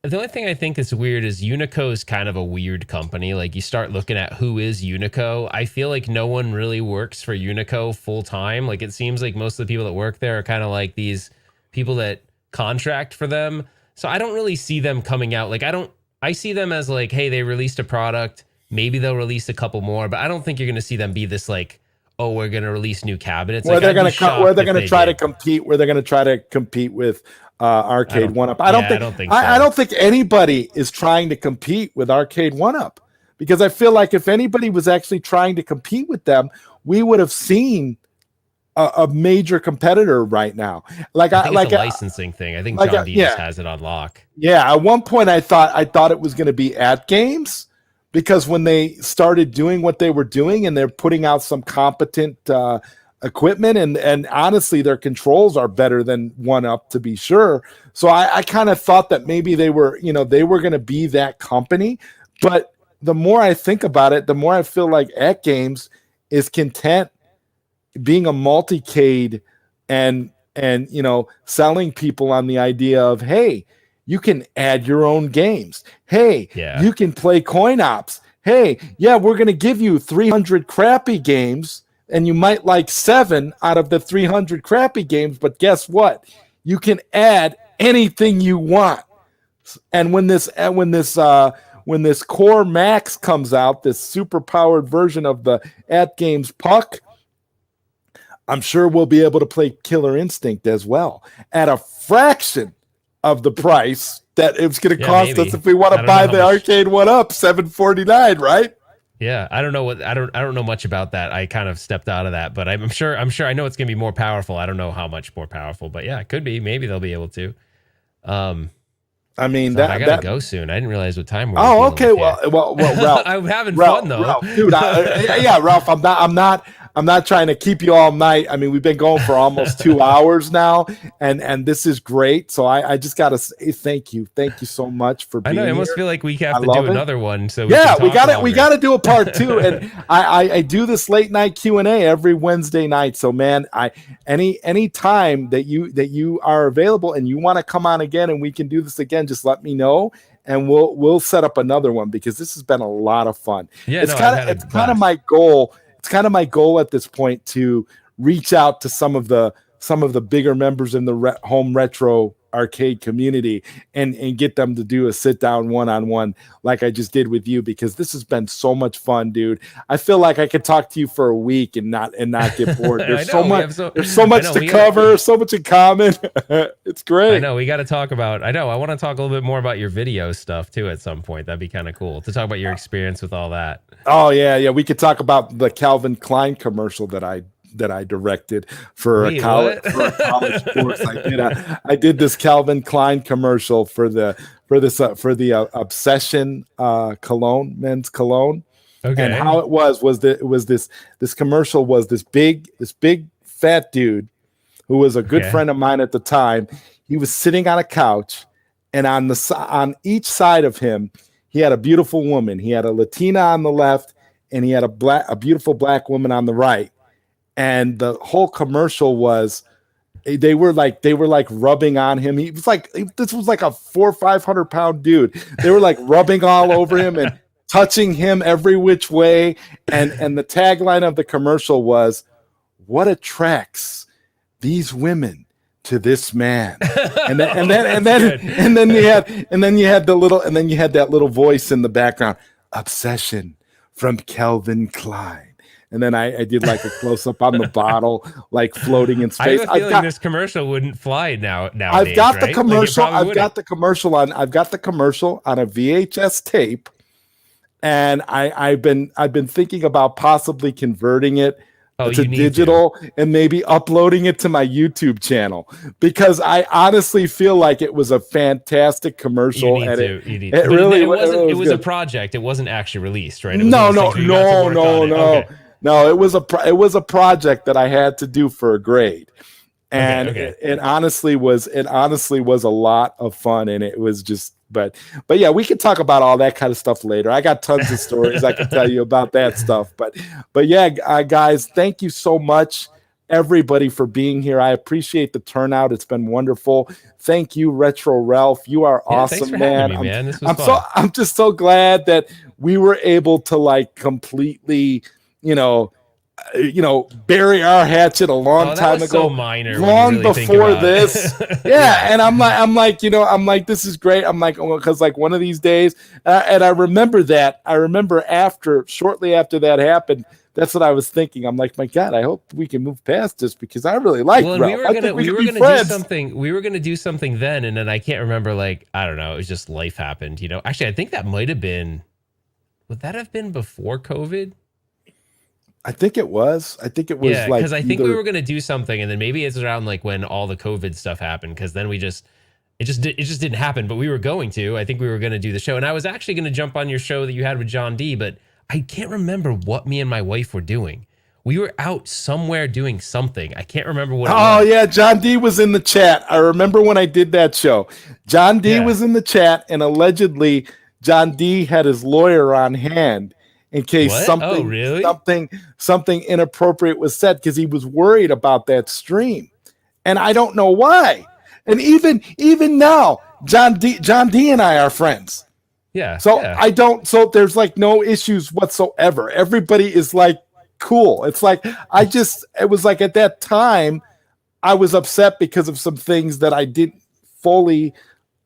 The only thing I think is weird is Unico is kind of a weird company. Like, you start looking at who is Unico. I feel like no one really works for Unico full time. Like, it seems like most of the people that work there are kind of like these people that contract for them. So I don't really see them coming out. Like, I see them as like, hey, they released a product. Maybe they'll release a couple more, but I don't think you're going to see them be this like, oh, we're going to release new cabinets. Where they're going to try to compete with Arcade 1UP. I don't think anybody is trying to compete with Arcade 1UP, because I feel like if anybody was actually trying to compete with them, we would have seen a major competitor right now. Like a licensing thing. I think John Diaz has it on lock. Yeah, at one point I thought it was going to be at Games, because when they started doing what they were doing and they're putting out some competent equipment, and honestly their controls are better than 1UP, to be sure. So I kind of thought that maybe they were going to be that company. But the more I think about it, the more I feel like At Games is content being a multicade and selling people on the idea of, hey, you can add your own games. Hey, you can play coin ops. Hey, we're going to give you 300 crappy games, and you might like 7 out of the 300 crappy games, but guess what? You can add anything you want. And when this Core Max comes out, this super powered version of the At Games Puck, I'm sure we'll be able to play Killer Instinct as well at a fraction of the price that it's going to cost us if we want to buy the Arcade 1UP, $749, right? Yeah, I don't know much about that. I kind of stepped out of that, but I'm sure I know it's going to be more powerful. I don't know how much more powerful, but yeah, it could be. Maybe they'll be able to. I mean, I gotta go soon. I didn't realize what time we're. Oh, okay. Well, Ralph, I'm having fun though, Ralph, dude. Ralph. I'm not trying to keep you all night. I mean, we've been going for almost 2 hours now, and this is great. So I just gotta say thank you so much for being here. I know. I almost feel like we have to do another one. So we got to do a part 2, and I do this late night Q&A every Wednesday night. So man, any time that you are available and you want to come on again and we can do this again, just let me know, and we'll set up another one, because this has been a lot of fun. Yeah, it's kind of my goal. It's kind of my goal at this point to reach out to some of the bigger members in the home retro arcade community and get them to do a sit down one-on-one like I just did with you, because this has been so much fun, dude. I feel like I could talk to you for a week and not get bored. There's so much to cover, so much in common. It's great. I know we got to talk about. I want to talk a little bit more about your video stuff too at some point. That'd be kind of cool to talk about your experience with all that. Oh yeah. We could talk about the Calvin Klein commercial that I directed for a college course. I did this Calvin Klein commercial for the Obsession cologne, men's cologne. Okay. And how it was this commercial was this big fat dude who was a good friend of mine at the time. He was sitting on a couch, and on each side of him, he had a beautiful woman. He had a Latina on the left, and he had a beautiful black woman on the right. And the whole commercial was, they were like rubbing on him. This was like a 400 or 500 pound dude. They were like rubbing all over him and touching him every which way. And the tagline of the commercial was, "What attracts these women to this man. And then you had that little voice in the background, obsession from Calvin Klein. And then I did like a close up on the bottle, like floating in space. I have a feeling this commercial wouldn't fly nowadays. I've got the right? commercial. I've got the commercial on a VHS tape, and I've been thinking about possibly converting it to digital and maybe uploading it to my YouTube channel, because I honestly feel like it was a fantastic commercial. It was a project. It wasn't actually released, right? No. It was a project that I had to do for a grade, and it honestly was a lot of fun, and it was just. But yeah, we can talk about all that kind of stuff later. I got tons of stories I can tell you about that stuff. But yeah, guys, thank you so much, everybody, for being here. I appreciate the turnout. It's been wonderful. Thank you, Retro Ralph. You are awesome, thanks for man. Having me, man. This was fun. I'm just so glad that we were able to like completely, bury our hatchet a long time ago, so minor, long before this. Yeah. And I'm like, this is great. I'm like, because like one of these days, and I remember shortly after that happened, that's what I was thinking. I'm like, my God, I hope we can move past this, because I really like Ralph. We were gonna do something then, and then I can't remember. Like, I don't know. It was just life happened. Actually, I think that might have been. Would that have been before COVID? I think it was. Yeah, because I think we were gonna do something, and then maybe it's around like when all the COVID stuff happened. Because then it just didn't happen. But we were going to. I think we were gonna do the show, and I was actually gonna jump on your show that you had with John D. But I can't remember what me and my wife were doing. We were out somewhere doing something. I can't remember what it was. Oh, yeah. John D was in the chat. I remember when I did that show. John D was in the chat, and allegedly John D had his lawyer on hand in case something inappropriate was said, because he was worried about that stream. And I don't know why. And even now, John D and I are friends. Yeah. So there's like no issues whatsoever. Everybody is like cool. It's like it was like at that time I was upset because of some things that I didn't fully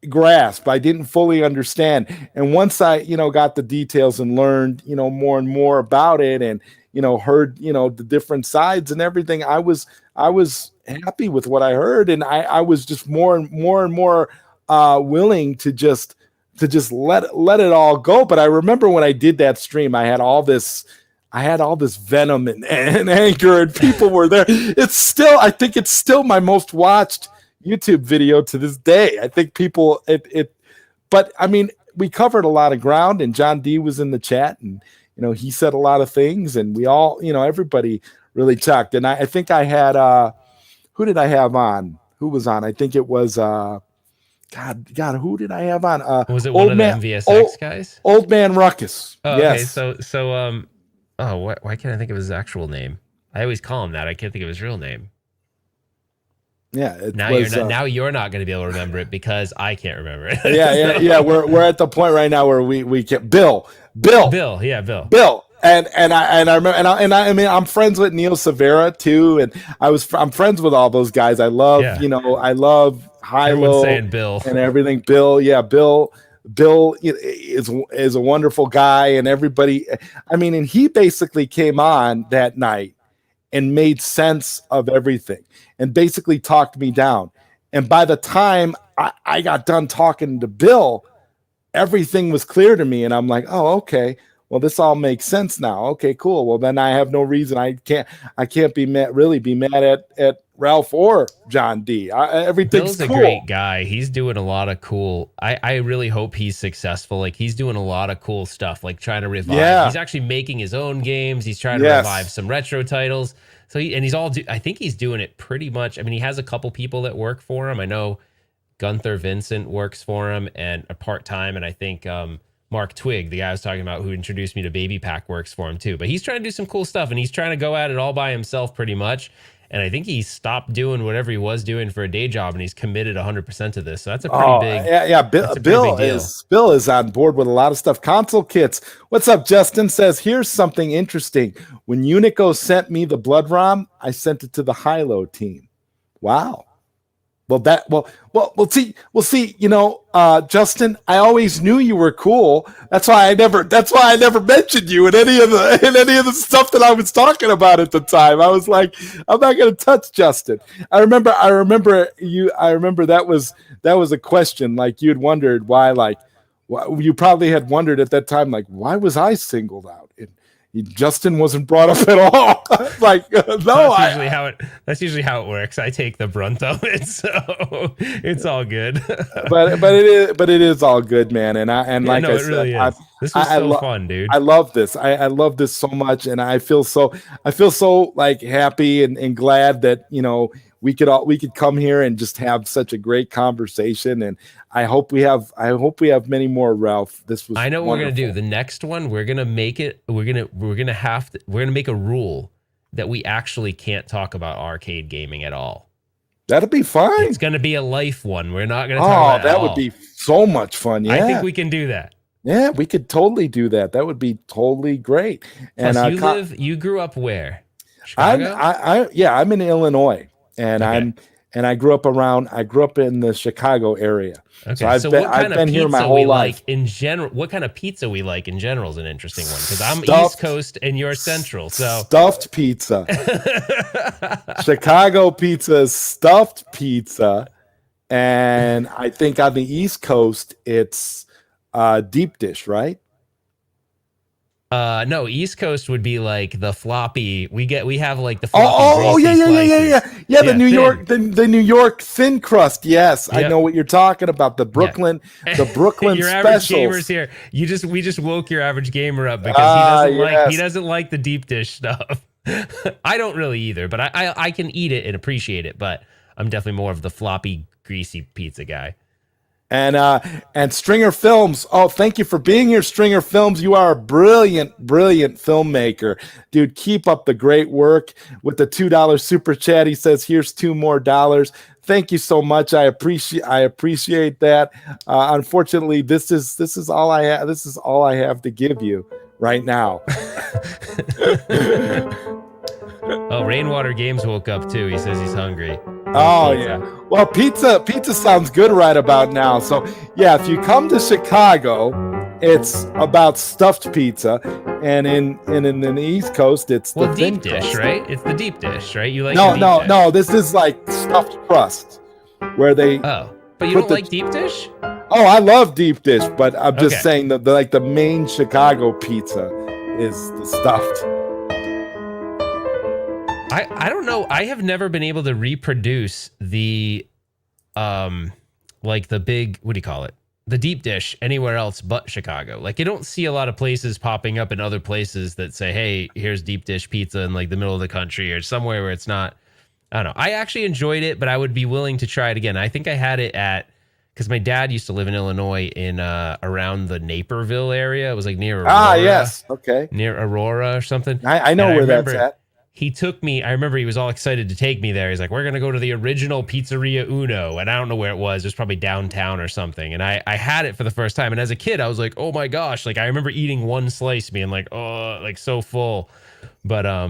grasp. I didn't fully understand. And once I, got the details and learned, more and more about it, and, heard, the different sides and everything, I was happy with what I heard. And I was just more and more willing to just let it all go. But I remember when I did that stream, I had all this venom and anger, and people were there. I think it's still my most watched YouTube video to this day. I think people but I mean, we covered a lot of ground, and John D was in the chat, and he said a lot of things, and we all, everybody really talked. And I think I had who did I have on? Who was on? I think it was God, who did I have on? Was it one of the MVSX guys? Old Man Ruckus. Oh, yes. Okay. So why can't I think of his actual name? I always call him that. I can't think of his real name. Yeah. Now you're not going to be able to remember it, because I can't remember it. Yeah. We're at the point right now where we can. Bill. Yeah, Bill. Bill. And I remember, I mean, I'm friends with Neil Severa too, and I'm friends with all those guys. I love I love Hilo saying Bill and everything. Bill is a wonderful guy, and everybody. I mean, and he basically came on that night and made sense of everything, and basically talked me down. And by the time I got done talking to Bill, everything was clear to me. And I'm like, oh, okay, well, this all makes sense now. Okay, cool. Well, then I have no reason. I can't be mad at Ralph or John D. Everything's Bill's cool. a great guy. He's doing a lot of cool. I really hope he's successful. Like, he's doing a lot of cool stuff, like trying to revive. Yeah. He's actually making his own games. He's trying to revive some retro titles. So I think he's doing it pretty much. I mean, he has a couple people that work for him. I know Gunther Vincent works for him and a part-time. And I think Mark Twig, the guy I was talking about who introduced me to Baby Pack, works for him too. But he's trying to do some cool stuff, and he's trying to go at it all by himself pretty much. And I think he stopped doing whatever he was doing for a day job, and he's committed 100% to this. So that's a pretty big. Yeah. Bill is on board with a lot of stuff. Console Kits. What's up? Justin says, here's something interesting. When Unico sent me the Blood ROM, I sent it to the Hilo team. Wow. Well, see, Justin, I always knew you were cool. That's why I never mentioned you in any of the stuff that I was talking about at the time. I was like, I'm not going to touch Justin. I remember that was a question, like you had wondered why, you probably had wondered at that time, like, why was I singled out? Justin wasn't brought up at all. Like, no, that's usually how it works. I take the brunt of it, so it's all good. but it is all good, man. And like I said, really is. This was so fun, dude. I love this. I love this so much, and I feel so like happy and glad that we could come here and just have such a great conversation. And I hope we have many more, Ralph. This was I know what wonderful. we're gonna do. The next one, we're gonna make a rule that we actually can't talk about arcade gaming at all. That'd be fine. It's gonna be a life one. We're not gonna talk about that would be so much fun. Yeah, I think we can do that. Yeah, we could totally do that. That would be totally great. Plus, and you grew up where? Chicago? I'm in Illinois. And okay. I grew up in the Chicago area. Okay. So I've been here my whole life. Like in general, what kind of pizza we like in general is an interesting one, because I'm East Coast and you're Central. So stuffed pizza. Chicago pizza is stuffed pizza, and I think on the East Coast it's deep dish, right? No, East Coast would be like the floppy. We have like the floppy. Yeah. The New York thin crust. Yes, yep. I know what you're talking about. The Brooklyn, the Brooklyn your specials. Average gamers here. We just woke your average gamer up because he doesn't like the deep dish stuff. I don't really either, but I can eat it and appreciate it. But I'm definitely more of the floppy, greasy pizza guy. And Stringer Films. Oh, thank you for being here, Stringer Films. You are a brilliant filmmaker, dude. Keep up the great work. With the $2 super chat, he says, "Here's $2 more." Thank you so much. I appreciate that. Unfortunately, this is all I have. This is all I have to give you right now. Oh, Rainwater Games woke up too. He says he's hungry. Oh yeah. Well, pizza sounds good right about now. So yeah, if you come to Chicago, it's about stuffed pizza, and in the East Coast, it's the deep dish, right? It's the deep dish, right? You like no. This is like stuffed crust, where they. Oh, but you don't like deep dish? Oh, I love deep dish, but I'm just saying that the main Chicago pizza is the stuffed. I don't know. I have never been able to reproduce the like the big, what do you call it? The deep dish anywhere else but Chicago. Like, you don't see a lot of places popping up in other places that say, "Hey, here's deep dish pizza in like the middle of the country," or somewhere where it's not. I don't know. I actually enjoyed it, but I would be willing to try it again. I think I had it because my dad used to live in Illinois in around the Naperville area. It was like near Aurora. Ah, yes. Okay. Near Aurora or something. I know where that's at. He took me, I remember he was all excited to take me there. He's like, "We're going to go to the original Pizzeria Uno." And I don't know where it was. It was probably downtown or something. And I had it for the first time. And as a kid, I was like, "Oh my gosh." Like, I remember eating one slice being like, "Oh," like so full. But I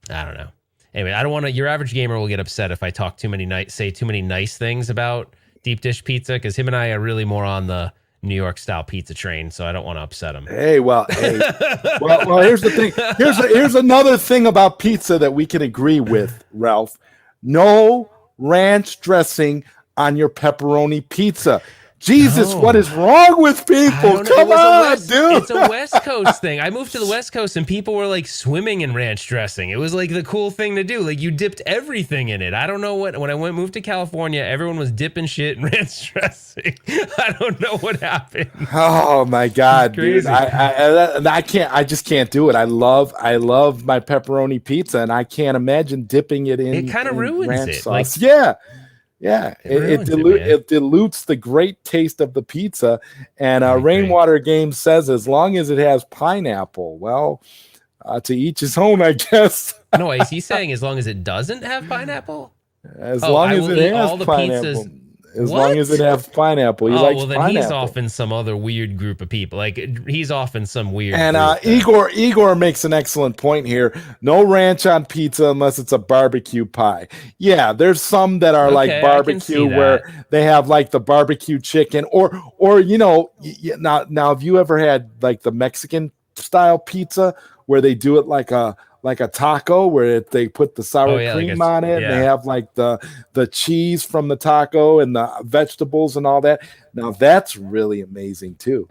don't know. Anyway, I don't want to, your average gamer will get upset if I talk say too many nice things about deep dish pizza, because him and I are really more on the New York style pizza train, so I don't want to upset him. Well, here's the thing. Here's another thing about pizza that we can agree with, Ralph. No ranch dressing on your pepperoni pizza. Jesus, what is wrong with people? Come on, dude. It's a West Coast thing. I moved to the West Coast and people were like swimming in ranch dressing. It was like the cool thing to do. Like, you dipped everything in it. I don't know when I moved to California, everyone was dipping shit in ranch dressing. I don't know what happened. Oh my God, dude. I just can't do it. I love my pepperoni pizza, and I can't imagine dipping it in. It kind of ruins ranch it. Sauce. Yeah, it dilutes the great taste of the pizza. And Rainwater Games says, as long as it has pineapple, well, to each his own, I guess. No, is he saying as long as it doesn't have pineapple? As long as it has all the pineapple. Pizzas, As long as it has pineapple. He likes then pineapple. he's off in some other weird group of people. Like he's off in some weird And group Igor makes an excellent point here. No ranch on pizza unless it's a barbecue pie. Yeah, there's some that are like barbecue where they have like the barbecue chicken or you know, now have you ever had like the Mexican style pizza where they do it like a taco where they put the sour cream on it and they have like the cheese from the taco and the vegetables and all that. Now that's really amazing too.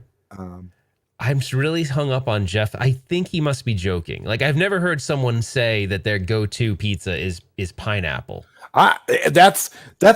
I'm really hung up on Jeff. I think he must be joking. Like I've never heard someone say that their go-to pizza is pineapple. That's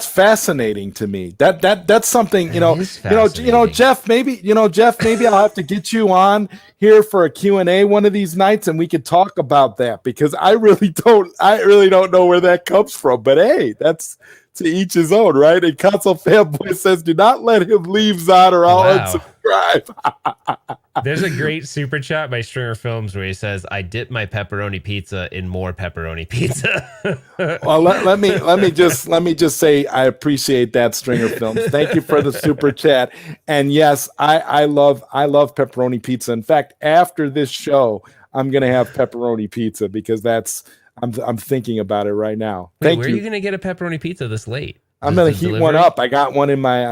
fascinating to me. That's something, Jeff, maybe I'll have to get you on here for a Q&A one of these nights and we could talk about that because I really don't know where that comes from, but hey, that's to each his own, right? And Console Fanboy says, do not let him leave Zod or I'll unsubscribe. There's a great super chat by Stringer Films where he says, I dip my pepperoni pizza in more pepperoni pizza. Well, let me just say I appreciate that, Stringer Films. Thank you for the super chat. And yes, I love pepperoni pizza. In fact, after this show, I'm gonna have pepperoni pizza because I'm thinking about it right now. Wait, where are you gonna get a pepperoni pizza this late? I'm gonna heat one up. I got one in my.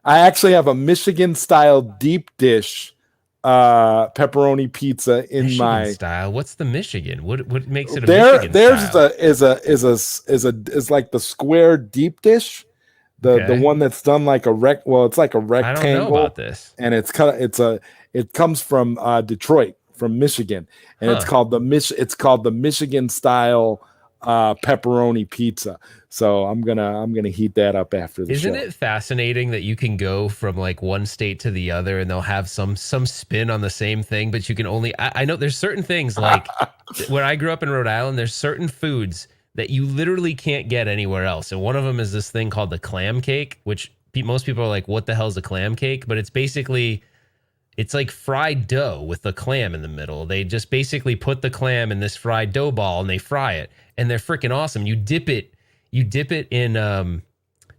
I actually have a Michigan style deep dish pepperoni pizza in Michigan style. What's the Michigan? What makes it a Michigan style? Is like the square deep dish. The one that's done like it's like a rectangle. I don't know about this. And it comes from Detroit, from Michigan, and it's called the Michigan style pepperoni pizza. So I'm gonna heat that up after the show. Isn't it fascinating that you can go from like one state to the other and they'll have some spin on the same thing, but you can only I know there's certain things like where I grew up in Rhode Island, there's certain foods that you literally can't get anywhere else. And one of them is this thing called the clam cake, which most people are like, what the hell is a clam cake? But it's like fried dough with the clam in the middle. They just basically put the clam in this fried dough ball and they fry it. And they're freaking awesome. You dip it in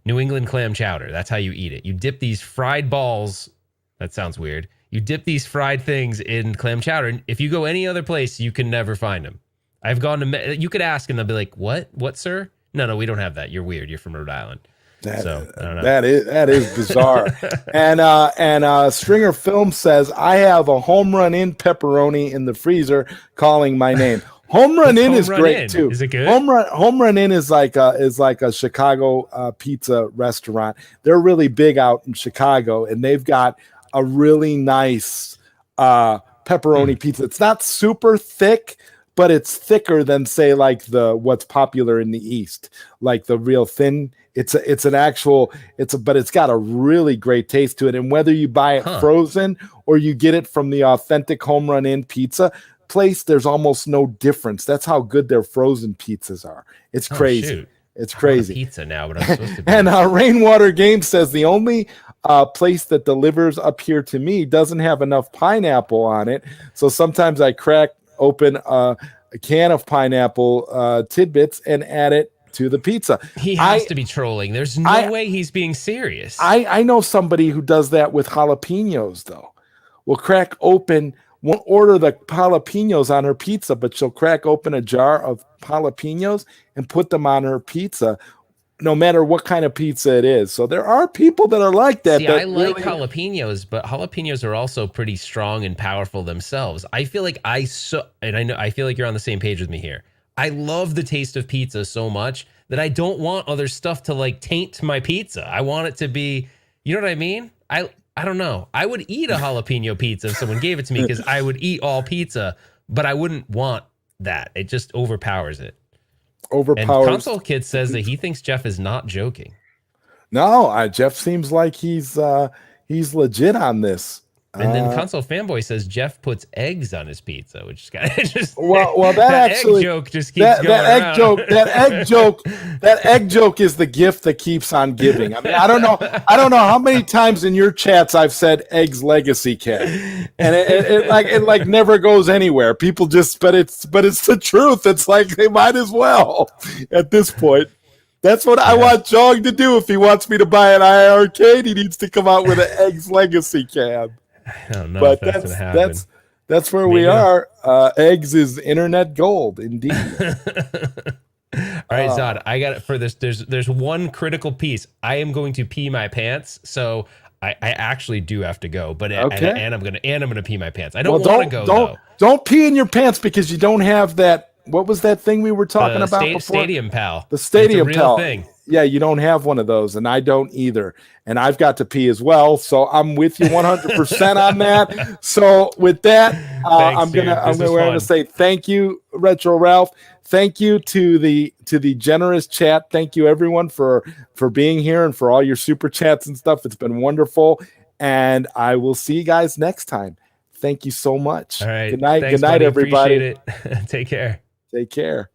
New England clam chowder. That's how you eat it. You dip these fried balls. That sounds weird. You dip these fried things in clam chowder. And if you go any other place, you can never find them. I've gone to, you could ask and they'll be like, what, sir? No, we don't have that. You're weird. You're from Rhode Island. I don't know. That is bizarre. and Stringer Film says, I have a home run in pepperoni in the freezer calling my name. Home Run In is great too. Is it good? Home Run In is like a Chicago pizza restaurant. They're really big out in Chicago, and they've got a really nice pepperoni pizza. It's not super thick, but it's thicker than say like what's popular in the East, like the real thin. But it's got a really great taste to it. And whether you buy it frozen or you get it from the authentic Home Run In pizza place, there's almost no difference. That's how good their frozen pizzas are. It's crazy. Shoot. It's crazy. Pizza now, but I'm supposed to be. And Rainwater Games says the only place that delivers up here to me doesn't have enough pineapple on it. So sometimes I crack open a can of pineapple tidbits and add it to the pizza. He has to be trolling. There's no way he's being serious. I know somebody who does that with jalapenos, though. Won't order the jalapenos on her pizza, but she'll crack open a jar of jalapenos and put them on her pizza, no matter what kind of pizza it is. So there are people that are like that. See, I like jalapenos, but jalapenos are also pretty strong and powerful themselves. I feel like I feel like you're on the same page with me here. I love the taste of pizza so much that I don't want other stuff to like taint my pizza. I want it to be, you know what I mean? I don't know. I would eat a jalapeno pizza if someone gave it to me because I would eat all pizza, but I wouldn't want that. It just overpowers it. And Console Kid says that he thinks Jeff is not joking. No, Jeff seems like he's legit on this. And then Console Fanboy says Jeff puts eggs on his pizza, which is kind of just well that actually egg joke just keeps going around. That egg joke is the gift that keeps on giving. I mean, I don't know how many times in your chats I've said Egg's legacy cat, and it never goes anywhere. People just, but it's the truth. It's like they might as well at this point. That's what I want Jong to do. If he wants me to buy an arcade, he needs to come out with an Eggs Legacy can. I don't know, but if that's gonna happen. That's where we are. Eggs is internet gold, indeed. All right, Zod, I got it for this. There's one critical piece. I am going to pee my pants, so I actually do have to go. But and I'm gonna pee my pants. I don't want to go though. Don't pee in your pants because you don't have that. What was that thing we were talking about before? Stadium Pal. The Stadium Pal thing. Yeah, you don't have one of those, and I don't either. And I've got to pee as well, so I'm with you 100% on that. So with that, I'm gonna say thank you, Retro Ralph. Thank you to the generous chat. Thank you everyone for being here and for all your super chats and stuff. It's been wonderful, and I will see you guys next time. Thank you so much. All right. Good night. Thanks, good night, buddy. everybody. Appreciate it. Take care. Take care.